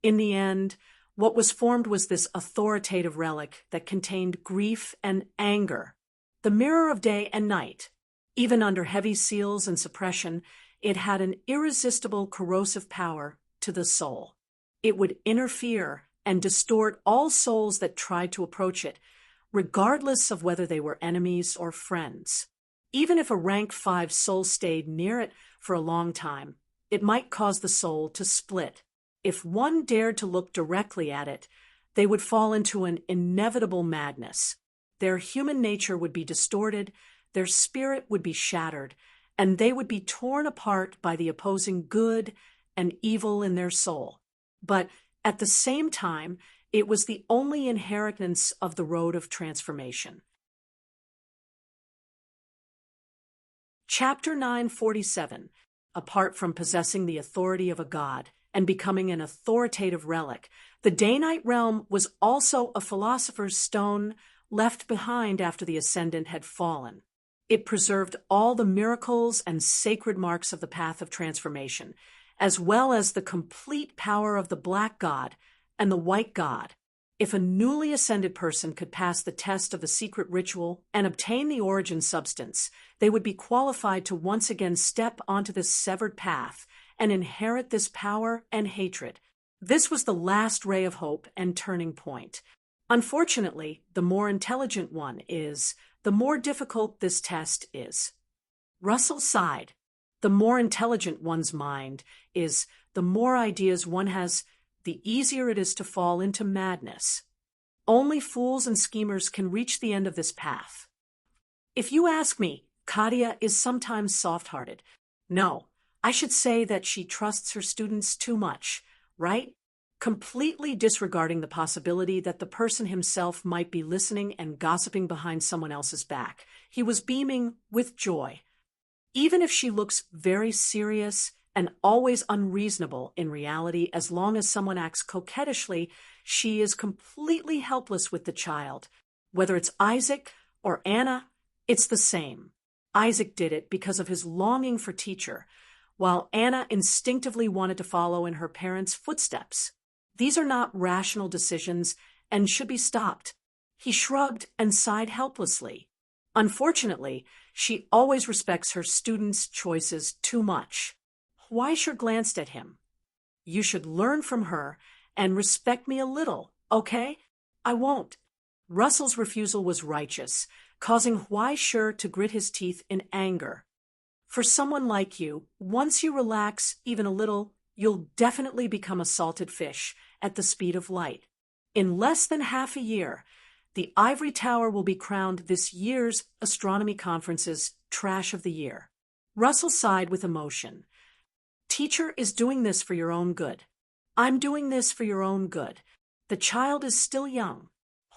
In the end, what was formed was this authoritative relic that contained grief and anger, the mirror of day and night. Even under heavy seals and suppression, it had an irresistible corrosive power to the soul. It would interfere and distort all souls that tried to approach it, regardless of whether they were enemies or friends. Even if a rank 5 soul stayed near it for a long time, it might cause the soul to split. If one dared to look directly at it, they would fall into an inevitable madness. Their human nature would be distorted, their spirit would be shattered, and they would be torn apart by the opposing good and evil in their soul. But at the same time, it was the only inheritance of the road of transformation. Chapter 947. Apart from possessing the authority of a god and becoming an authoritative relic, the Danite realm was also a philosopher's stone left behind after the Ascendant had fallen. It preserved all the miracles and sacred marks of the path of transformation, as well as the complete power of the black god and the white god. If a newly ascended person could pass the test of the secret ritual and obtain the origin substance, they would be qualified to once again step onto this severed path and inherit this power and hatred. This was the last ray of hope and turning point. Unfortunately, the more intelligent one is, the more difficult this test is. Russell sighed. The more intelligent one's mind is, the more ideas one has, the easier it is to fall into madness. Only fools and schemers can reach the end of this path. If you ask me, Katia is sometimes soft-hearted. No, I should say that she trusts her students too much, right? Completely disregarding the possibility that the person himself might be listening and gossiping behind someone else's back. He was beaming with joy. Even if she looks very serious and always unreasonable in reality, as long as someone acts coquettishly, she is completely helpless with the child. Whether it's Isaac or Anna, it's the same. Isaac did it because of his longing for teacher, while Anna instinctively wanted to follow in her parents' footsteps. These are not rational decisions and should be stopped. He shrugged and sighed helplessly. Unfortunately, she always respects her students' choices too much. Weisher glanced at him. You should learn from her and respect me a little, okay? I won't. Russell's refusal was righteous, causing Weisher to grit his teeth in anger. For someone like you, once you relax even a little, you'll definitely become a salted fish at the speed of light. In less than half a year, the Ivory Tower will be crowned this year's astronomy conference's Trash of the Year. Russell sighed with emotion. Teacher is doing this for your own good. I'm doing this for your own good. The child is still young.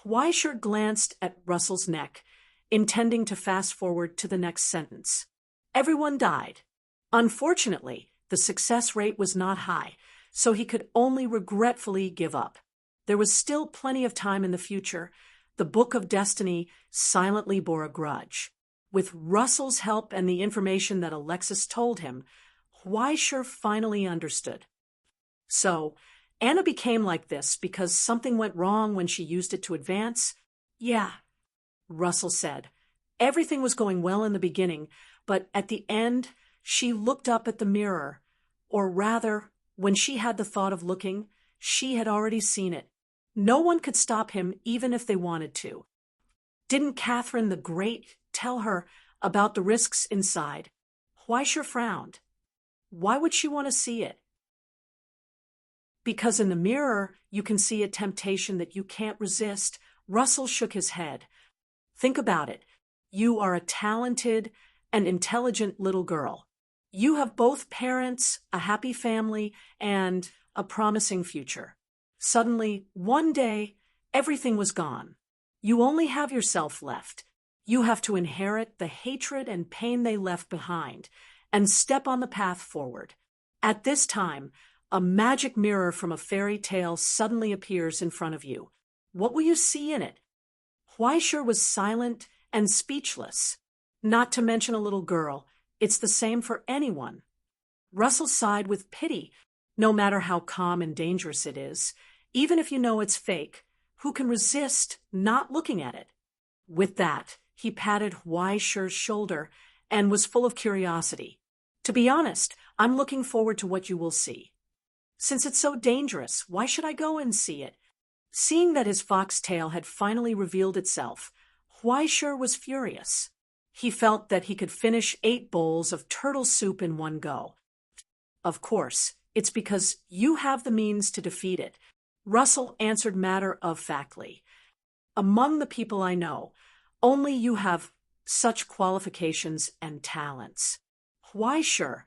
Weisher glanced at Russell's neck, intending to fast forward to the next sentence. Everyone died. Unfortunately, the success rate was not high, so he could only regretfully give up. There was still plenty of time in the future. The Book of Destiny silently bore a grudge. With Russell's help and the information that Alexis told him, Weisher finally understood. So, Anna became like this because something went wrong when she used it to advance? Yeah, Russell said. Everything was going well in the beginning, but at the end, she looked up at the mirror. Or rather, when she had the thought of looking, she had already seen it. No one could stop him even if they wanted to. Didn't Catherine the Great tell her about the risks inside? Weisher frowned. Why would she want to see it? Because in the mirror, you can see a temptation that you can't resist. Russell shook his head. Think about it. You are a talented and intelligent little girl. You have both parents, a happy family, and a promising future. Suddenly, one day, everything was gone. You only have yourself left. You have to inherit the hatred and pain they left behind and step on the path forward. At this time, a magic mirror from a fairy tale suddenly appears in front of you. What will you see in it? Weisher was silent and speechless. Not to mention a little girl. It's the same for anyone. Russell sighed with pity. No matter how calm and dangerous it is, even if you know it's fake, who can resist not looking at it? With that, he patted Weisher's shoulder and was full of curiosity. To be honest, I'm looking forward to what you will see. Since it's so dangerous, why should I go and see it? Seeing that his foxtail had finally revealed itself, Weisher was furious. He felt that he could finish 8 bowls of turtle soup in one go. Of course, it's because you have the means to defeat it, Russell answered matter-of-factly. Among the people I know, only you have such qualifications and talents. Why, sure,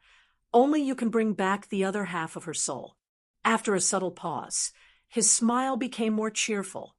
only you can bring back the other half of her soul. After a subtle pause, his smile became more cheerful.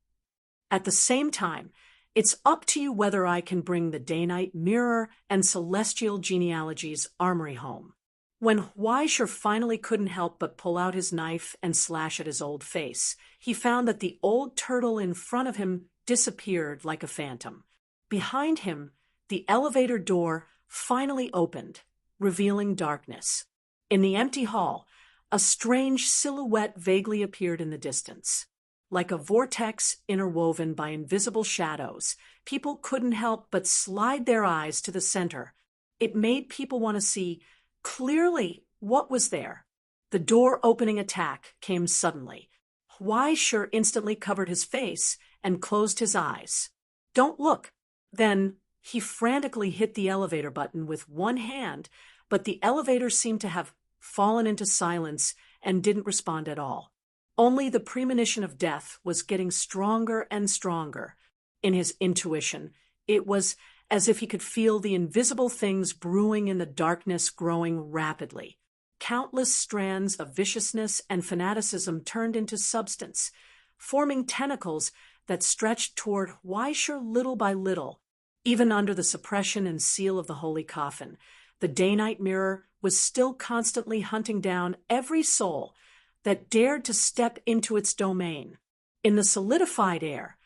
At the same time, it's up to you whether I can bring the day-night mirror and celestial genealogy's armory home. When Weisher finally couldn't help but pull out his knife and slash at his old face, he found that the old turtle in front of him disappeared like a phantom. Behind him, the elevator door finally opened, revealing darkness. In the empty hall, a strange silhouette vaguely appeared in the distance. Like a vortex interwoven by invisible shadows, people couldn't help but slide their eyes to the center. It made people want to see clearly what was there. The door-opening attack came suddenly. Weisher instantly covered his face and closed his eyes. Don't look. Then he frantically hit the elevator button with one hand, but the elevator seemed to have fallen into silence and didn't respond at all. Only the premonition of death was getting stronger and stronger. In his intuition, it was as if he could feel the invisible things brewing in the darkness growing rapidly. Countless strands of viciousness and fanaticism turned into substance, forming tentacles that stretched toward Weisher little by little. Even under the suppression and seal of the holy coffin, the day-night mirror was still constantly hunting down every soul that dared to step into its domain. In the solidified air,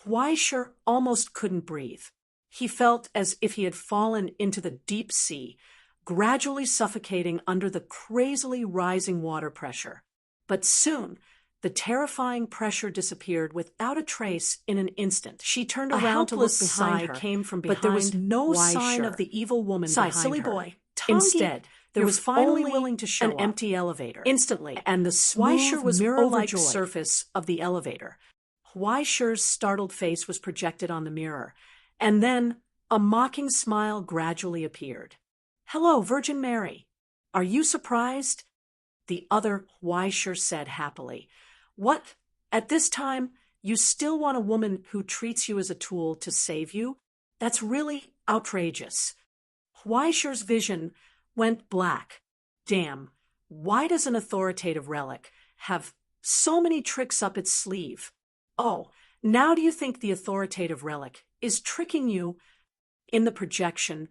Weisher almost couldn't breathe. He felt as if he had fallen into the deep sea, gradually suffocating under the crazily rising water pressure. But soon, the terrifying pressure disappeared without a trace in an instant. She turned around to look behind her, came from behind, but there was no sign Weisher. of the evil woman behind silly her. boy. Instead, there was finally only willing to show an empty elevator. Instantly, and the Weisher smooth, was mirror-like overjoyed. surface of the elevator. Weisher's startled face was projected on the mirror, and then a mocking smile gradually appeared. "Hello, Virgin Mary. Are you surprised?" The other Weisher said happily. "What? At this time, you still want a woman who treats you as a tool to save you? That's really outrageous." Weisher's vision went black. Damn, why does an authoritative relic have so many tricks up its sleeve? Oh, now do you think the authoritative relic is tricking you? In the projection,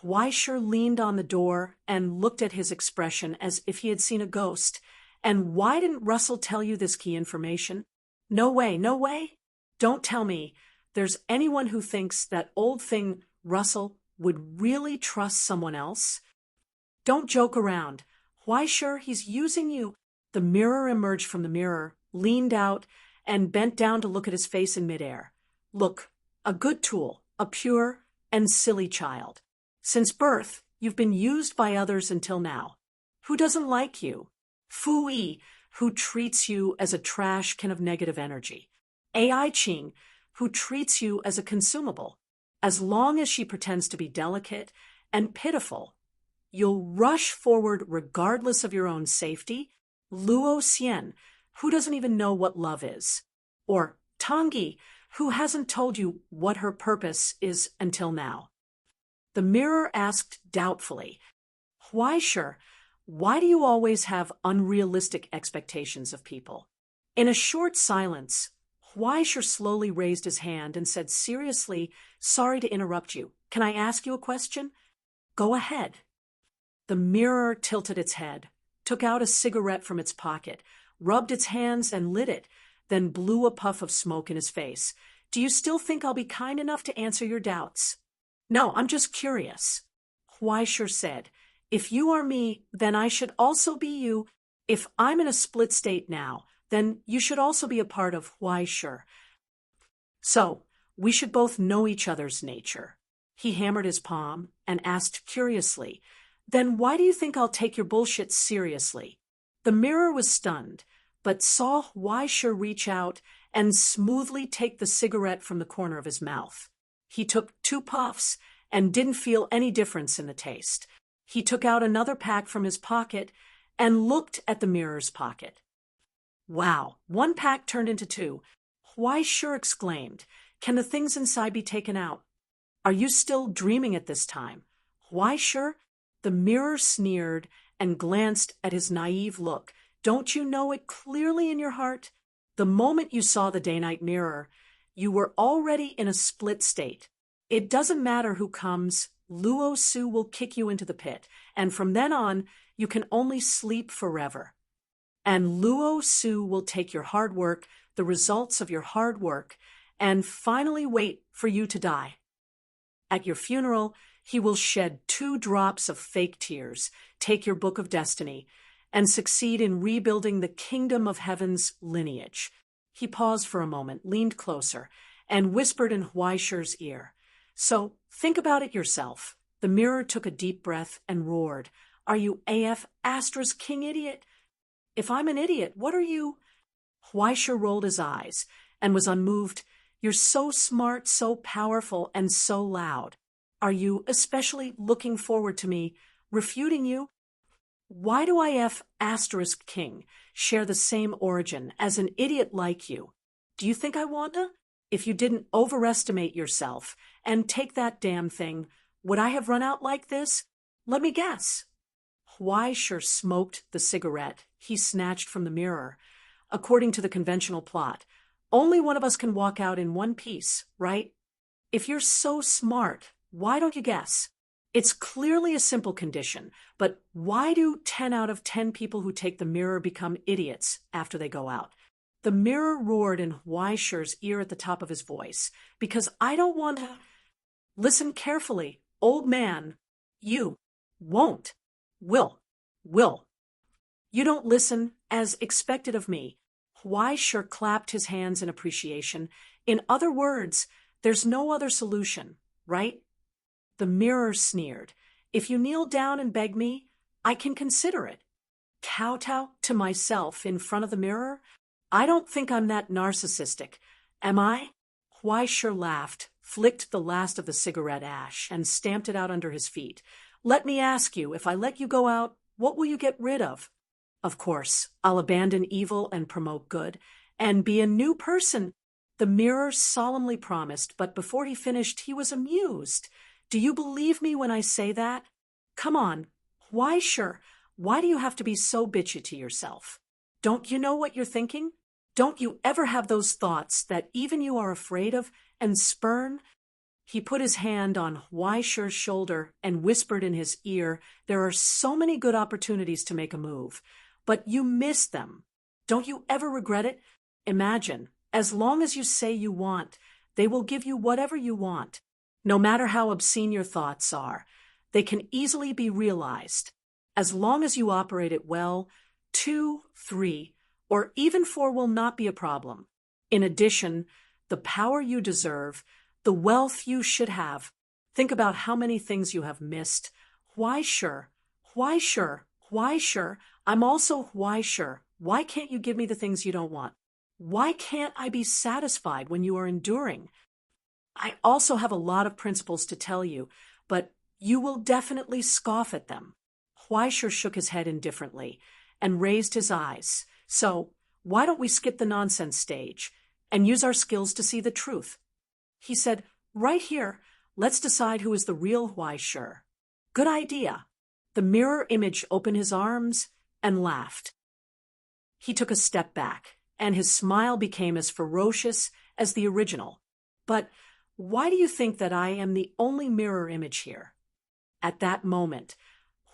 Weisher leaned on the door and looked at his expression as if he had seen a ghost. "And why didn't Russell tell you this key information?" "No way, no way. Don't tell me there's anyone who thinks that old thing Russell would really trust someone else. Don't joke around. Weisher, he's using you." The mirror emerged from the mirror, leaned out, and bent down to look at his face in midair. "Look, a good tool, a pure and silly child. Since birth, you've been used by others until now. Who doesn't like you? Fui, who treats you as a trash can of negative energy. AI Ching, who treats you as a consumable. As long as she pretends to be delicate and pitiful, you'll rush forward regardless of your own safety. Luo Xian, who doesn't even know what love is. Or Tangi, who hasn't told you what her purpose is until now." The mirror asked doubtfully, "Weisher, why do you always have unrealistic expectations of people?" In a short silence, Weisher slowly raised his hand and said seriously, "Sorry to interrupt you. Can I ask you a question?" "Go ahead." The mirror tilted its head, took out a cigarette from its pocket, rubbed its hands and lit it, then blew a puff of smoke in his face. "Do you still think I'll be kind enough to answer your doubts?" "No, I'm just curious." Weisher said, "If you are me, then I should also be you. If I'm in a split state now, then you should also be a part of Weisher. So, we should both know each other's nature." He hammered his palm and asked curiously, "Then why do you think I'll take your bullshit seriously?" The mirror was stunned, but saw Weisher reach out and smoothly take the cigarette from the corner of his mouth. He took 2 puffs and didn't feel any difference in the taste. He took out another pack from his pocket and looked at the mirror's pocket. "Wow, 1 pack turned into 2. Weisher exclaimed, "Can the things inside be taken out? Are you still dreaming at this time?" "Weisher?" The mirror sneered and glanced at his naive look. "Don't you know it clearly in your heart? The moment you saw the day-night mirror, you were already in a split state. It doesn't matter who comes, Luo Su will kick you into the pit, and from then on, you can only sleep forever. And Luo Su will take your hard work, the results of your hard work, and finally wait for you to die. At your funeral, he will shed 2 drops of fake tears, take your book of destiny, and succeed in rebuilding the kingdom of heaven's lineage." He paused for a moment, leaned closer, and whispered in Weisher's ear, "So, think about it yourself." The mirror took a deep breath and roared, "Are you AF Astra's king idiot? If I'm an idiot, what are you?" Weisher rolled his eyes and was unmoved. "You're so smart, so powerful, and so loud. Are you especially looking forward to me refuting you?" Why do I F asterisk king share the same origin as an idiot like you? Do you think I wanna? If you didn't overestimate yourself and take that damn thing, would I have run out like this? Let me guess. Huaisher smoked the cigarette he snatched from the mirror. According to the conventional plot, only one of us can walk out in one piece, right? If you're so smart, why don't you guess? It's clearly a simple condition, but why do 10 out of 10 people who take the mirror become idiots after they go out? The mirror roared in Huaisher's ear at the top of his voice, because I don't want to. Listen carefully, old man. You won't. Will. You don't listen, as expected of me. Huaisher clapped his hands in appreciation. In other words, there's no other solution, right? The mirror sneered. If you kneel down and beg me, I can consider it. Kowtow to myself in front of the mirror? I don't think I'm that narcissistic, am I? Huaisher laughed, flicked the last of the cigarette ash, and stamped it out under his feet. Let me ask you, if I let you go out, what will you get rid of? Of course, I'll abandon evil and promote good, and be a new person. The mirror solemnly promised, but before he finished, he was amused. Do you believe me when I say that? Come on, Huaisher, why do you have to be so bitchy to yourself? Don't you know what you're thinking? Don't you ever have those thoughts that even you are afraid of and spurn? He put his hand on Huaisher's shoulder and whispered in his ear, there are so many good opportunities to make a move, but you miss them. Don't you ever regret it? Imagine, as long as you say you want, they will give you whatever you want. No matter how obscene your thoughts are, they can easily be realized. As long as you operate it well, 2, 3, or even 4 will not be a problem. In addition, the power you deserve, the wealth you should have. Think about how many things you have missed. Huaisher, I'm also Huaisher. Why can't you give me the things you don't want? Why can't I be satisfied when you are enduring? I also have a lot of principles to tell you, but you will definitely scoff at them. Huaisher shook his head indifferently and raised his eyes. So, why don't we skip the nonsense stage and use our skills to see the truth? He said, right here, let's decide who is the real Huaisher. Good idea. The mirror image opened his arms and laughed. He took a step back, and his smile became as ferocious as the original. But why do you think that I am the only mirror image here? At that moment,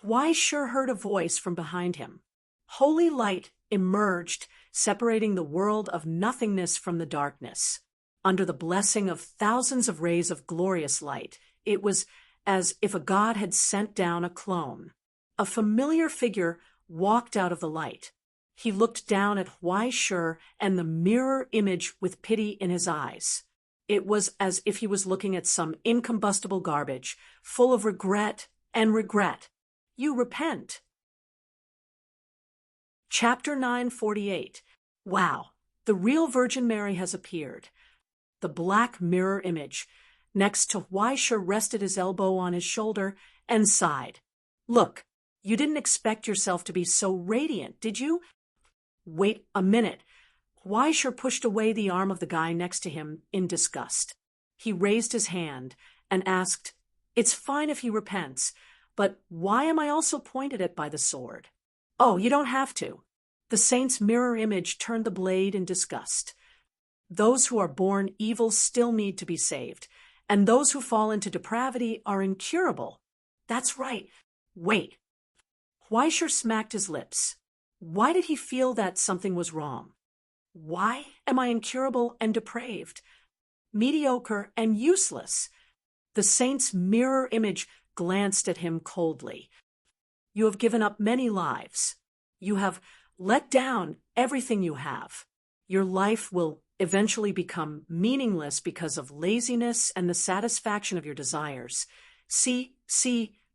Huaisher heard a voice from behind him. Holy light emerged, separating the world of nothingness from the darkness. Under the blessing of thousands of rays of glorious light, it was as if a god had sent down a clone. A familiar figure walked out of the light. He looked down at Huaisher and the mirror image with pity in his eyes. It was as if he was looking at some incombustible garbage, full of regret and regret. You repent. Chapter 948. Wow, the real Virgin Mary has appeared. The black mirror image next to Huaisher rested his elbow on his shoulder and sighed. Look, you didn't expect yourself to be so radiant, did you? Wait a minute. Huaisher pushed away the arm of the guy next to him in disgust. He raised his hand and asked, It's fine if he repents, but why am I also pointed at by the sword? Oh, you don't have to. The saint's mirror image turned the blade in disgust. Those who are born evil still need to be saved, and those who fall into depravity are incurable. That's right. Wait. Huaisher smacked his lips. Why did he feel that something was wrong? Why am I incurable and depraved, mediocre and useless? The saint's mirror image glanced at him coldly. You have given up many lives. You have let down everything you have. Your life will eventually become meaningless because of laziness and the satisfaction of your desires. See,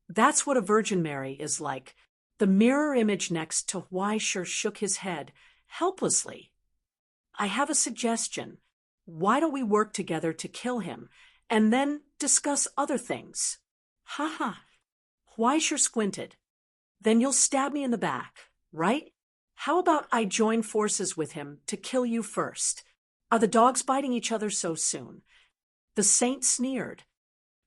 that's what a Virgin Mary is like. The mirror image next to Huaisher shook his head helplessly. I have a suggestion. Why don't we work together to kill him, and then discuss other things? Ha ha. Huaisher squinted. Then you'll stab me in the back, right? How about I join forces with him to kill you first? Are the dogs biting each other so soon? The saint sneered.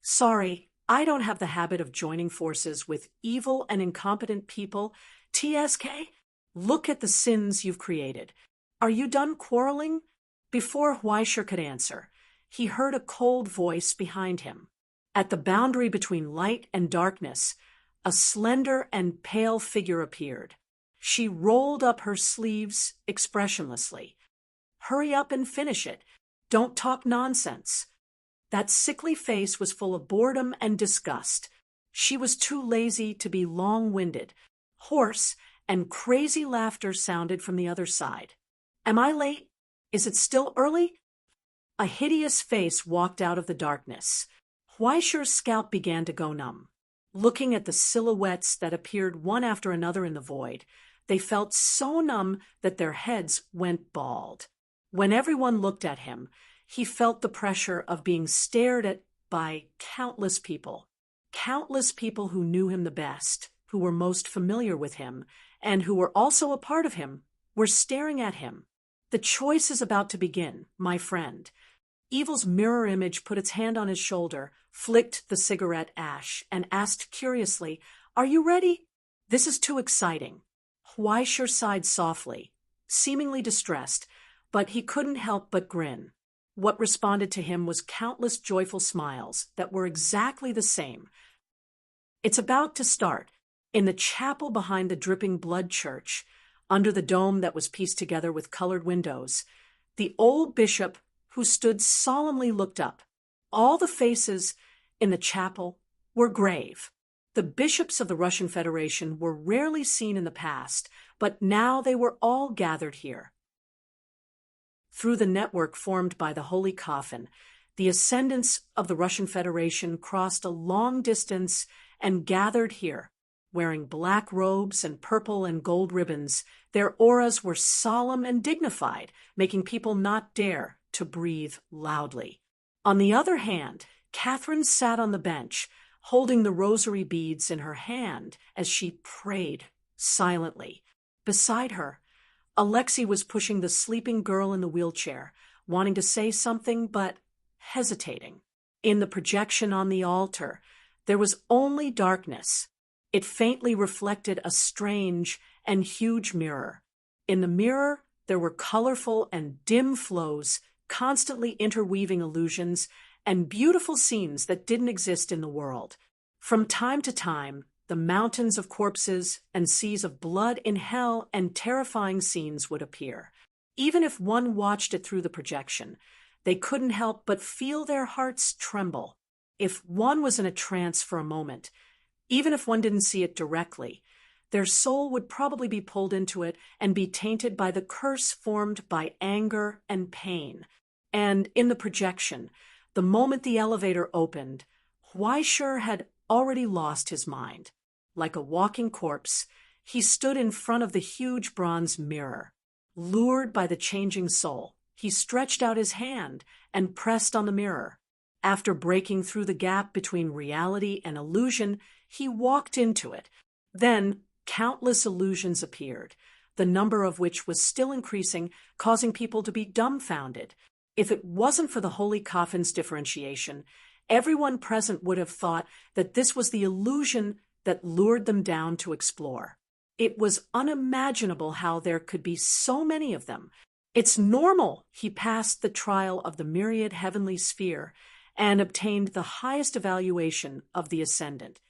Sorry, I don't have the habit of joining forces with evil and incompetent people. TSK, look at the sins you've created. Are you done quarreling? Before Huaisher could answer, he heard a cold voice behind him. At the boundary between light and darkness, a slender and pale figure appeared. She rolled up her sleeves expressionlessly. Hurry up and finish it. Don't talk nonsense. That sickly face was full of boredom and disgust. She was too lazy to be long-winded. Hoarse and crazy laughter sounded from the other side. Am I late? Is it still early? A hideous face walked out of the darkness. Huaisher's scalp began to go numb. Looking at the silhouettes that appeared one after another in the void, they felt so numb that their heads went bald. When everyone looked at him, he felt the pressure of being stared at by countless people who knew him the best, who were most familiar with him, and who were also a part of him, were staring at him. The choice is about to begin, my friend. Evil's mirror image put its hand on his shoulder, flicked the cigarette ash, and asked curiously, Are you ready? This is too exciting. Huaisher sighed softly, seemingly distressed, but he couldn't help but grin. What responded to him was countless joyful smiles that were exactly the same. It's about to start. In the chapel behind the dripping blood church, under the dome that was pieced together with colored windows, the old bishop who stood solemnly looked up. All the faces in the chapel were grave. The bishops of the Russian Federation were rarely seen in the past, but now they were all gathered here. Through the network formed by the Holy Coffin, the ascendants of the Russian Federation crossed a long distance and gathered here. Wearing black robes and purple and gold ribbons, their auras were solemn and dignified, making people not dare to breathe loudly. On the other hand, Catherine sat on the bench, holding the rosary beads in her hand as she prayed silently. Beside her, Alexei was pushing the sleeping girl in the wheelchair, wanting to say something but hesitating. In the projection on the altar, there was only darkness. It faintly reflected a strange and huge mirror. In the mirror, there were colorful and dim flows, constantly interweaving illusions, and beautiful scenes that didn't exist in the world. From time to time, the mountains of corpses and seas of blood in hell and terrifying scenes would appear. Even if one watched it through the projection, they couldn't help but feel their hearts tremble. If one was in a trance for a moment, even if one didn't see it directly, their soul would probably be pulled into it and be tainted by the curse formed by anger and pain. And in the projection, the moment the elevator opened, Huaisher had already lost his mind. Like a walking corpse, he stood in front of the huge bronze mirror. Lured by the changing soul, he stretched out his hand and pressed on the mirror. After breaking through the gap between reality and illusion, he walked into it. Then countless illusions appeared, the number of which was still increasing, causing people to be dumbfounded. If it wasn't for the Holy Coffin's differentiation, everyone present would have thought that this was the illusion that lured them down to explore. It was unimaginable how there could be so many of them. It's normal he passed the trial of the myriad heavenly sphere and obtained the highest evaluation of the ascendant.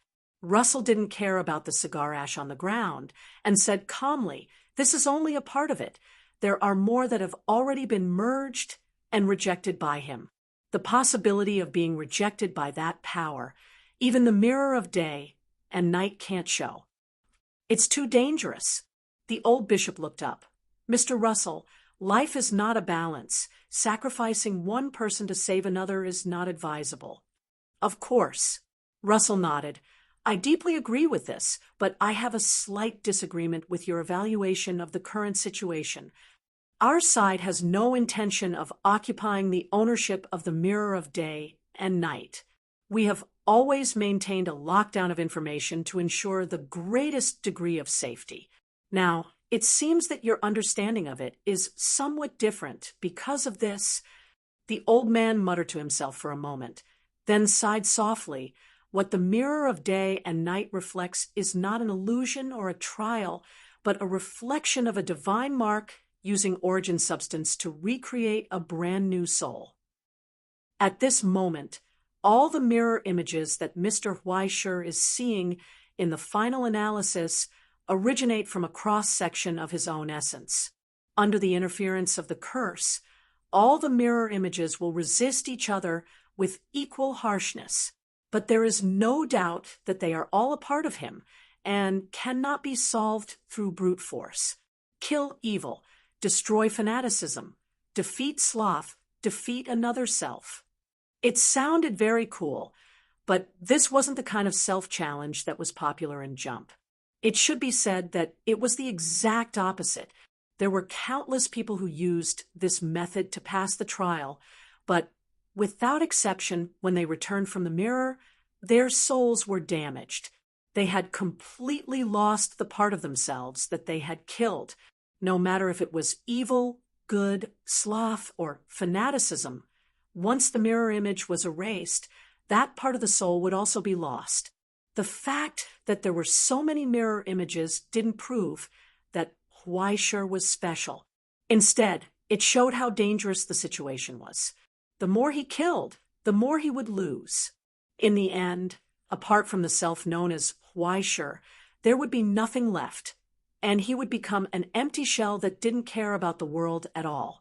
Russell didn't care about the cigar ash on the ground and said calmly, "This is only a part of it. There are more that have already been merged and rejected by him." The possibility of being rejected by that power, even the mirror of day and night can't show. It's too dangerous. The old bishop looked up. "Mr. Russell, life is not a balance. Sacrificing one person to save another is not advisable." "Of course." Russell nodded. "I deeply agree with this, but I have a slight disagreement with your evaluation of the current situation. Our side has no intention of occupying the ownership of the mirror of day and night. We have always maintained a lockdown of information to ensure the greatest degree of safety. Now, it seems that your understanding of it is somewhat different because of this. The old man muttered to himself for a moment, then sighed softly. What the mirror of day and night reflects is not an illusion or a trial, but a reflection of a divine mark using origin substance to recreate a brand new soul. At this moment, all the mirror images that Mr. Weischer is seeing in the final analysis originate from a cross-section of his own essence. Under the interference of the curse, all the mirror images will resist each other with equal harshness, but there is no doubt that they are all a part of him and cannot be solved through brute force. Kill evil, destroy fanaticism, defeat sloth, defeat another self. It sounded very cool, but this wasn't the kind of self-challenge that was popular in Jump. It should be said that it was the exact opposite. There were countless people who used this method to pass the trial, but without exception, when they returned from the mirror, their souls were damaged. They had completely lost the part of themselves that they had killed, no matter if it was evil, good, sloth, or fanaticism. Once the mirror image was erased, that part of the soul would also be lost. The fact that there were so many mirror images didn't prove that Weischer was special. Instead, it showed how dangerous the situation was. The more he killed, the more he would lose. In the end, apart from the self known as Weischer, there would be nothing left, and he would become an empty shell that didn't care about the world at all.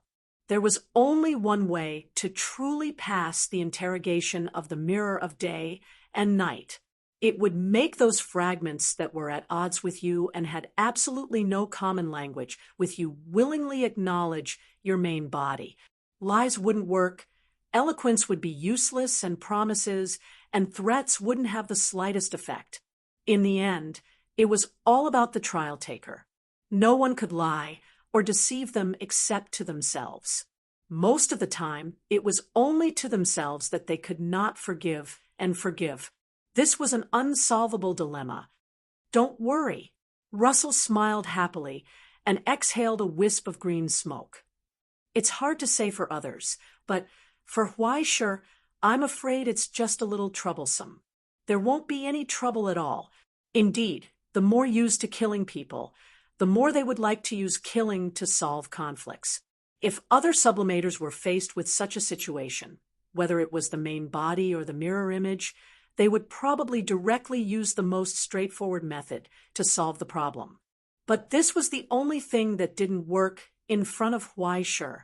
There was only one way to truly pass the interrogation of the mirror of day and night. It would make those fragments that were at odds with you and had absolutely no common language with you willingly acknowledge your main body. Lies wouldn't work, eloquence would be useless, and promises and threats wouldn't have the slightest effect. In the end, it was all about the trial taker. No one could lie or deceive them except to themselves. Most of the time, it was only to themselves that they could not forgive and forgive. This was an unsolvable dilemma. Don't worry. Russell smiled happily and exhaled a wisp of green smoke. It's hard to say for others, but for Weischer, I'm afraid it's just a little troublesome. There won't be any trouble at all. Indeed, the more used to killing people, the more they would like to use killing to solve conflicts. If other sublimators were faced with such a situation, whether it was the main body or the mirror image, they would probably directly use the most straightforward method to solve the problem. But this was the only thing that didn't work in front of Weischer.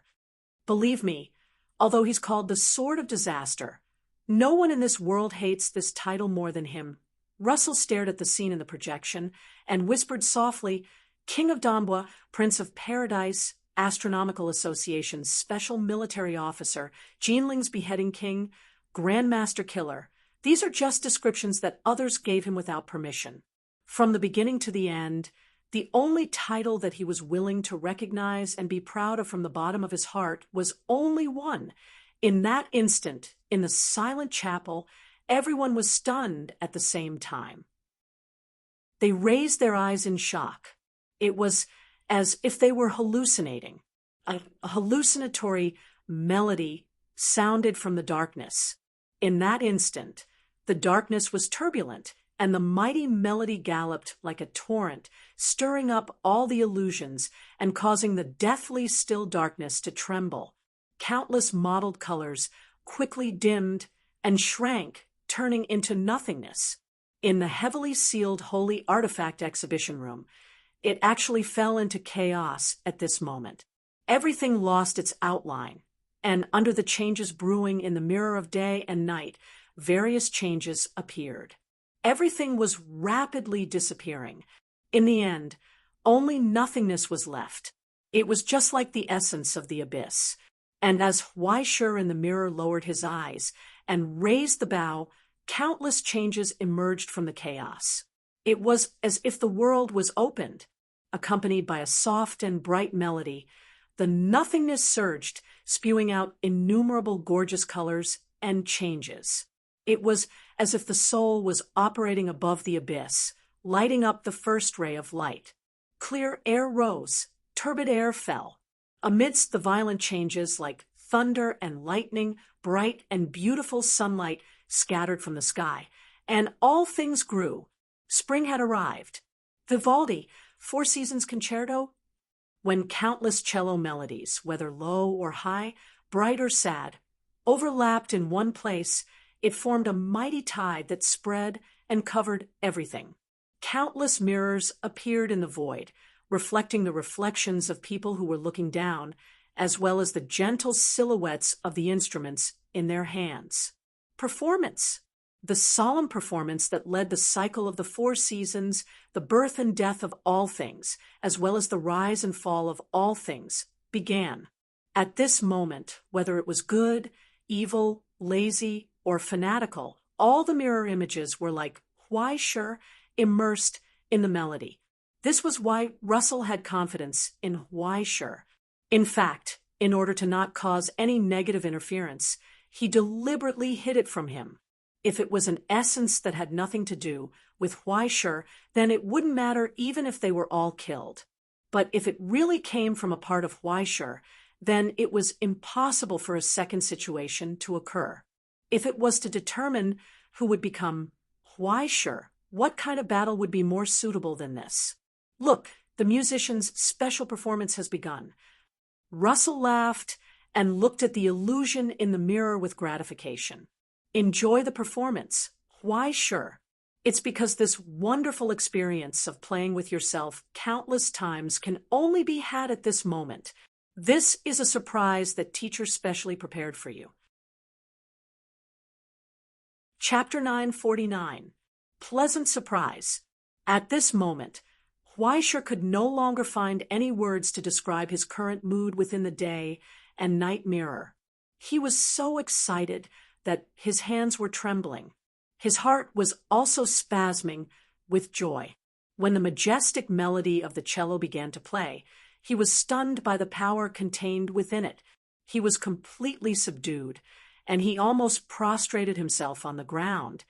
Believe me, although he's called the Sword of Disaster, no one in this world hates this title more than him. Russell stared at the scene in the projection and whispered softly, "King of Dombois, Prince of Paradise, Astronomical Association's Special Military Officer, Jeanling's Beheading King, Grandmaster Killer. These are just descriptions that others gave him without permission. From the beginning to the end, the only title that he was willing to recognize and be proud of from the bottom of his heart was only one. In that instant, in the silent chapel, everyone was stunned at the same time. They raised their eyes in shock. It was as if they were hallucinating. A hallucinatory melody sounded from the darkness. In that instant, the darkness was turbulent, and the mighty melody galloped like a torrent, stirring up all the illusions and causing the deathly still darkness to tremble. Countless mottled colors quickly dimmed and shrank, turning into nothingness. In the heavily sealed Holy Artifact exhibition room, it actually fell into chaos at this moment. Everything lost its outline, and under the changes brewing in the mirror of day and night, various changes appeared. Everything was rapidly disappearing. In the end, only nothingness was left. It was just like the essence of the abyss. And as Weischer in the mirror lowered his eyes and raised the bow, countless changes emerged from the chaos. It was as if the world was opened, accompanied by a soft and bright melody. The nothingness surged, spewing out innumerable gorgeous colors and changes. It was as if the soul was operating above the abyss, lighting up the first ray of light. Clear air rose, turbid air fell. Amidst the violent changes like thunder and lightning, bright and beautiful sunlight scattered from the sky, and all things grew. Spring had arrived. Vivaldi, Four Seasons Concerto. When countless cello melodies, whether low or high, bright or sad, overlapped in one place, it formed a mighty tide that spread and covered everything. Countless mirrors appeared in the void, reflecting the reflections of people who were looking down, as well as the gentle silhouettes of the instruments in their hands. Performance. The solemn performance that led the cycle of the four seasons, the birth and death of all things, as well as the rise and fall of all things, began. At this moment, whether it was good, evil, lazy, or fanatical, all the mirror images were like Huaishe immersed in the melody. This was why Russell had confidence in Huaishe. In fact, in order to not cause any negative interference, he deliberately hid it from him. If it was an essence that had nothing to do with Huaishe, then it wouldn't matter even if they were all killed. But if it really came from a part of Huaishe, then it was impossible for a second situation to occur. If it was to determine who would become Huaishe, what kind of battle would be more suitable than this? Look, the musician's special performance has begun. Russell laughed and looked at the illusion in the mirror with gratification. Enjoy the performance. Huaishe. It's because this wonderful experience of playing with yourself countless times can only be had at this moment. This is a surprise that teachers specially prepared for you. Chapter 949. Pleasant Surprise. At this moment, Huaishe could no longer find any words to describe his current mood within the day and night mirror. He was so excited that his hands were trembling. His heart was also spasming with joy. When the majestic melody of the cello began to play, he was stunned by the power contained within it. He was completely subdued, and he almost prostrated himself on the ground,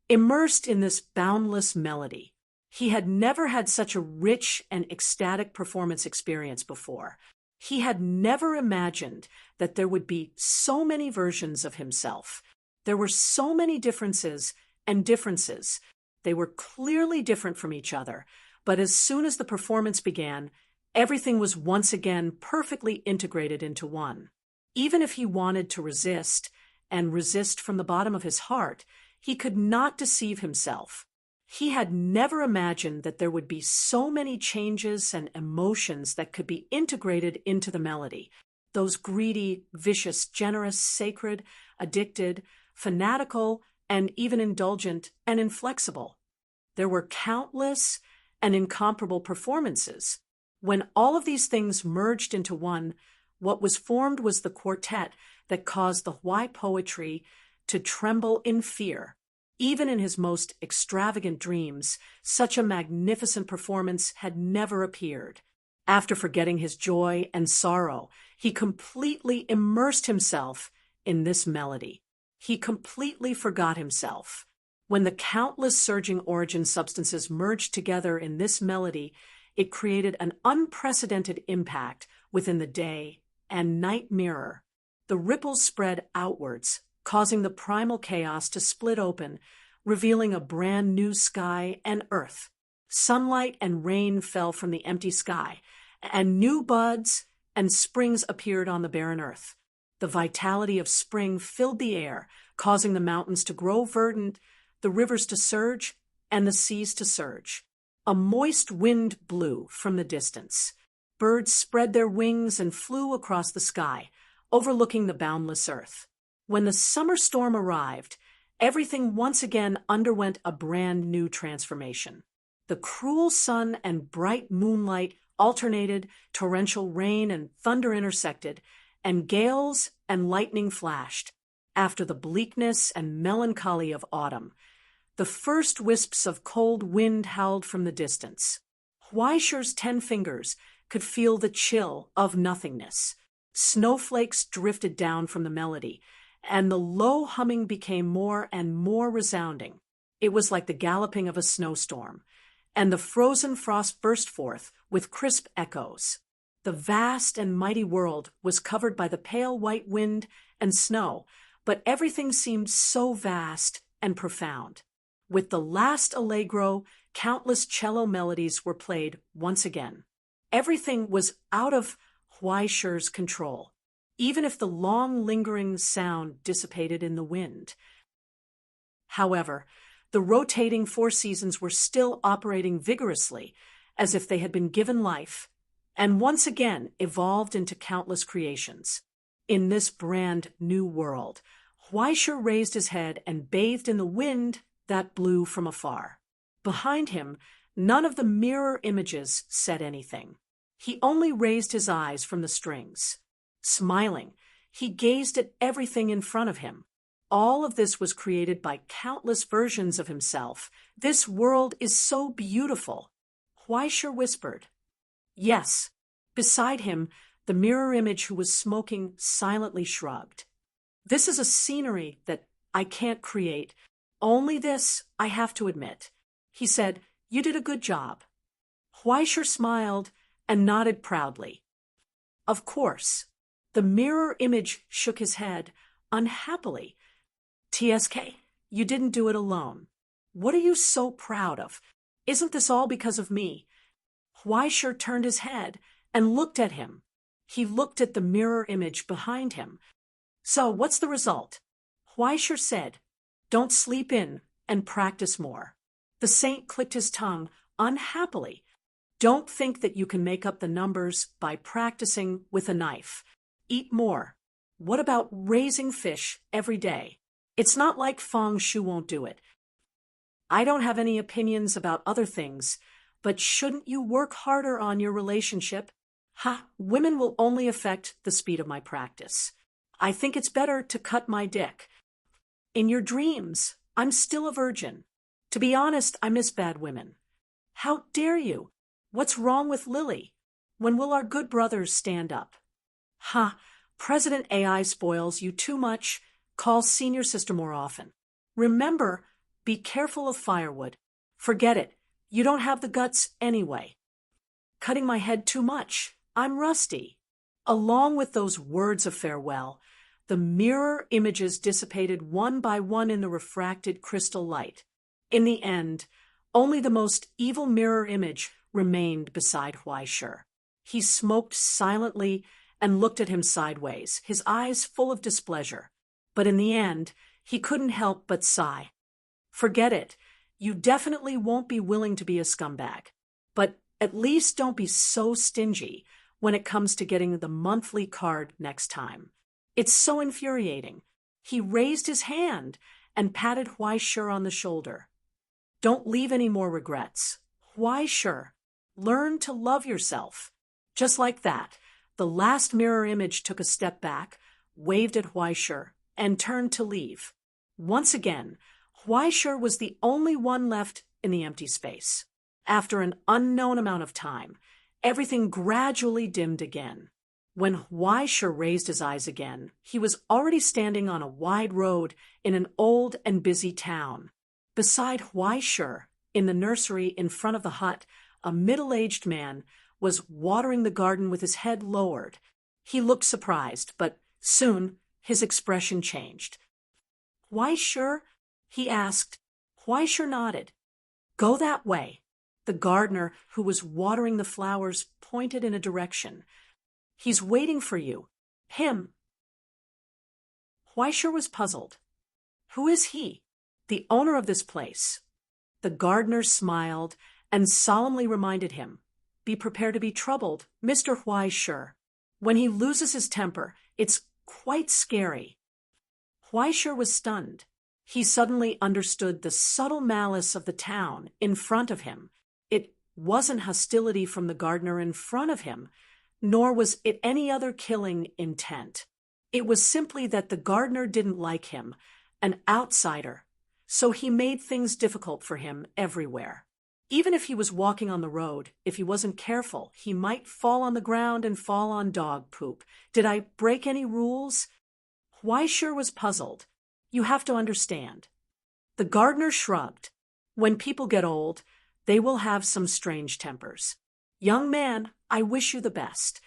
immersed in this boundless melody. He had never had such a rich and ecstatic performance experience before. He had never imagined that there would be so many versions of himself. There were so many differences and differences. They were clearly different from each other, but as soon as the performance began, everything was once again perfectly integrated into one. Even if he wanted to resist, and resist from the bottom of his heart, he could not deceive himself. He had never imagined that there would be so many changes and emotions that could be integrated into the melody. Those greedy, vicious, generous, sacred, addicted, fanatical, and even indulgent and inflexible. There were countless and incomparable performances. When all of these things merged into one, what was formed was the quartet that caused the Hui poetry to tremble in fear. Even in his most extravagant dreams, such a magnificent performance had never appeared. After forgetting his joy and sorrow, he completely immersed himself in this melody. He completely forgot himself. When the countless surging origin substances merged together in this melody, it created an unprecedented impact within the day and night mirror. The ripples spread outwards, causing the primal chaos to split open, revealing a brand new sky and earth. Sunlight and rain fell from the empty sky, and new buds and springs appeared on the barren earth. The vitality of spring filled the air, causing the mountains to grow verdant, the rivers to surge, and the seas to surge. A moist wind blew from the distance. Birds spread their wings and flew across the sky, overlooking the boundless earth. When the summer storm arrived, everything once again underwent a brand new transformation. The cruel sun and bright moonlight alternated, torrential rain and thunder intersected, and gales and lightning flashed. After the bleakness and melancholy of autumn, the first wisps of cold wind howled from the distance. Huaishe's 10 fingers could feel the chill of nothingness. Snowflakes drifted down from the melody, and the low humming became more and more resounding. It was like the galloping of a snowstorm, and the frozen frost burst forth with crisp echoes. The vast and mighty world was covered by the pale white wind and snow, but everything seemed so vast and profound. With the last allegro, countless cello melodies were played once again. Everything was out of Huaishi's control, even if the long lingering sound dissipated in the wind. However, the rotating four seasons were still operating vigorously, as if they had been given life, and once again evolved into countless creations. In this brand new world, Huaishi raised his head and bathed in the wind that blew from afar. Behind him, none of the mirror images said anything. He only raised his eyes from the strings. Smiling, he gazed at everything in front of him. All of this was created by countless versions of himself. This world is so beautiful. Huaishi whispered. Yes. Beside him, the mirror image who was smoking silently shrugged. This is a scenery that I can't create. Only this, I have to admit. He said, You did a good job. Huaishi smiled and nodded proudly. Of course. The mirror image shook his head, unhappily. TSK, you didn't do it alone. What are you so proud of? Isn't this all because of me? Huaishi turned his head and looked at him. He looked at the mirror image behind him. So, what's the result? Huaishi said, Don't sleep in and practice more. The saint clicked his tongue unhappily. Don't think that you can make up the numbers by practicing with a knife. Eat more. What about raising fish every day? It's not like feng shui won't do it. I don't have any opinions about other things, but shouldn't you work harder on your relationship? Women will only affect the speed of my practice. I think it's better to cut my dick. In your dreams, I'm still a virgin. To be honest, I miss bad women. How dare you? What's wrong with Lily? When will our good brothers stand up? President AI spoils you too much. Call senior sister more often. Remember, be careful of firewood. Forget it. You don't have the guts anyway. Cutting my head too much. I'm rusty. Along with those words of farewell, the mirror images dissipated one by one in the refracted crystal light. In the end, only the most evil mirror image remained beside Huaishi. He smoked silently and looked at him sideways, his eyes full of displeasure. But in the end, he couldn't help but sigh. Forget it. You definitely won't be willing to be a scumbag. But at least don't be so stingy when it comes to getting the monthly card next time. It's so infuriating. He raised his hand and patted Huaishi on the shoulder. Don't leave any more regrets. Huaishi, learn to love yourself. Just like that, the last mirror image took a step back, waved at Huaishi, and turned to leave. Once again, Huaishi was the only one left in the empty space. After an unknown amount of time, everything gradually dimmed again. When Huaishi raised his eyes again, he was already standing on a wide road in an old and busy town. Beside Huaishi, in the nursery in front of the hut, a middle-aged man was watering the garden with his head lowered. He looked surprised, but soon his expression changed. Huaishi? He asked. Huaishi nodded. Go that way. The gardener, who was watering the flowers, pointed in a direction. He's waiting for you. Him. Huaishi was puzzled. Who is he? The owner of this place. The gardener smiled and solemnly reminded him, Be prepared to be troubled, Mr. Huaishi. When he loses his temper, it's quite scary. Huaishi was stunned. He suddenly understood the subtle malice of the town in front of him. It wasn't hostility from the gardener in front of him, nor was it any other killing intent. It was simply that the gardener didn't like him, an outsider, so he made things difficult for him everywhere. Even if he was walking on the road, if he wasn't careful, he might fall on the ground and fall on dog poop. Did I break any rules? Huaishir was puzzled. You have to understand. The gardener shrugged. When people get old, they will have some strange tempers. Young man, I wish you the best.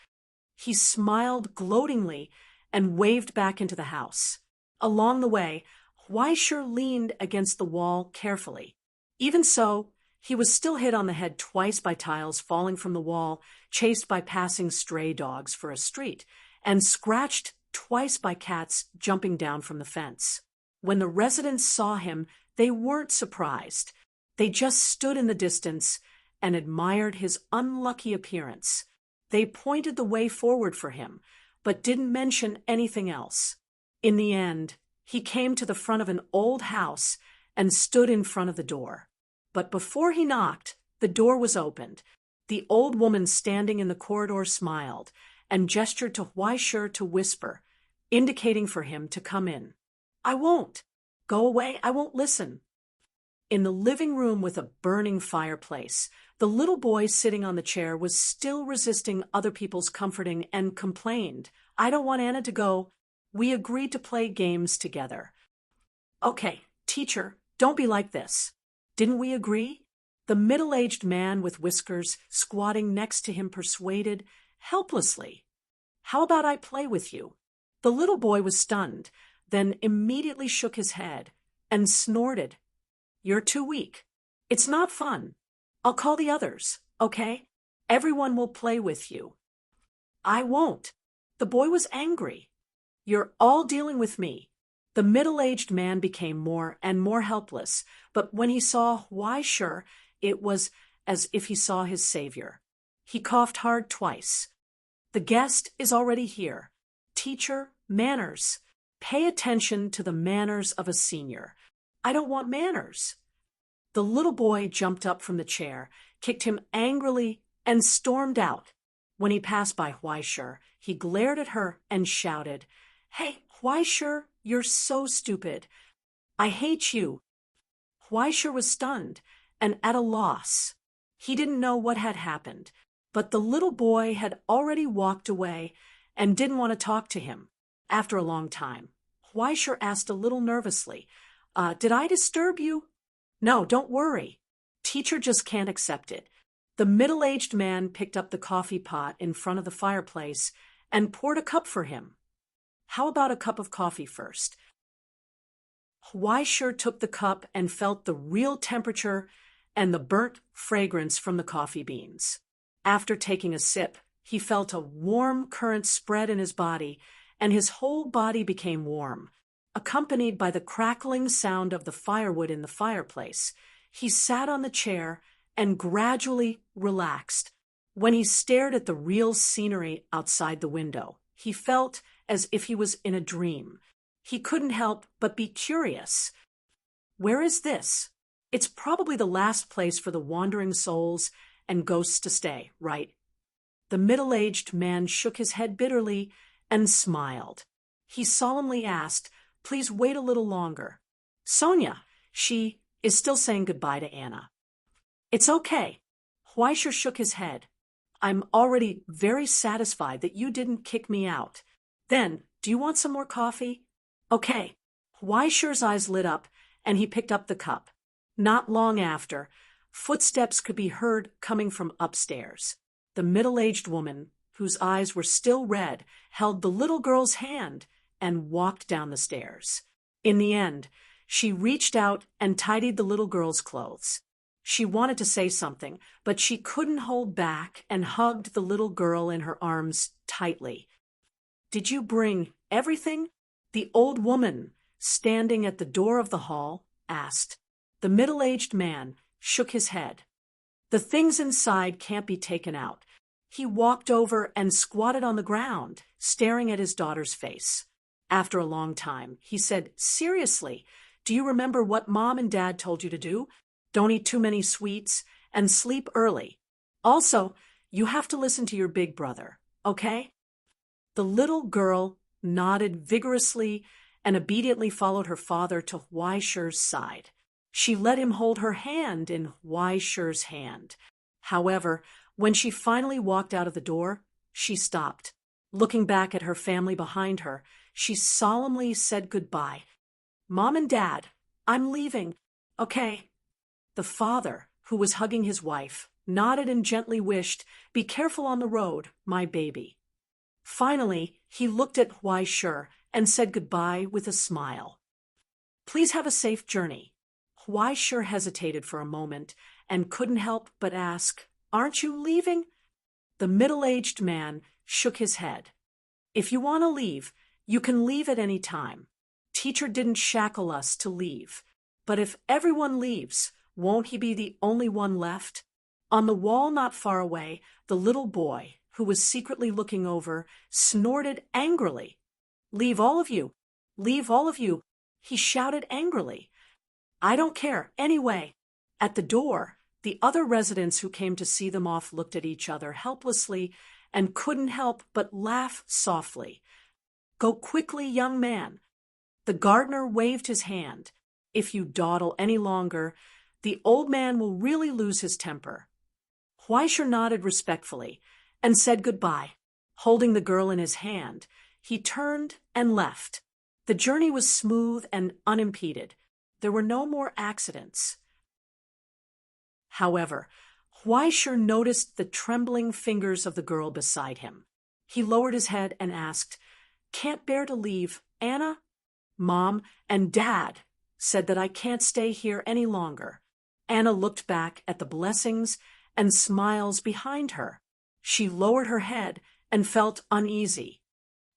He smiled gloatingly and waved back into the house. Along the way, Huaishir leaned against the wall carefully. Even so, he was still hit on the head twice by tiles falling from the wall, chased by passing stray dogs for a street, and scratched twice by cats jumping down from the fence. When the residents saw him, they weren't surprised. They just stood in the distance and admired his unlucky appearance. They pointed the way forward for him, but didn't mention anything else. In the end, he came to the front of an old house and stood in front of the door. But before he knocked, the door was opened. The old woman standing in the corridor smiled and gestured to Huaishir to whisper, indicating for him to come in. I won't. Go away, I won't listen. In the living room with a burning fireplace, the little boy sitting on the chair was still resisting other people's comforting and complained, I don't want Anna to go. We agreed to play games together. Okay, teacher, don't be like this. Didn't we agree? The middle-aged man with whiskers squatting next to him persuaded, helplessly. How about I play with you? The little boy was stunned, then immediately shook his head and snorted. You're too weak. It's not fun. I'll call the others, okay? Everyone will play with you. I won't. The boy was angry. You're all dealing with me. The middle-aged man became more and more helpless, but when he saw Huaishir, it was as if he saw his savior. He coughed hard twice. The guest is already here. Teacher, manners. Pay attention to the manners of a senior. I don't want manners. The little boy jumped up from the chair, kicked him angrily, and stormed out. When he passed by Huaishir, he glared at her and shouted, Hey, Huaishir, you're so stupid. I hate you. Huaishir was stunned and at a loss. He didn't know what had happened, but the little boy had already walked away and didn't want to talk to him. After a long time, Huaishir asked a little nervously, Did I disturb you? No, don't worry. Teacher just can't accept it. The middle-aged man picked up the coffee pot in front of the fireplace and poured a cup for him. How about a cup of coffee first? Huaishir took the cup and felt the real temperature and the burnt fragrance from the coffee beans. After taking a sip, he felt a warm current spread in his body, and his whole body became warm, accompanied by the crackling sound of the firewood in the fireplace. He sat on the chair and gradually relaxed. When he stared at the real scenery outside the window, he felt as if he was in a dream. He couldn't help but be curious. Where is this? It's probably the last place for the wandering souls and ghosts to stay, right? The middle-aged man shook his head bitterly and smiled. He solemnly asked, Please wait a little longer. Sonia, she is still saying goodbye to Anna. It's okay. Huaishir shook his head. I'm already very satisfied that you didn't kick me out. Then, do you want some more coffee? Okay. Huaishir's eyes lit up, and he picked up the cup. Not long after, footsteps could be heard coming from upstairs. The middle-aged woman, whose eyes were still red, held the little girl's hand and walked down the stairs. In the end, she reached out and tidied the little girl's clothes. She wanted to say something, but she couldn't hold back and hugged the little girl in her arms tightly. Did you bring everything? The old woman, standing at the door of the hall, asked. The middle-aged man shook his head. The things inside can't be taken out. He walked over and squatted on the ground, staring at his daughter's face. After a long time, he said, Seriously, do you remember what Mom and Dad told you to do? Don't eat too many sweets and sleep early. Also, you have to listen to your big brother, okay? The little girl nodded vigorously and obediently followed her father to Huaishir's side. She let him hold her hand in Huaishir's hand. However, when she finally walked out of the door, she stopped. Looking back at her family behind her, she solemnly said goodbye. "Mom and Dad, I'm leaving. Okay." The father, who was hugging his wife, nodded and gently wished, "Be careful on the road, my baby." Finally, he looked at Huai Shi and said goodbye with a smile. "Please have a safe journey." Huai Shi hesitated for a moment and couldn't help but ask, "Aren't you leaving?" The middle-aged man shook his head. "If you want to leave, you can leave at any time. Teacher didn't shackle us to leave. But if everyone leaves, won't he be the only one left?" On the wall not far away, the little boy, who was secretly looking over, snorted angrily. "Leave all of you! Leave all of you!" he shouted angrily. "I don't care, anyway." At the door, the other residents who came to see them off looked at each other helplessly and couldn't help but laugh softly. "Go quickly, young man." The gardener waved his hand. "If you dawdle any longer, the old man will really lose his temper." Huai Shi nodded respectfully and said goodbye. Holding the girl in his hand, he turned and left. The journey was smooth and unimpeded. There were no more accidents. However, Huai Shi noticed the trembling fingers of the girl beside him. He lowered his head and asked, "Can't bear to leave, Anna?" "Mom and Dad said that I can't stay here any longer." Anna looked back at the blessings and smiles behind her. She lowered her head and felt uneasy.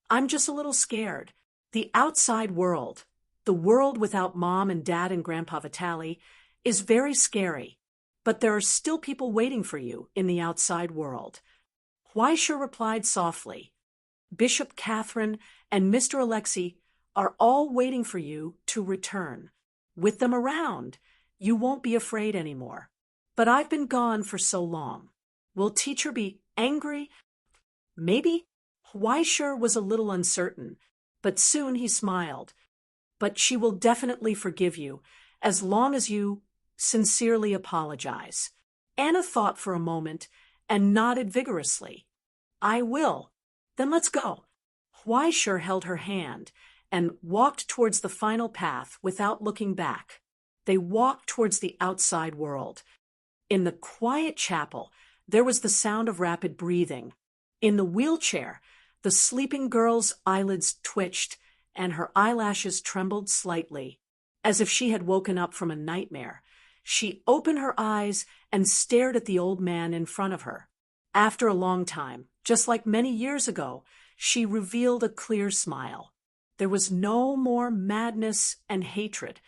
"I'm just a little scared. The outside world, the world without Mom and Dad and Grandpa Vitali, is very scary. But there are still people waiting for you in the outside world." Huai Shi replied softly, "Bishop Catherine and Mr. Alexei are all waiting for you to return. With them around, you won't be afraid anymore. But I've been gone for so long. Will teacher be angry? Maybe?" Huai Shi was a little uncertain, but soon he smiled. "But she will definitely forgive you, as long as you sincerely apologize." Anna thought for a moment and nodded vigorously. "I will. Then let's go." Huai Shi held her hand and walked towards the final path without looking back. They walked towards the outside world. In the quiet chapel, there was the sound of rapid breathing. In the wheelchair, the sleeping girl's eyelids twitched and her eyelashes trembled slightly, as if she had woken up from a nightmare. She opened her eyes and stared at the old man in front of her. After a long time, just like many years ago, she revealed a clear smile. There was no more madness and hatred.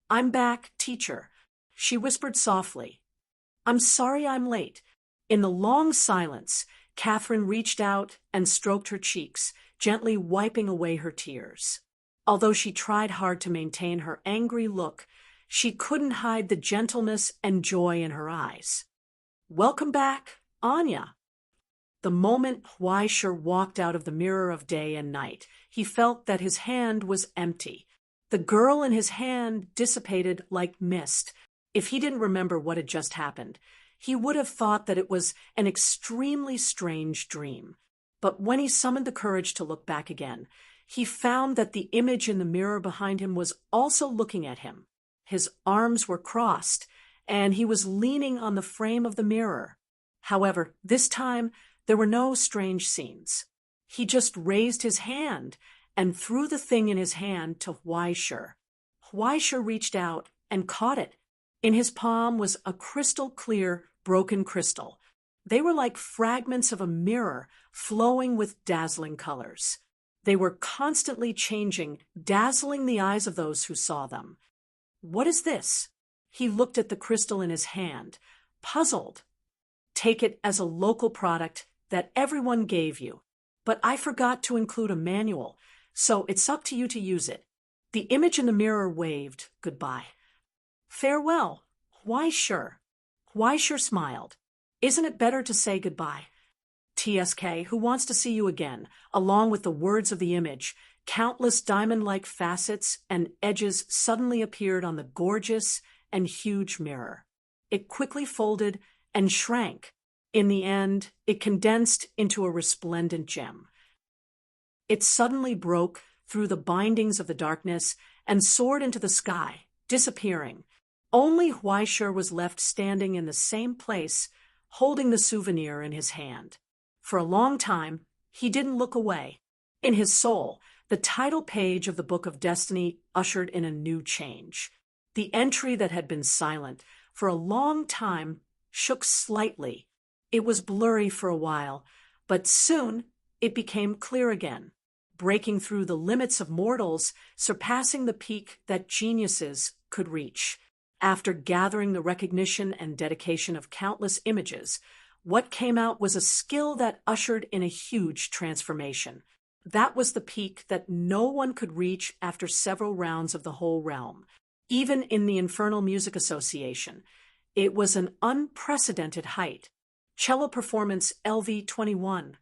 "I'm back, teacher," she whispered softly. "I'm sorry I'm late." In the long silence, Catherine reached out and stroked her cheeks, gently wiping away her tears. Although she tried hard to maintain her angry look, she couldn't hide the gentleness and joy in her eyes. "Welcome back, Anya." The moment Huai Shi walked out of the mirror of day and night, he felt that his hand was empty. The girl in his hand dissipated like mist. If he didn't remember what had just happened, he would have thought that it was an extremely strange dream. But when he summoned the courage to look back again, he found that the image in the mirror behind him was also looking at him. His arms were crossed, and he was leaning on the frame of the mirror. However, this time, there were no strange scenes. He just raised his hand and threw the thing in his hand to Huai Shi. Huai Shi reached out and caught it. In his palm was a crystal-clear, broken crystal. They were like fragments of a mirror flowing with dazzling colors. They were constantly changing, dazzling the eyes of those who saw them. "What is this?" He looked at the crystal in his hand, puzzled. "Take it as a local product that everyone gave you. But I forgot to include a manual, so it's up to you to use it." The image in the mirror waved goodbye. "Farewell, Huai Shi." Huai Shi smiled. "Isn't it better to say goodbye? TSK, who wants to see you again, along with the words of the image, countless diamond-like facets and edges suddenly appeared on the gorgeous and huge mirror. It quickly folded and shrank. In the end, it condensed into a resplendent gem. It suddenly broke through the bindings of the darkness and soared into the sky, disappearing. Only Huaishur was left standing in the same place, holding the souvenir in his hand. For a long time, he didn't look away. In his soul, the title page of the Book of Destiny ushered in a new change. The entry that had been silent for a long time shook slightly. It was blurry for a while, but soon it became clear again, breaking through the limits of mortals, surpassing the peak that geniuses could reach. After gathering the recognition and dedication of countless images, what came out was a skill that ushered in a huge transformation. That was the peak that no one could reach after several rounds of the whole realm. Even in the Infernal Music Association, it was an unprecedented height. Cello Performance LV-21.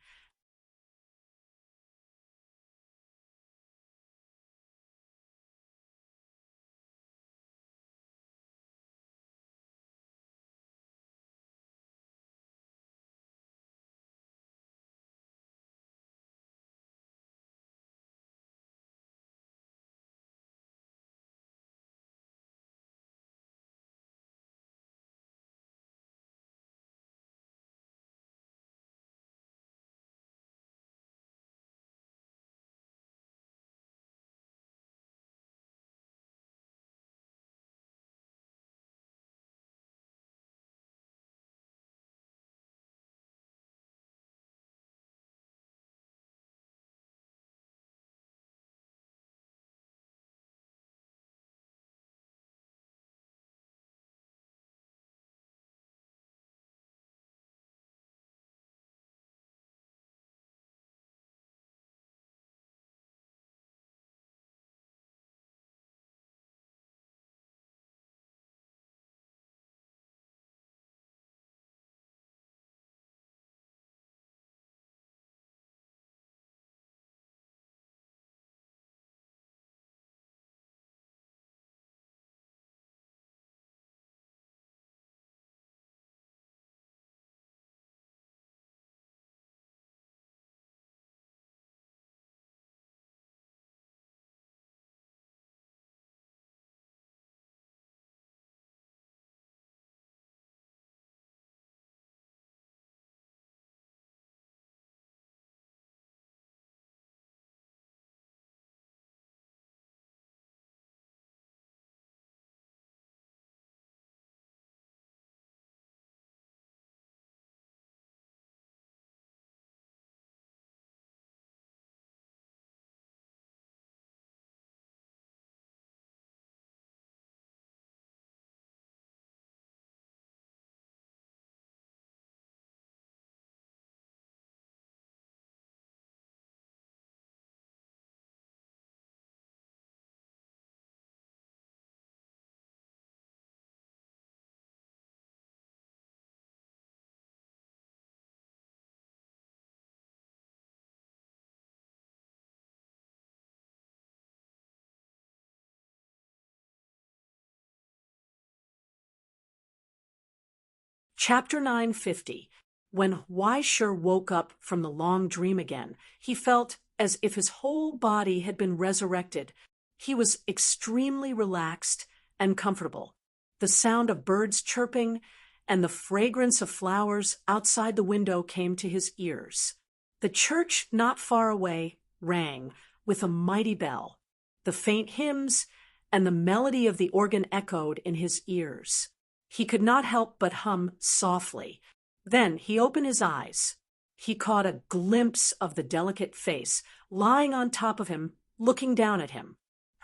Chapter 950. When Huaishur woke up from the long dream again, he felt as if his whole body had been resurrected. He was extremely relaxed and comfortable. The sound of birds chirping and the fragrance of flowers outside the window came to his ears. The church not far away rang with a mighty bell. The faint hymns and the melody of the organ echoed in his ears. He could not help but hum softly. Then he opened his eyes. He caught a glimpse of the delicate face lying on top of him, looking down at him.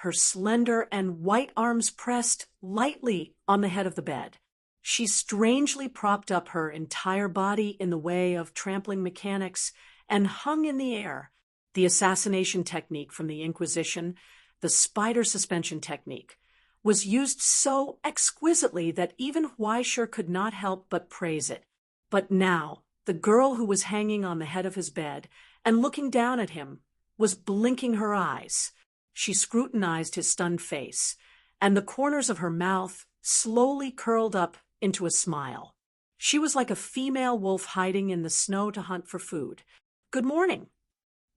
Her slender and white arms pressed lightly on the head of the bed. She strangely propped up her entire body in the way of trampling mechanics and hung in the air. The assassination technique from the Inquisition, the spider suspension technique, was used so exquisitely that even Huaishur could not help but praise it. But now, the girl who was hanging on the head of his bed and looking down at him was blinking her eyes. She scrutinized his stunned face, and the corners of her mouth slowly curled up into a smile. She was like a female wolf hiding in the snow to hunt for food. "Good morning."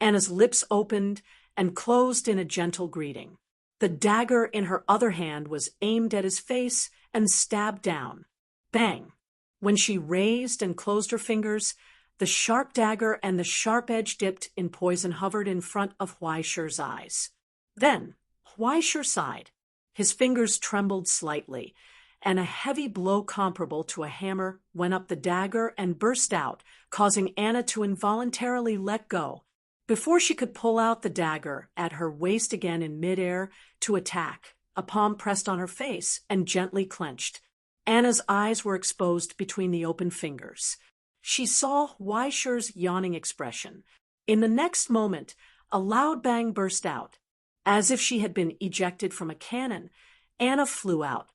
Anna's lips opened and closed in a gentle greeting. The dagger in her other hand was aimed at his face and stabbed down. Bang! When she raised and closed her fingers, the sharp dagger and the sharp edge dipped in poison hovered in front of Huaishi's eyes. Then Huaishi sighed. His fingers trembled slightly, and a heavy blow comparable to a hammer went up the dagger and burst out, causing Anna to involuntarily let go, before she could pull out the dagger at her waist again in midair to attack. A palm pressed on her face and gently clenched. Anna's eyes were exposed between the open fingers. She saw Huaishi's yawning expression. In the next moment, a loud bang burst out. As if she had been ejected from a cannon, Anna flew out,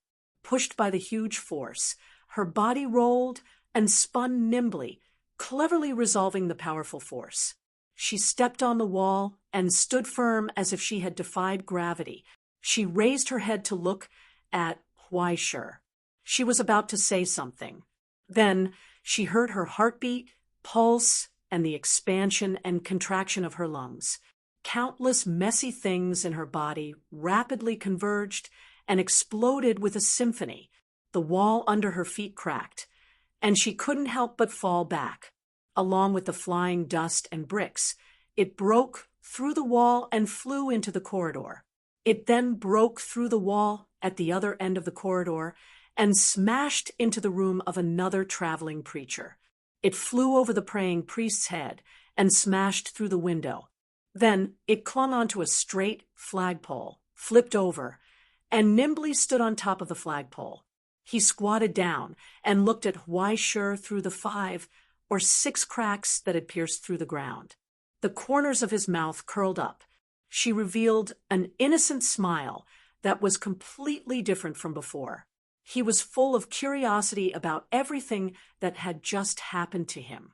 pushed by the huge force. Her body rolled and spun nimbly, cleverly resolving the powerful force. She stepped on the wall and stood firm as if she had defied gravity. She raised her head to look at Huaishi. She was about to say something. Then she heard her heartbeat, pulse, and the expansion and contraction of her lungs. Countless messy things in her body rapidly converged and exploded with a symphony. The wall under her feet cracked, and she couldn't help but fall back. Along with the flying dust and bricks, it broke through the wall and flew into the corridor. It then broke through the wall at the other end of the corridor and smashed into the room of another traveling preacher. It flew over the praying priest's head and smashed through the window. Then it clung onto a straight flagpole, flipped over, and nimbly stood on top of the flagpole. He squatted down and looked at Huaishi through the 5 or 6 cracks that had pierced through the ground. The corners of his mouth curled up. She revealed an innocent smile that was completely different from before. He was full of curiosity about everything that had just happened to him.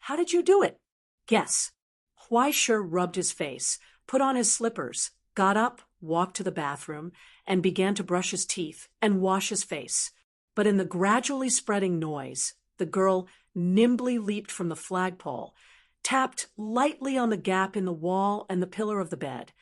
"How did you do it?" "Guess." Huaishi rubbed his face, put on his slippers, got up, walked to the bathroom, and began to brush his teeth and wash his face. But in the gradually spreading noise, the girl nimbly leaped from the flagpole, tapped lightly on the gap in the wall and the pillar of the bed,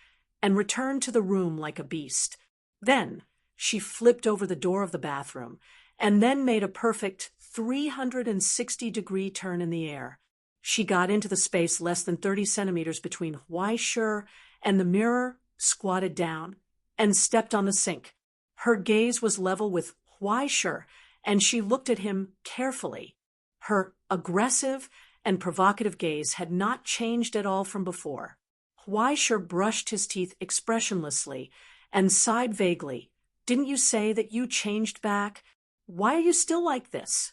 and returned to the room like a beast. Then she flipped over the door of the bathroom, and then made a perfect 360-degree turn in the air. She got into the space less than 30 centimeters between Huaishi and the mirror, squatted down, and stepped on the sink. Her gaze was level with Huaishi, and she looked at him carefully. Her aggressive and provocative gaze had not changed at all from before. Huaishi brushed his teeth expressionlessly and sighed vaguely. "Didn't you say that you changed back? Why are you still like this?"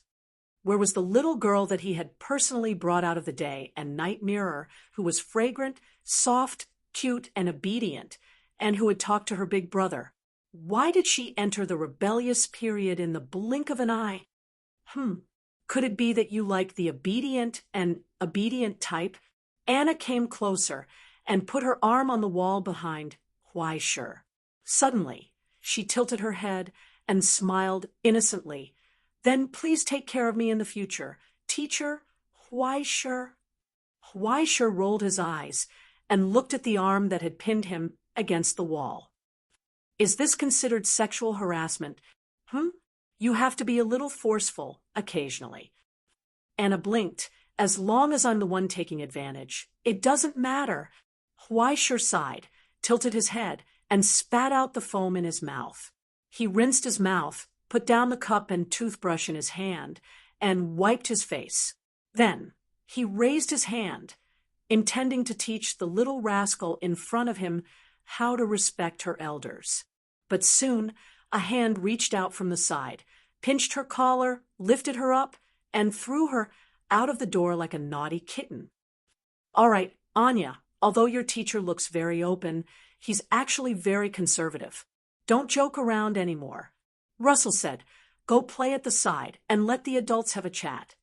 Where was the little girl that he had personally brought out of the day and night mirror, who was fragrant, soft, cute, and obedient, and who had talked to her big brother? Why did she enter the rebellious period in the blink of an eye? Could it be that you like the obedient and obedient type? Anna came closer and put her arm on the wall behind Huaishi. Suddenly, she tilted her head and smiled innocently. "Then please take care of me in the future. Teacher, Huaishi." Huaishi rolled his eyes and looked at the arm that had pinned him against the wall. "Is this considered sexual harassment? You have to be a little forceful occasionally." Anna blinked. "As long as I'm the one taking advantage, it doesn't matter." Huaishi sighed, tilted his head, and spat out the foam in his mouth. He rinsed his mouth, put down the cup and toothbrush in his hand, and wiped his face. Then he raised his hand, intending to teach the little rascal in front of him how to respect her elders. But soon a hand reached out from the side, pinched her collar, lifted her up, and threw her out of the door like a naughty kitten. "All right, Anya, although your teacher looks very open, he's actually very conservative. Don't joke around anymore." Russell said, "Go play at the side and let the adults have a chat."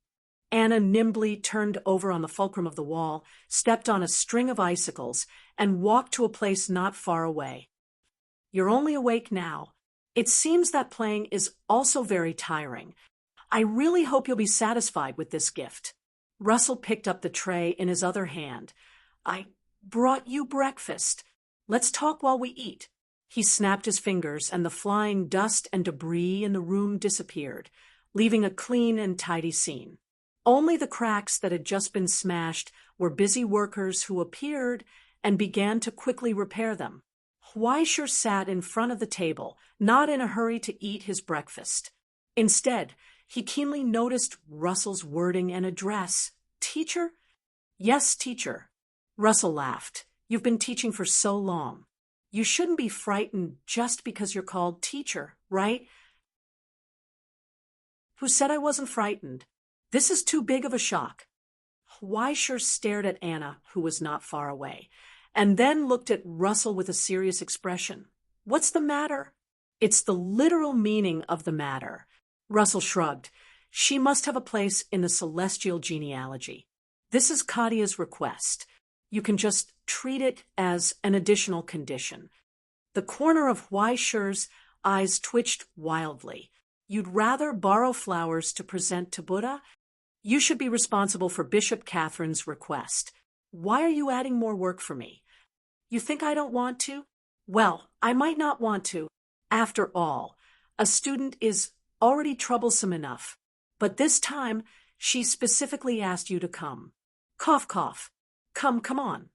Anna nimbly turned over on the fulcrum of the wall, stepped on a string of icicles, and walked to a place not far away. "You're only awake now. It seems that playing is also very tiring. I really hope you'll be satisfied with this gift." Russell picked up the tray in his other hand, I brought you breakfast. Let's talk while we eat. He snapped his fingers, and the flying dust and debris in the room disappeared, leaving a clean and tidy scene. Only the cracks that had just been smashed were busy workers who appeared and began to quickly repair them. Weisher sat in front of the table, not in a hurry to eat his breakfast. Instead, he keenly noticed Russell's wording and address. "Teacher?" "Yes, teacher." Russell laughed. "You've been teaching for so long. You shouldn't be frightened just because you're called teacher, right?" "Who said I wasn't frightened? This is too big of a shock." Weisher stared at Anna, who was not far away, and then looked at Russell with a serious expression. "What's the matter?" "It's the literal meaning of the matter." Russell shrugged. "She must have a place in the celestial genealogy. This is Kadia's request. You can just treat it as an additional condition." The corner of Weisher's eyes twitched wildly. "You'd rather borrow flowers to present to Buddha? You should be responsible for Bishop Catherine's request. Why are you adding more work for me? You think I don't want to? Well, I might not want to. After all, a student is already troublesome enough. But this time, she specifically asked you to come. Cough, cough. Come on."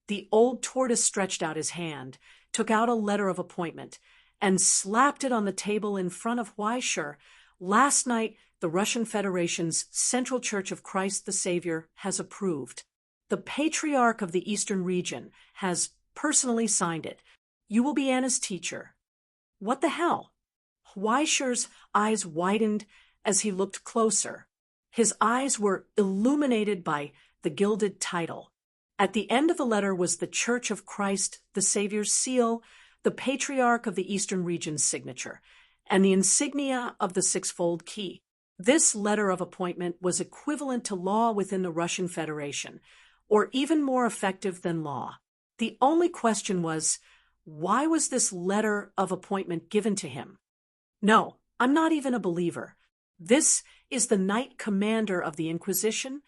The old tortoise stretched out his hand, took out a letter of appointment, and slapped it on the table in front of Weisher. "Last night, the Russian Federation's Central Church of Christ the Savior has approved. The Patriarch of the Eastern Region has personally signed it. You will be Anna's teacher." "What the hell?" Weisher's eyes widened as he looked closer. His eyes were illuminated by the gilded title. At the end of the letter was the Church of Christ the Savior's seal, the Patriarch of the Eastern Region's signature, and the insignia of the sixfold key. This letter of appointment was equivalent to law within the Russian Federation, or even more effective than law. The only question was, why was this letter of appointment given to him? "No, I'm not even a believer. This is the Knight Commander of the Inquisition."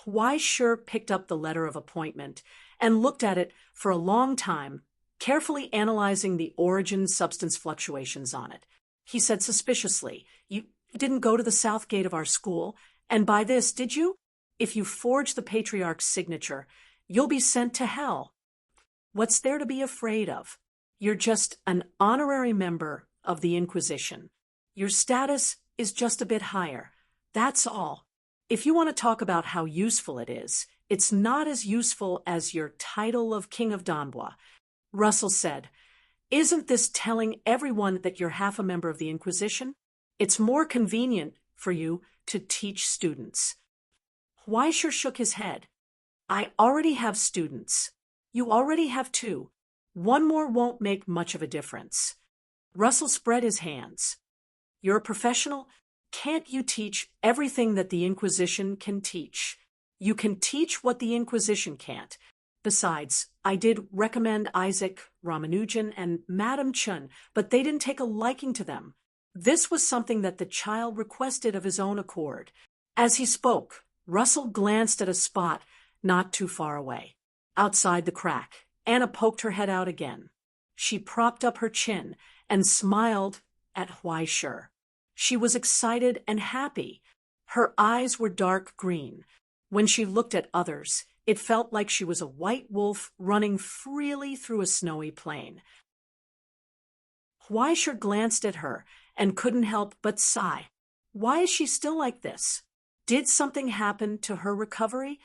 Weisher picked up the letter of appointment and looked at it for a long time, carefully analyzing the origin-substance fluctuations on it. He said suspiciously, "You didn't go to the south gate of our school, and by this, did you? If you forge the Patriarch's signature, you'll be sent to hell." "What's there to be afraid of? You're just an honorary member of the Inquisition. Your status is just a bit higher. That's all. If you want to talk about how useful it is, it's not as useful as your title of King of Donbois." Russell said, "Isn't this telling everyone that you're half a member of the Inquisition? It's more convenient for you to teach students." Weisher shook his head. "I already have students. You already have two. One more won't make much of a difference." Russell spread his hands. "You're a professional. Can't you teach everything that the Inquisition can teach? You can teach what the Inquisition can't. Besides, I did recommend Isaac Ramanujan and Madame Chun, but they didn't take a liking to them. This was something that the child requested of his own accord." As he spoke, Russell glanced at a spot not too far away. Outside the crack, Anna poked her head out again. She propped up her chin and smiled at Weisher. She was excited and happy. Her eyes were dark green. When she looked at others, it felt like she was a white wolf running freely through a snowy plain. Weisher glanced at her and couldn't help but sigh. Why is she still like this? Did something happen to her recovery?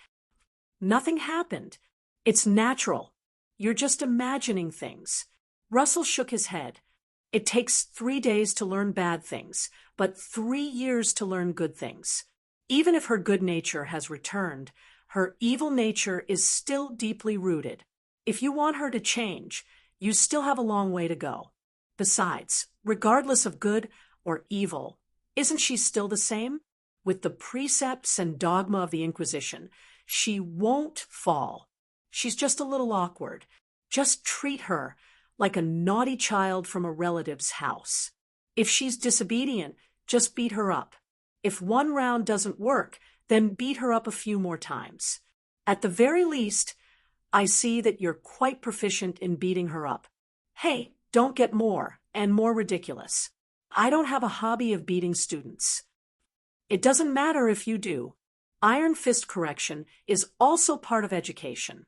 Nothing happened. It's natural. You're just imagining things. Russell shook his head. It takes 3 days to learn bad things, but 3 years to learn good things. Even if her good nature has returned, her evil nature is still deeply rooted. If you want her to change, you still have a long way to go. Besides, regardless of good or evil, isn't she still the same? With the precepts and dogma of the Inquisition, she won't fall. She's just a little awkward. Just treat her like a naughty child from a relative's house. If she's disobedient, just beat her up. If one round doesn't work, then beat her up a few more times. At the very least, I see that you're quite proficient in beating her up. Hey, don't get more and more ridiculous. I don't have a hobby of beating students. It doesn't matter if you do. Iron fist correction is also part of education.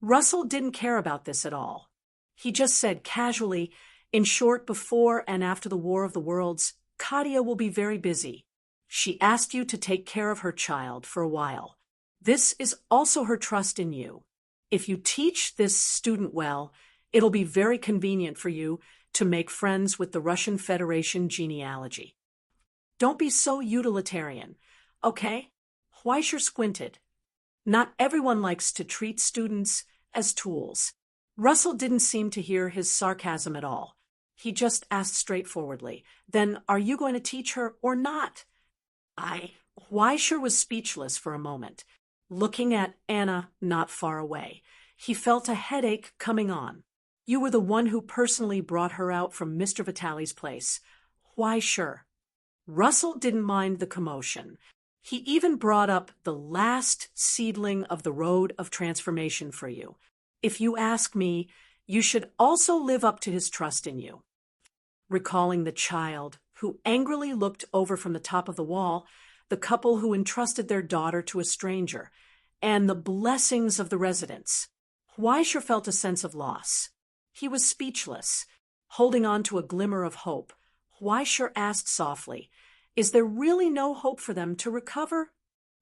Russell didn't care about this at all. He just said casually, in short, before and after the War of the Worlds, Katia will be very busy. She asked you to take care of her child for a while. This is also her trust in you. If you teach this student well, it'll be very convenient for you to make friends with the Russian Federation genealogy. Don't be so utilitarian, okay? Weisher squinted. Not everyone likes to treat students as tools. Russell didn't seem to hear his sarcasm at all. He just asked straightforwardly, then are you going to teach her or not? Weisher was speechless for a moment, looking at Anna not far away. He felt a headache coming on. You were the one who personally brought her out from Mr. Vitale's place. Weisher. Russell didn't mind the commotion. He even brought up the last seedling of the road of transformation for you. If you ask me, you should also live up to his trust in you. Recalling the child who angrily looked over from the top of the wall, the couple who entrusted their daughter to a stranger, and the blessings of the residents, Weisher felt a sense of loss. He was speechless, holding on to a glimmer of hope. Weisher asked softly, is there really no hope for them to recover?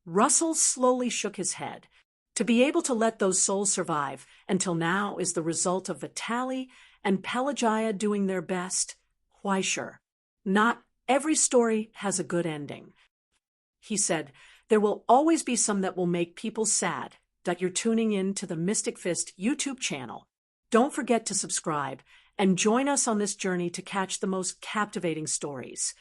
Russell slowly shook his head. To be able to let those souls survive until now is the result of Vitale and Pelagia doing their best. Weisher. Not every story has a good ending. He said, there will always be some that will make people sad. That you're tuning in to the Mystic Fist YouTube channel. Don't forget to subscribe and join us on this journey to catch the most captivating stories.